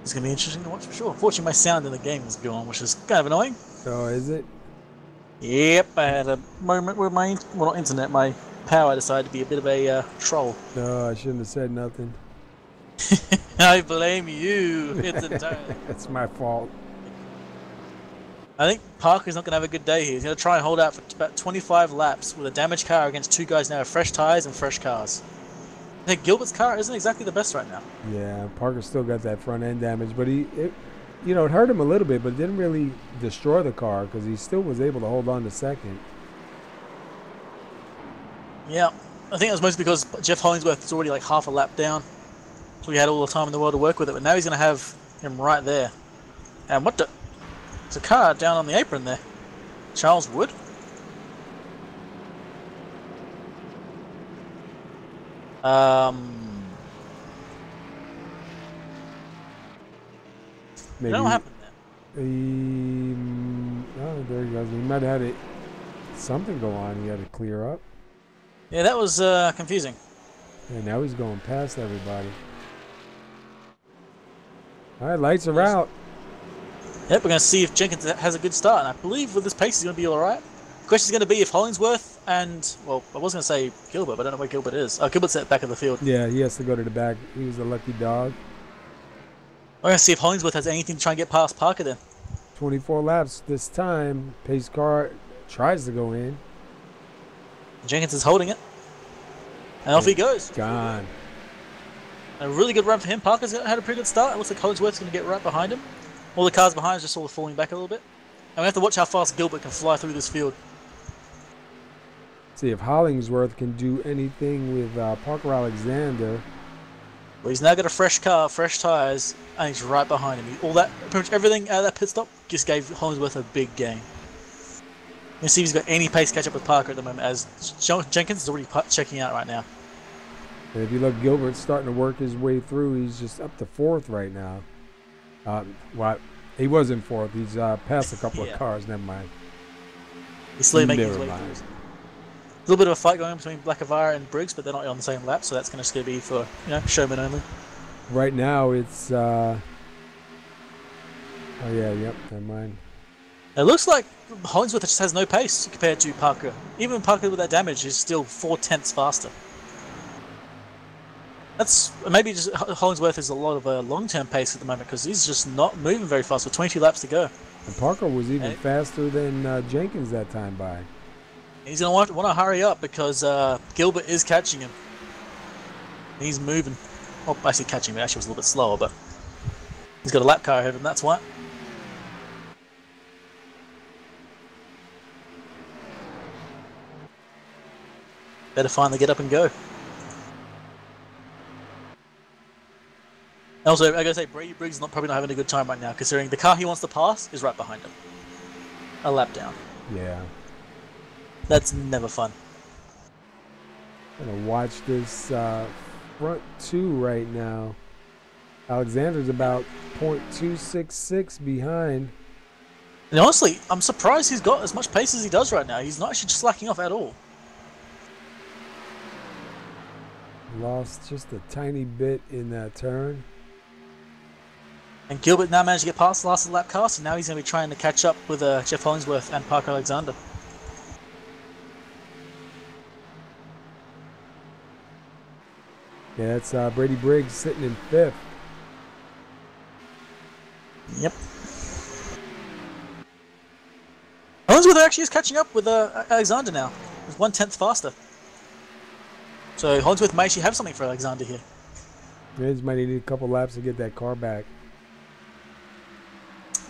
It's going to be interesting to watch for sure. Unfortunately, my sound in the game is gone, which is kind of annoying. Oh, is it? Yep, I had a moment where my, well, not internet, my power decided to be a bit of a troll. No, I shouldn't have said nothing. I blame you. It's entirely. That's my fault. I think Parker's not going to have a good day here. He's going to try and hold out for about 25 laps with a damaged car against two guys now with fresh tires and fresh cars. I think Gilbert's car isn't exactly the best right now. Yeah, Parker still got that front end damage, but it hurt him a little bit, but it didn't really destroy the car because he still was able to hold on to second. Yeah, I think it was mostly because Jeff Hollingsworth is already like half a lap down, so he had all the time in the world to work with it. But now he's going to have him right there. And what the? There's a car down on the apron there. Charles Wood. Maybe. What happened there? Oh, there he goes. He might have had something go on. He had to clear up. Yeah, that was confusing. And now he's going past everybody. All right, lights are out. Yep, we're going to see if Jenkins has a good start. And I believe with this pace, he's going to be all right. The question is going to be if Hollingsworth and, well, I was going to say Gilbert, but I don't know where Gilbert is. Oh, Gilbert's at the back of the field. Yeah, he has to go to the back. He was a lucky dog. We're going to see if Hollingsworth has anything to try and get past Parker then. 24 laps this time. Pace car tries to go in. Jenkins is holding it. And off he goes. Gone. A really good run for him. Parker's had a pretty good start. It looks like Hollingsworth's going to get right behind him. All the cars behind us just sort of falling back a little bit. And we have to watch how fast Gilbert can fly through this field. See if Hollingsworth can do anything with Parker Alexander. Well, he's now got a fresh car, fresh tyres, and he's right behind him. All that, pretty much everything out of that pit stop just gave Hollingsworth a big gain. You see if he's got any pace catch up with Parker at the moment, as Jenkins is already checking out right now. And if you look, Gilbert's starting to work his way through. He's just up to fourth right now. He was in fourth. He's passed a couple of cars. Never mind. He's slowly making his way through. A little bit of a fight going on between Blackavara and Briggs, but they're not on the same lap, so that's going to be for showman only. Right now, it's. Oh yeah, yep. Never mind. It looks like Hollingsworth just has no pace compared to Parker. Even Parker with that damage is still 4/10 faster. That's maybe just Hollingsworth is a lot of a long-term pace at the moment because he's just not moving very fast with 22 laps to go. And Parker was even faster than Jenkins that time by. He's going to want to hurry up because Gilbert is catching him. He's moving. Well, actually catching him. Actually was a little bit slower, but he's got a lap car ahead of him. That's why. Better finally get up and go. Also, I gotta say, Brady Briggs is probably not having a good time right now, considering the car he wants to pass is right behind him. A lap down. Yeah. That's never fun. Gonna watch this front two right now. Alexander's about .266 behind. And honestly, I'm surprised he's got as much pace as he does right now. He's not actually slacking off at all. Lost just a tiny bit in that turn. And Gilbert now managed to get past the last lap car, so now he's going to be trying to catch up with Jeff Hollingsworth and Parker Alexander. Yeah, it's Brady Briggs sitting in fifth. Yep. Hollingsworth actually is catching up with Alexander now. He's 1/10 faster. So Hollingsworth may actually have something for Alexander here. He might need a couple laps to get that car back.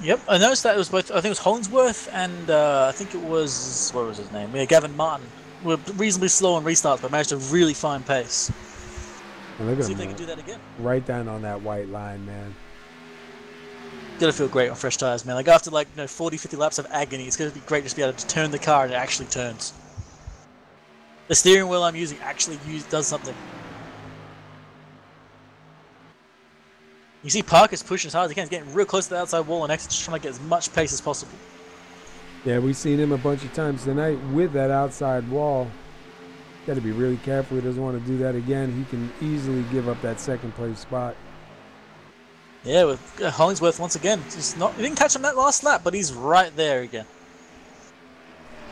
Yep, I noticed that it was both. I think it was Hollingsworth and I think it was, what was his name? Yeah, Gavin Martin. Were reasonably slow on restarts, but managed a really fine pace. And look at See him, if they can do that again. right down on that white line, man. Gotta feel great on fresh tires, man. Like after 40, 50 laps of agony, it's gonna be great just to be able to turn the car and it actually turns. The steering wheel I'm using actually does something. You see Parker's pushing as hard as he can. He's getting real close to the outside wall and just trying to get as much pace as possible. Yeah, we've seen him a bunch of times tonight with that outside wall. Got to be really careful. He doesn't want to do that again. He can easily give up that second place spot. Yeah, with Hollingsworth once again. He didn't catch him that last lap, but he's right there again.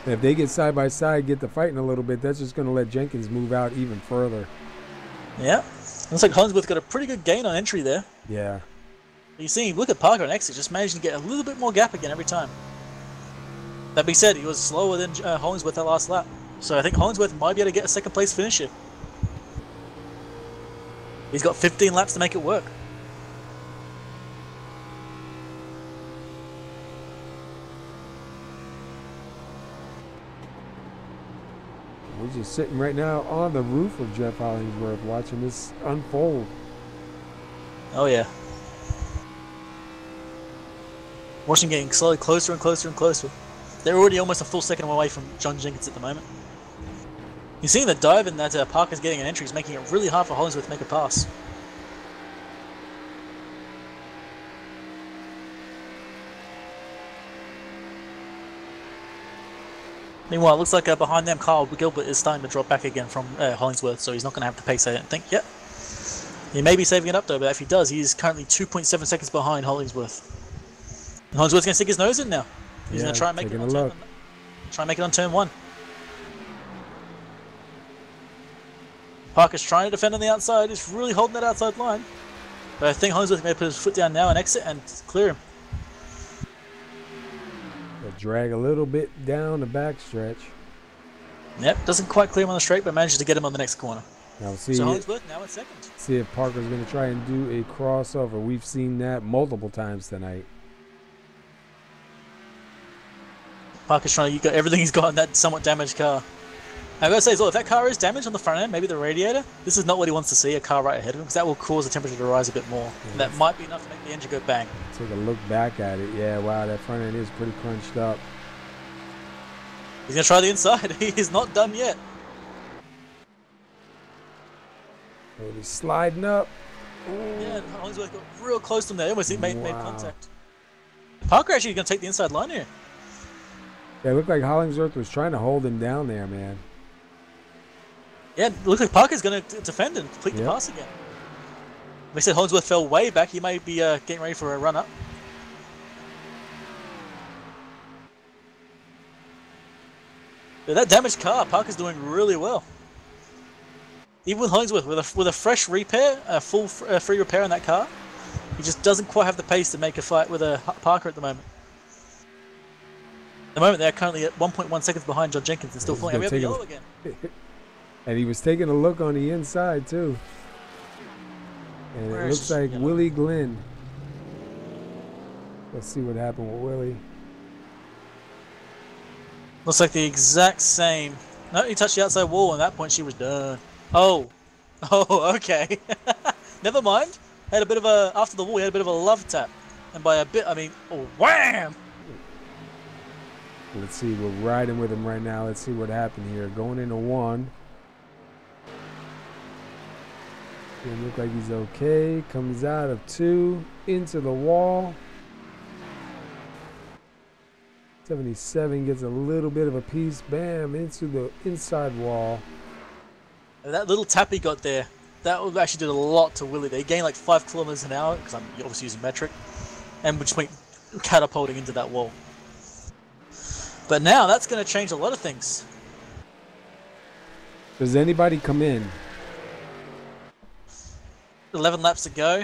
And if they get side by side, get to fighting a little bit, that's just going to let Jenkins move out even further. Yeah. Looks like Hollingsworth got a pretty good gain on entry there. Yeah. You see, look at Parker on exit, just managing to get a little bit more gap again every time. That being said, he was slower than Hollingsworth that last lap. So I think Hollingsworth might be able to get a second place finish here. He's got 15 laps to make it work. We're just sitting right now on the roof of Jeff Hollingsworth watching this unfold. Oh yeah. Watching getting slowly closer and closer and closer. They're already almost a full second away from John Jenkins at the moment. You're seeing the dive in that Parker's getting an entry is making it really hard for Hollingsworth to make a pass. Meanwhile, it looks like behind them, Kyle Gilbert is starting to drop back again from Hollingsworth, so he's not going to have the pace, I don't think, yet. He may be saving it up, though, but if he does, he's currently 2.7 seconds behind Hollingsworth. And Hollingsworth's going to stick his nose in now. He's going to try and make it on turn 1. Parker's trying to defend on the outside. He's really holding that outside line. But I think Hollingsworth may put his foot down now and exit and clear him. They'll drag a little bit down the backstretch. Yep, doesn't quite clear him on the straight, but manages to get him on the next corner. Now see so Hollingsworth now at second. See if Parker's going to try and do a crossover. We've seen that multiple times tonight. Parker's trying to use everything he's got in that somewhat damaged car. I've got to say as well, if that car is damaged on the front end, maybe the radiator, this is not what he wants to see, a car right ahead of him, because that will cause the temperature to rise a bit more. Yeah, that might be enough to make the engine go bang. Take a look back at it. Yeah, wow, that front end is pretty crunched up. He's going to try the inside. He is not done yet. Oh, he's sliding up. Ooh. Yeah, Hollingsworth got real close to him there. Almost made contact. Parker actually going to take the inside line here. Yeah, it looked like Hollingsworth was trying to hold him down there, man. Yeah, it looks like Parker's going to defend and complete the pass again. They said Hollingsworth fell way back. He may be getting ready for a run-up. But that damaged car, Parker's doing really well. Even with Hollingsworth, with a fresh repair, a full free repair on that car, he just doesn't quite have the pace to make a fight with Parker at the moment. At the moment, they're currently at 1.1 seconds behind John Jenkins and still falling. And we have the yellow again. And he was taking a look on the inside, too. And it looks like Willie Glenn. Let's see what happened with Willie. Looks like the exact same. No, he touched the outside wall, and at that point she was done. Oh, okay. Never mind. Had a bit of a, after the wall, he had a bit of a love tap. And by a bit, I mean, oh, wham! Let's see, we're riding with him right now. Let's see what happened here. Going into 1. Doesn't look like he's okay. Comes out of 2. Into the wall. 77 gets a little bit of a piece. Bam, into the inside wall. That little tap he got there, that actually did a lot to Willie. They gained like 5 kilometers an hour, because I'm obviously using metric, and which went catapulting into that wall. But now that's going to change a lot of things. Does anybody come in? 11 laps to go.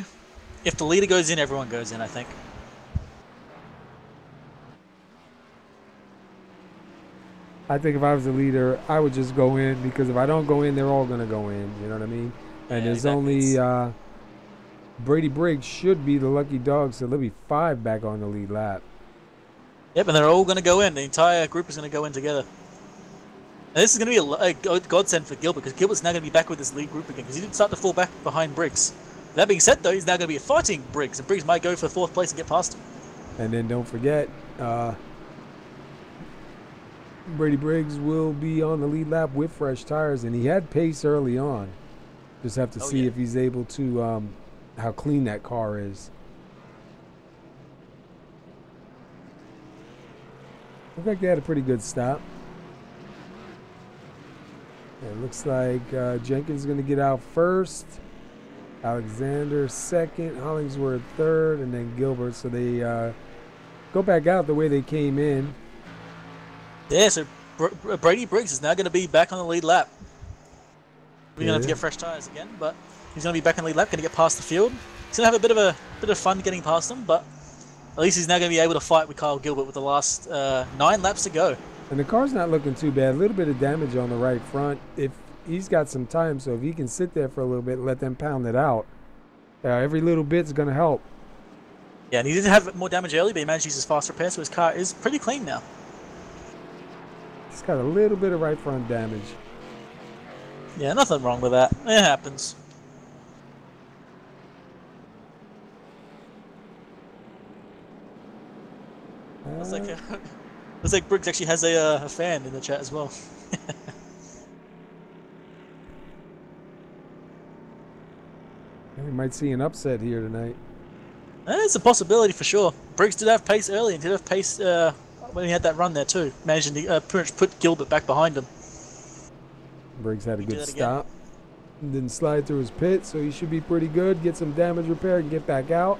If the leader goes in, everyone goes in, I think. I think if I was the leader, I would just go in, because if I don't go in, they're all going to go in. You know what I mean? And yeah, there's exactly. only Brady Briggs should be the lucky dog, so there'll be 5 back on the lead lap. Yep, and they're all going to go in. The entire group is going to go in together. And this is going to be a godsend for Gilbert, because Gilbert's now going to be back with this lead group again, because he didn't start to fall back behind Briggs. That being said, though, he's now going to be fighting Briggs, and Briggs might go for 4th place and get past him. And then don't forget, Brady Briggs will be on the lead lap with fresh tires, and he had pace early on. Just have to see if he's able to, how clean that car is. Looks like they had a pretty good stop. It looks like Jenkins is going to get out first, Alexander second, Hollingsworth third, and then Gilbert. So they go back out the way they came in. Yeah, so Brady Briggs is now going to be back on the lead lap. We're gonna have to get fresh tires again, but he's gonna be back in the lead lap, gonna get past the field. He's gonna have a bit of fun getting past them, but at least he's now gonna be able to fight with Kyle Gilbert with the last 9 laps to go. And the car's not looking too bad. A little bit of damage on the right front. If he's got some time, so if he can sit there for a little bit and let them pound it out, every little bit's gonna help. Yeah, and he didn't have more damage early, but he managed to use his fast repair, so his car is pretty clean now. He's got a little bit of right front damage. Yeah, nothing wrong with that. It happens. Looks like Briggs actually has a fan in the chat as well. We might see an upset here tonight. It's a possibility for sure. Briggs did have pace early and did have pace when he had that run there too, managing to pretty much put Gilbert back behind him. Briggs had a good stop. Didn't slide through his pit, so he should be pretty good. Get some damage repair and get back out.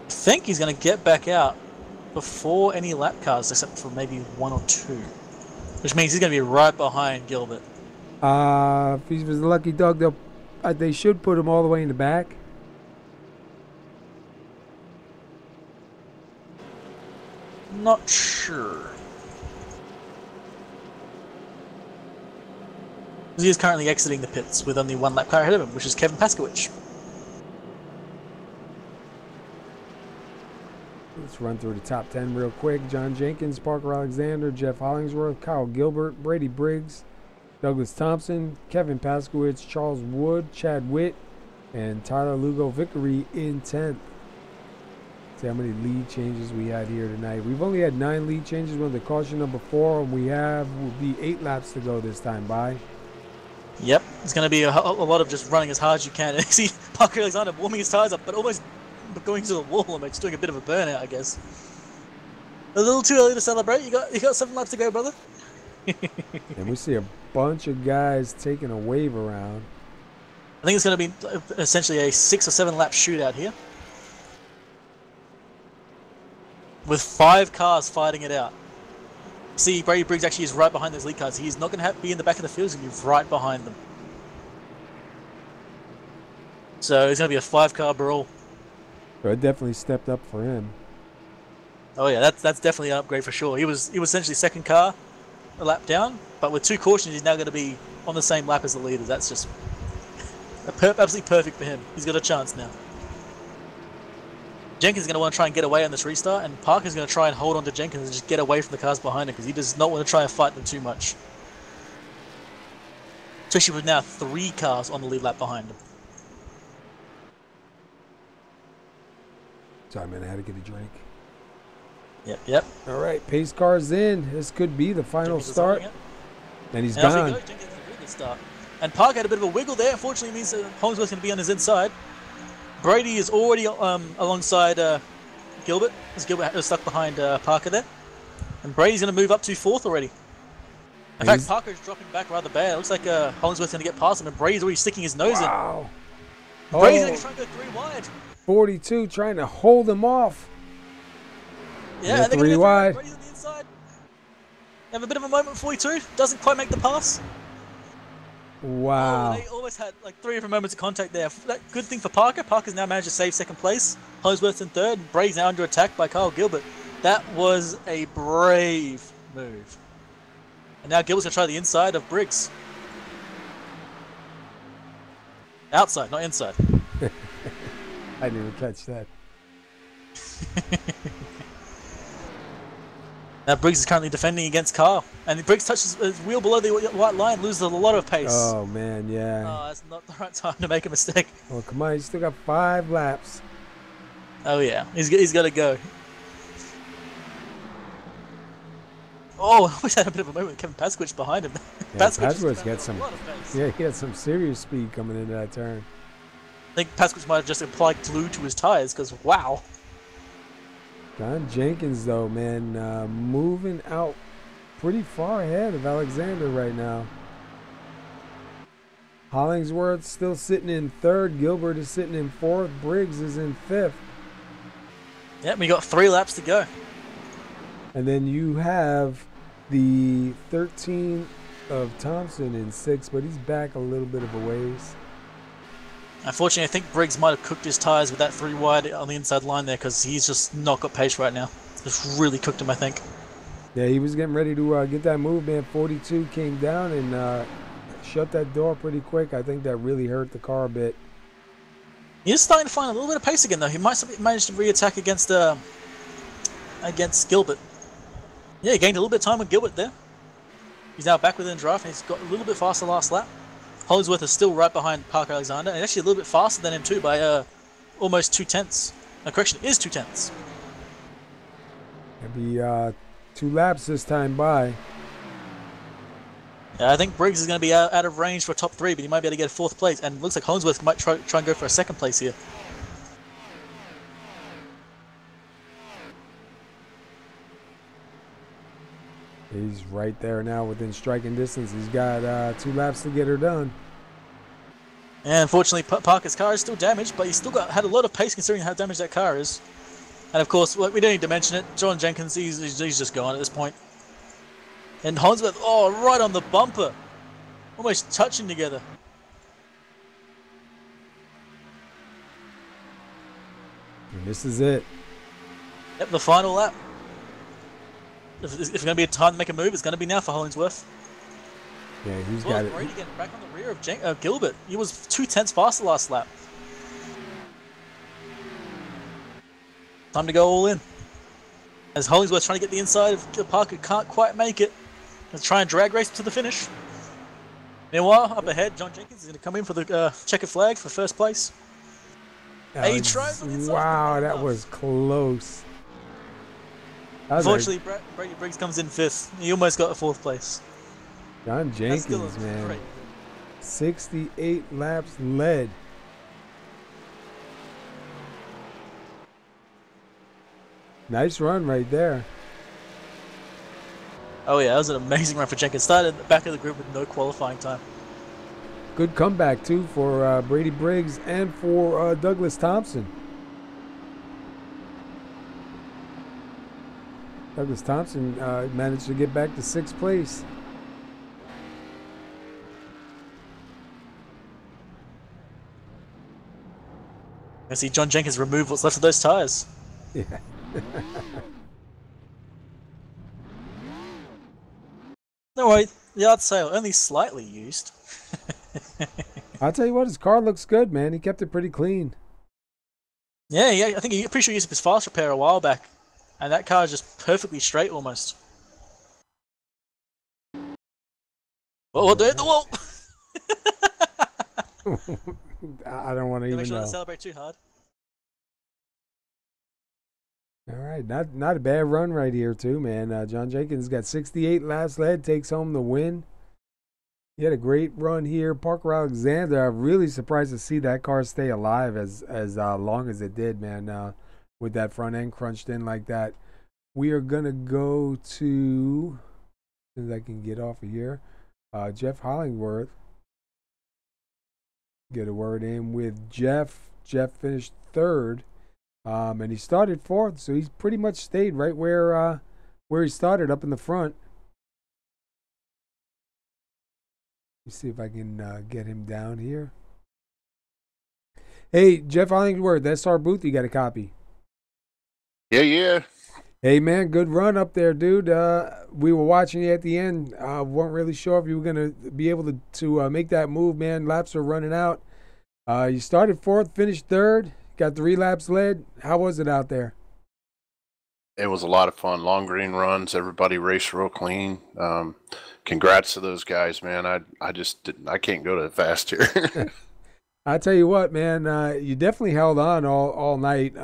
I think he's going to get back out before any lap cars, except for maybe 1 or 2. Which means he's going to be right behind Gilbert. If he was a lucky dog, they should put him all the way in the back. Not sure. He is currently exiting the pits with only 1 lap car ahead of him, which is Kevin PASKY. Let's run through the top 10 real quick. John Jenkins, Parker Alexander, Jeff Hollingsworth, Kyle Gilbert, Brady Briggs, Douglas Thompson, Kevin Paskowitz, Charles Wood, Chad Witt, and Tyler Lugo Vickery in 10th. See how many lead changes we had here tonight. We've only had 9 lead changes with the caution number 4, and will be 8 laps to go this time by. Yep, it's going to be a lot of just running as hard as you can. See Parker Alexander warming his tires up, but almost going to the wall and just doing a bit of a burnout, I guess. A little too early to celebrate. You got 7 laps to go, brother. And we see a bunch of guys taking a wave around. I think it's going to be essentially a 6 or 7 lap shootout here, with 5 cars fighting it out. See, Brady Briggs actually is right behind those lead cars. He's not going to be in the back of the field. He's going to be right behind them. So it's going to be a 5-car brawl. So it definitely stepped up for him. Oh yeah, that's definitely an upgrade for sure. He was essentially 2nd car, a lap down, but with 2 cautions, he's now going to be on the same lap as the leaders. That's just absolutely perfect for him. He's got a chance now. Jenkins is going to want to try and get away on this restart, and Parker's going to try and hold on to Jenkins and just get away from the cars behind him because he does not want to try and fight them too much. Especially with now 3 cars on the lead lap behind him. Sorry, man, I had to get a drink. Yep. All right, pace car's in. This could be the final Jenkins start. And he's gone. Jenkins has a really good start. And Parker had a bit of a wiggle there. Unfortunately, it means that Holmesworth's going to be on his inside. Brady is already alongside Gilbert, as Gilbert is stuck behind Parker there. And Brady's going to move up to 4th already. In fact, Parker is dropping back rather bad. It looks like Holmesworth's going to get past him, and Brady's already sticking his nose in. Brady's going to try and go 3 wide. 42 trying to hold him off. Yeah, and they're 3 wide. Brady's on the inside. Have a bit of a moment, 42. Doesn't quite make the pass. Wow. Oh, they almost had like 3 different moments of contact there. That good thing for Parker. Parker's now managed to save 2nd place. Holmesworth's in 3rd. And Brady's now under attack by Kyle Gilbert. That was a brave move. And now Gilbert's going to try the inside of Briggs. Outside, not inside. I didn't even catch that. Now Briggs is currently defending against Kyle. And Briggs touches his wheel below the white line, loses a lot of pace. Oh, man, yeah. Oh, that's not the right time to make a mistake. Oh, come on. He's still got 5 laps. Oh, yeah. He's got to go. Oh, I wish I had a bit of a moment with Kevin Paskowitz behind him. Yeah, Paskowitz got some. Yeah, he had some serious speed coming into that turn. I think Paskowitz might have just applied glue to his tires because wow. John Jenkins, though, man, moving out pretty far ahead of Alexander right now. Hollingsworth still sitting in 3rd. Gilbert is sitting in 4th. Briggs is in 5th. Yep, we got 3 laps to go. And then you have the 13 of Thompson in 6th, but he's back a little bit of a ways. Unfortunately, I think Briggs might have cooked his tyres with that 3 wide on the inside line there because he's just not got pace right now. Just really cooked him, I think. Yeah, he was getting ready to get that move, man. 42 came down and shut that door pretty quick. I think that really hurt the car a bit. He's starting to find a little bit of pace again, though. He might have managed to re-attack against Gilbert. Yeah, he gained a little bit of time with Gilbert there. He's now back within draft, and he's got a little bit faster last lap. Hollingsworth is still right behind Parker Alexander, and actually a little bit faster than him too by almost 2/10. No, correction, it is 2/10. Maybe 2 laps this time by. Yeah, I think Briggs is going to be out of range for top 3, but he might be able to get a 4th place, and it looks like Hollingsworth might try and go for a 2nd place here. He's right there now within striking distance. He's got 2 laps to get her done. And unfortunately, Parker's car is still damaged, but he's still had a lot of pace considering how damaged that car is. And of course, we don't need to mention it. John Jenkins, he's just gone at this point. And Hollingsworth, oh, right on the bumper. Almost touching together. And this is it. Yep, the final lap. If it's going to be a time to make a move, it's going to be now for Hollingsworth. Yeah, he's got it. Brady getting back on the rear of Gilbert. He was 2/10 faster last lap. Time to go all in. As Hollingsworth trying to get the inside of Parker, can't quite make it. Let's try and drag race to the finish. Meanwhile, up ahead, John Jenkins is going to come in for the checkered flag for 1st place. He tries on the inside. Wow, that was close. Unfortunately, Brady Briggs comes in 5th. He almost got a 4th place. John Jenkins, man. Great. 68 laps led. Nice run right there. Oh yeah, that was an amazing run for Jenkins. Started at the back of the group with no qualifying time. Good comeback, too, for Brady Briggs and for Douglas Thompson. Douglas Thompson managed to get back to 6th place. I see John Jenkins remove what's left of those tires. Yeah. No worry, the yard sale only slightly used. I'll tell you what, his car looks good, man. He kept it pretty clean. Yeah, I think he pretty sure he used his fast repair a while back, and that car is just perfectly straight almost. Oh, there the wall! I don't want to even Make sure know. not to celebrate too hard. All right, not a bad run right here too, man. John Jenkins got 68 laps led, takes home the win. He had a great run here. Parker Alexander, I'm really surprised to see that car stay alive as long as it did, man, with that front end crunched in like that. We are going to go to, as soon as I can get off of here, Jeff Hollingworth. Get a word in with Jeff. Jeff finished 3rd. And he started 4th, so he's pretty much stayed right where he started, up in the front. Let me see if I can get him down here. Hey, Jeff Hollingworth, that's our booth. You got a copy? Yeah. Hey, man, good run up there, dude. We were watching you at the end. Weren't really sure if you were going to be able to make that move, man. Laps are running out. You started 4th, finished 3rd. Got 3 laps led. How was it out there? It was a lot of fun. Long green runs. Everybody raced real clean. Congrats to those guys, man. I can't go that fast here. I tell you what, man. You definitely held on all night.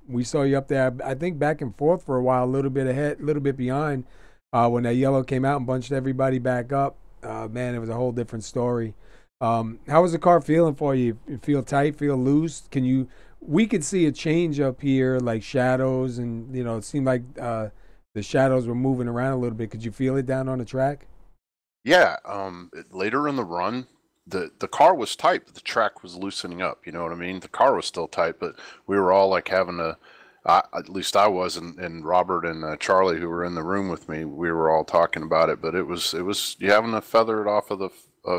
We saw you up there. I think back and forth for a while, a little bit ahead, a little bit behind. When that yellow came out and bunched everybody back up, man, it was a whole different story. How was the car feeling for you? You feel tight, feel loose? We could see a change up here, like shadows, and it seemed like the shadows were moving around a little bit. Could you feel it down on the track? Yeah. Later in the run, the car was tight, but the track was loosening up. You know what I mean? The car was still tight, but we were all like having to At least I was, and Robert and Charlie, who were in the room with me, we were all talking about it. But it was you having to feather it off of the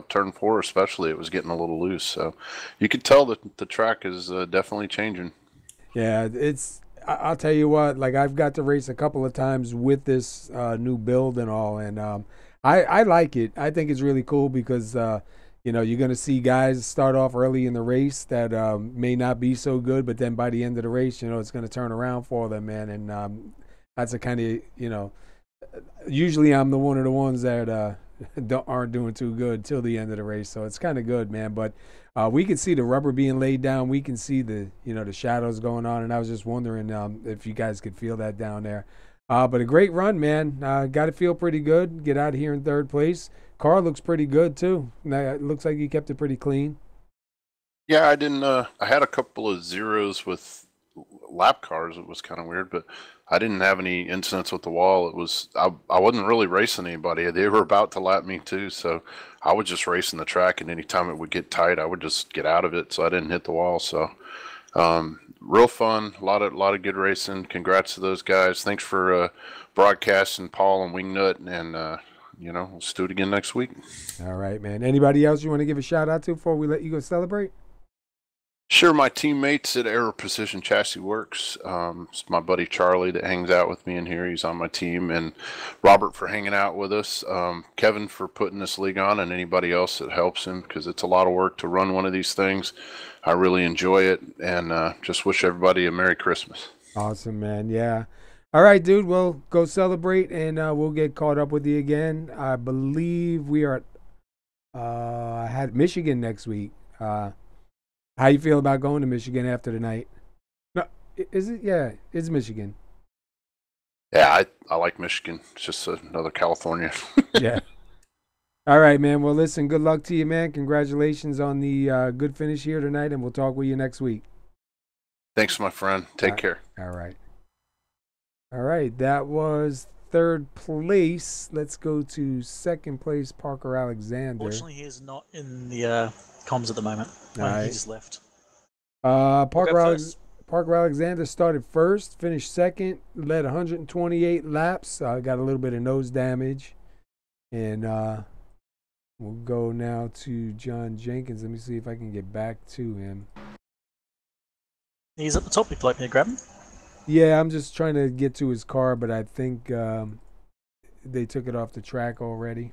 turn 4, especially. It was getting a little loose, so you could tell that the track is definitely changing. Yeah, I'll tell you what. Like, I've got to race a couple of times with this new build and all, and I like it. I think it's really cool because you're going to see guys start off early in the race that may not be so good, but then by the end of the race, it's going to turn around for them, man. And that's a kind of, usually I'm one of the ones that aren't doing too good till the end of the race. So it's kind of good, man. But we can see the rubber being laid down. We can see the shadows going on. And I was just wondering if you guys could feel that down there. But a great run, man. Got to feel pretty good. Get out of here in third place. Car looks pretty good too. It looks like you kept it pretty clean. Yeah, I didn't. I had a couple of zeros with lap cars. It was kind of weird, but I didn't have any incidents with the wall. It was I wasn't really racing anybody. They were about to lap me too, so I was just racing the track. And anytime it would get tight, I would just get out of it, so I didn't hit the wall. So real fun. A lot of good racing. Congrats to those guys. Thanks for broadcasting, Paul and Wingnut, and let's do it again next week. All right, man. Anybody else you want to give a shout out to before we let you go celebrate? Sure, my teammates at Aero Precision Chassis Works. It's my buddy Charlie that hangs out with me in here. He's on my team, and Robert for hanging out with us. Kevin for putting this league on, and anybody else that helps him, because it's a lot of work to run one of these things. I really enjoy it, and just wish everybody a Merry Christmas. Awesome, man. Yeah. All right, dude. We'll go celebrate, and we'll get caught up with you again. I believe we are at Michigan next week. How you feel about going to Michigan after tonight? No, is it? Yeah, it's Michigan. Yeah, I like Michigan. It's just another California. Yeah. All right, man. Well, listen, good luck to you, man. Congratulations on the good finish here tonight, and we'll talk with you next week. Thanks, my friend. Take care. All right. All right, that was third place. Let's go to second place, Parker Alexander. Fortunately, he is not in the comms at the moment. He just left. Parker Alexander started first, finished second, led 128 laps. Got a little bit of nose damage. And we'll go now to John Jenkins. Let me see if I can get back to him. He's at the top if you'd like me to grab him. Yeah, I'm just trying to get to his car, but I think they took it off the track already.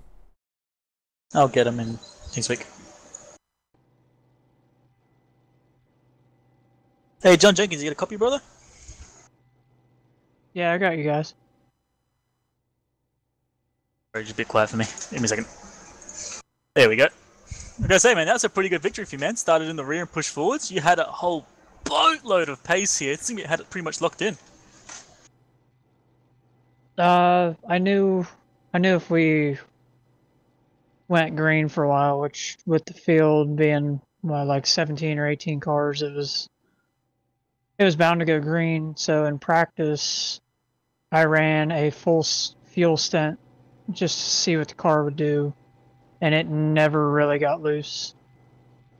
I'll get him in next week. Hey, John Jenkins, you get a copy, brother? Yeah, I got you guys. Sorry, just a bit quiet for me. Give me a second. There we go. I gotta say, man, that's a pretty good victory for you, man. Started in the rear and pushed forwards. You had a whole boatload of pace here. I think you had it pretty much locked in. I knew if we went green for a while, which with the field being like 17 or 18 cars, it was bound to go green. So in practice, I ran a full fuel stint just to see what the car would do, and it never really got loose.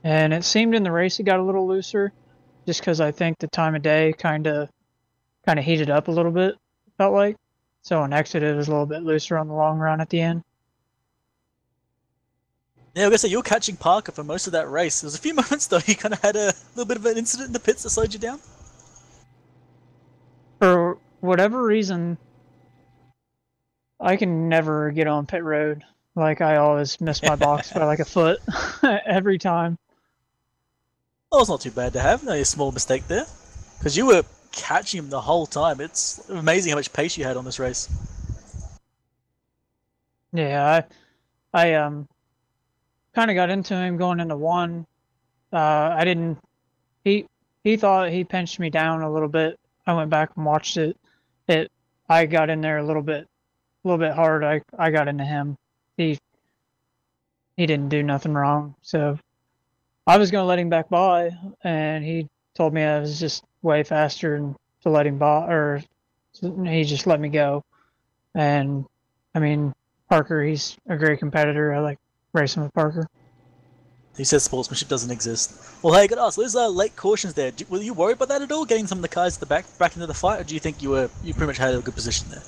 And it seemed in the race it got a little looser, just because I think the time of day kind of heated up a little bit, felt like. So on exit, it was a little bit looser on the long run at the end. Yeah, I was gonna say, you were catching Parker for most of that race. There was a few moments, though, you kind of had a little bit of an incident in the pits that slowed you down. For whatever reason, I can never get on pit road. Like, I always miss my box by like a foot every time. Well, it's not too bad to have. No, a small mistake there. Because you were catching him the whole time. It's amazing how much pace you had on this race. Yeah, I kind of got into him going into one. I didn't. He thought he pinched me down a little bit. I went back and watched it. I got in there a little bit hard. I got into him. He didn't do nothing wrong. So I was gonna let him back by, and he told me I was just way faster and to let him by, or he just let me go. And I mean, Parker, he's a great competitor. I like racing with Parker. He says sportsmanship doesn't exist. Well, hey, I gotta ask, those late cautions there, were you worried about that at all, getting some of the cars at the back into the fight, or do you think you pretty much had a good position there?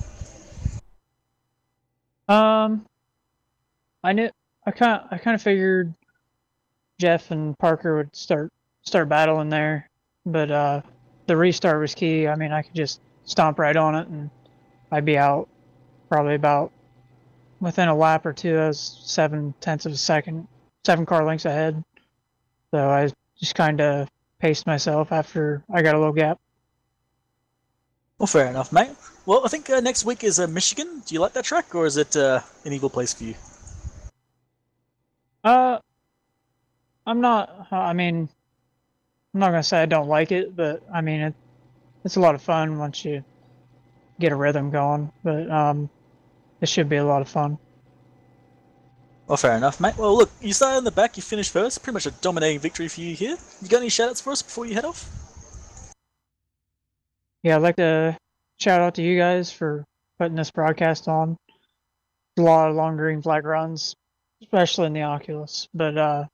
I knew I kind of figured Jeff and Parker would start battling there, but the restart was key. I mean, I could just stomp right on it and I'd be out probably about within a lap or two. I was 7/10 of a second, 7 car lengths ahead. So I just kind of paced myself after I got a little gap. Well, fair enough, mate. Well, I think next week is Michigan. Do you like that track, or is it an evil place for you? I'm not. I mean, I'm not gonna say I don't like it, but I mean it's a lot of fun once you get a rhythm going. But it should be a lot of fun. Well, fair enough, mate. Well, look, you started in the back, you finished first. Pretty much a dominating victory for you here. You got any shoutouts for us before you head off? Yeah, I'd like to shout out to you guys for putting this broadcast on. A lot of long green flag runs, especially in the Oculus. But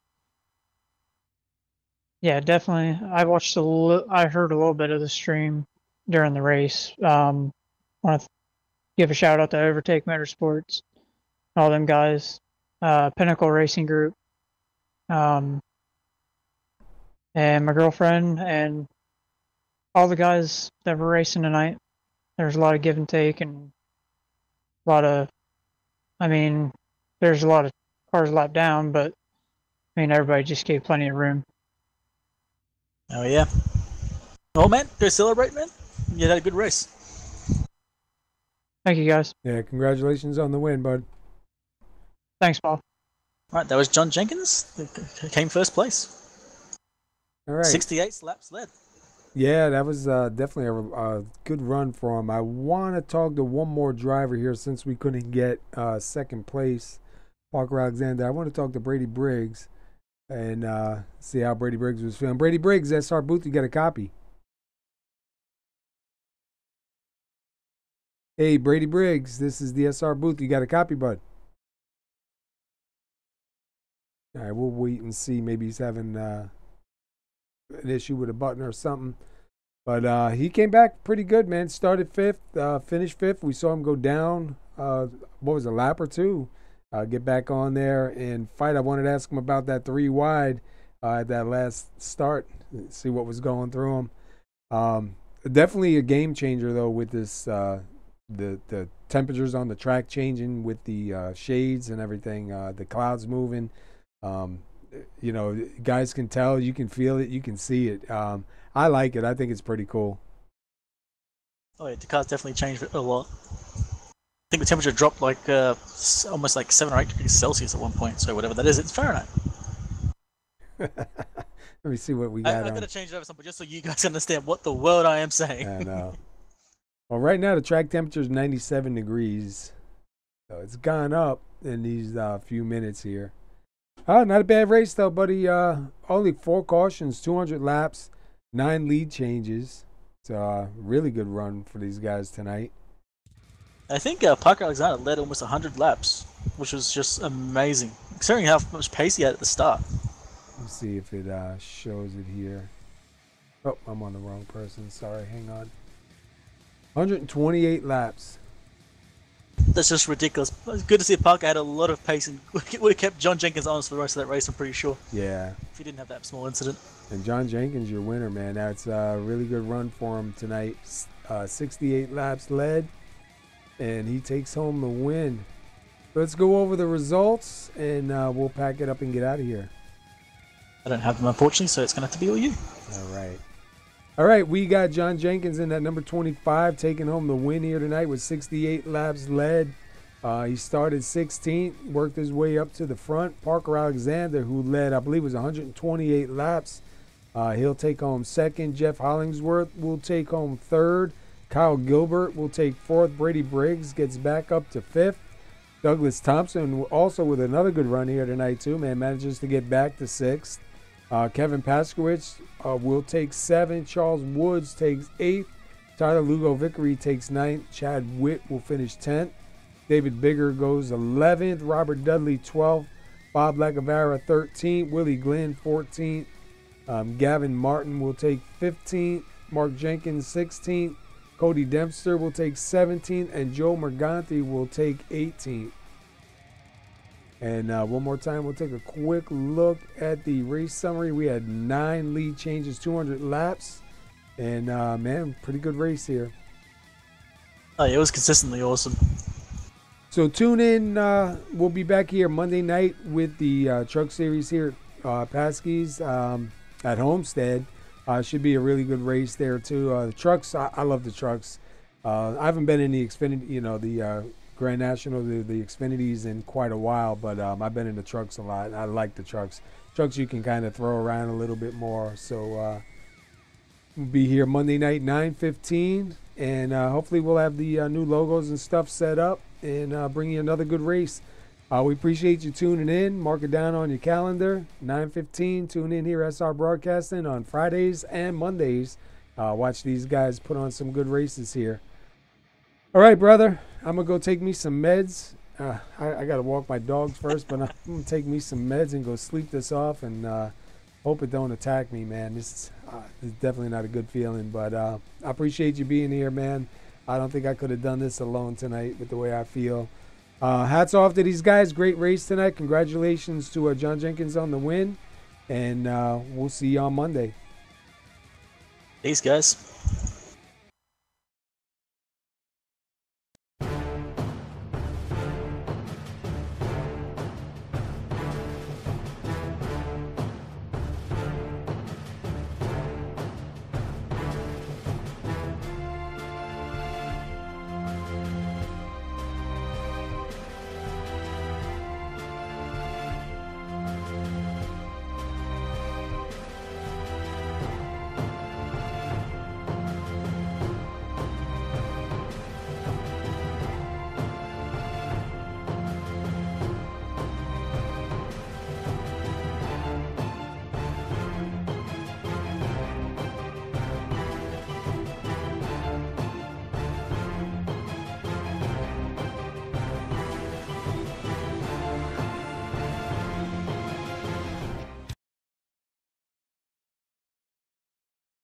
yeah, definitely. I watched I heard a little bit of the stream during the race. Want to give a shout out to Overtake Motorsports, all them guys, Pinnacle Racing Group, and my girlfriend, and all the guys that were racing tonight. There's a lot of give and take, and a lot of, I mean, there's a lot of cars lapped down, but I mean, everybody just gave plenty of room. Oh, yeah. Oh, man, go celebrate, man. You had a good race. Thank you, guys. Yeah, congratulations on the win, bud. Thanks, Paul. All right, that was John Jenkins, who came first place. All right. 68 laps led. Yeah, that was definitely a good run for him. I want to talk to one more driver here since we couldn't get second place, Parker Alexander. I want to talk to Brady Briggs and see how Brady Briggs was feeling. Brady Briggs, SR Booth, you got a copy. Hey, Brady Briggs, this is the SR Booth. You got a copy, bud? All right, we'll wait and see. Maybe he's having an issue with a button or something. But he came back pretty good, man. Started fifth, finished fifth. We saw him go down, what was it, a lap or two? Get back on there and fight. I wanted to ask him about that 3 wide at that last start, see what was going through him. Definitely a game changer, though, with this the temperatures on the track changing with the shades and everything, the clouds moving. You know, guys can tell, you can feel it, you can see it. I like it. I think it's pretty cool. Oh yeah, the car's definitely changed a lot. I think the temperature dropped like almost like 7 or 8 degrees Celsius at one point. So whatever that is, it's Fahrenheit. Let me see what we got. I'm gonna change it over something just so you guys understand what the world I am saying. I know. Well, right now the track temperature is 97 degrees, so it's gone up in these few minutes here. Not a bad race though, buddy. Only 4 cautions, 200 laps, 9 lead changes. It's a really good run for these guys tonight. I think Parker Alexander led almost 100 laps, which was just amazing, considering how much pace he had at the start. Let's see if it shows it here. Oh, I'm on the wrong person. Sorry, hang on. 128 laps. That's just ridiculous. It's good to see Parker had a lot of pace and would have kept John Jenkins honest for the rest of that race, I'm pretty sure. Yeah. If he didn't have that small incident. And John Jenkins, your winner, man. That's a really good run for him tonight. 68 laps led, and he takes home the win. Let's go over the results, and we'll pack it up and get out of here. I don't have them, unfortunately, so it's going to have to be all you. All right. All right, we got John Jenkins in at number 25, taking home the win here tonight with 68 laps led. He started 16th, worked his way up to the front. Parker Alexander, who led, I believe, was 128 laps. He'll take home second. Jeff Hollingsworth will take home third. Kyle Gilbert will take fourth. Brady Briggs gets back up to fifth. Douglas Thompson also with another good run here tonight too, man, manages to get back to sixth. Kevin Paskowitz will take 7th. Charles Woods takes 8th. Tyler Lugo Vickery takes 9th. Chad Witt will finish 10th. David Bigger goes 11th. Robert Dudley 12th. Bob Lacavara 13th. Willie Glenn 14th. Gavin Martin will take 15th. Mark Jenkins 16th. Cody Dempster will take 17th. And Joe Morganti will take 18th. And one more time, we'll take a quick look at the race summary. We had 9 lead changes, 200 laps. And, man, pretty good race here. Oh, yeah, it was consistently awesome. So tune in. We'll be back here Monday night with the truck series here at PASKY's at Homestead. Should be a really good race there, too. The trucks, I love the trucks. I haven't been in the Xfinity, the Grand National, the Xfinities in quite a while, but I've been in the trucks a lot. I like the trucks. Trucks you can kind of throw around a little bit more. So we'll be here Monday night, 9:15, and hopefully we'll have the new logos and stuff set up and bring you another good race. We appreciate you tuning in. Mark it down on your calendar, 9:15. Tune in here, SR Broadcasting, on Fridays and Mondays. Watch these guys put on some good races here. All right, brother. I'm going to go take me some meds. I got to walk my dogs first, but I'm going to take me some meds and go sleep this off and hope it don't attack me, man. This is definitely not a good feeling, but I appreciate you being here, man. I don't think I could have done this alone tonight with the way I feel. Hats off to these guys. Great race tonight. Congratulations to John Jenkins on the win, and we'll see you on Monday. Peace, guys.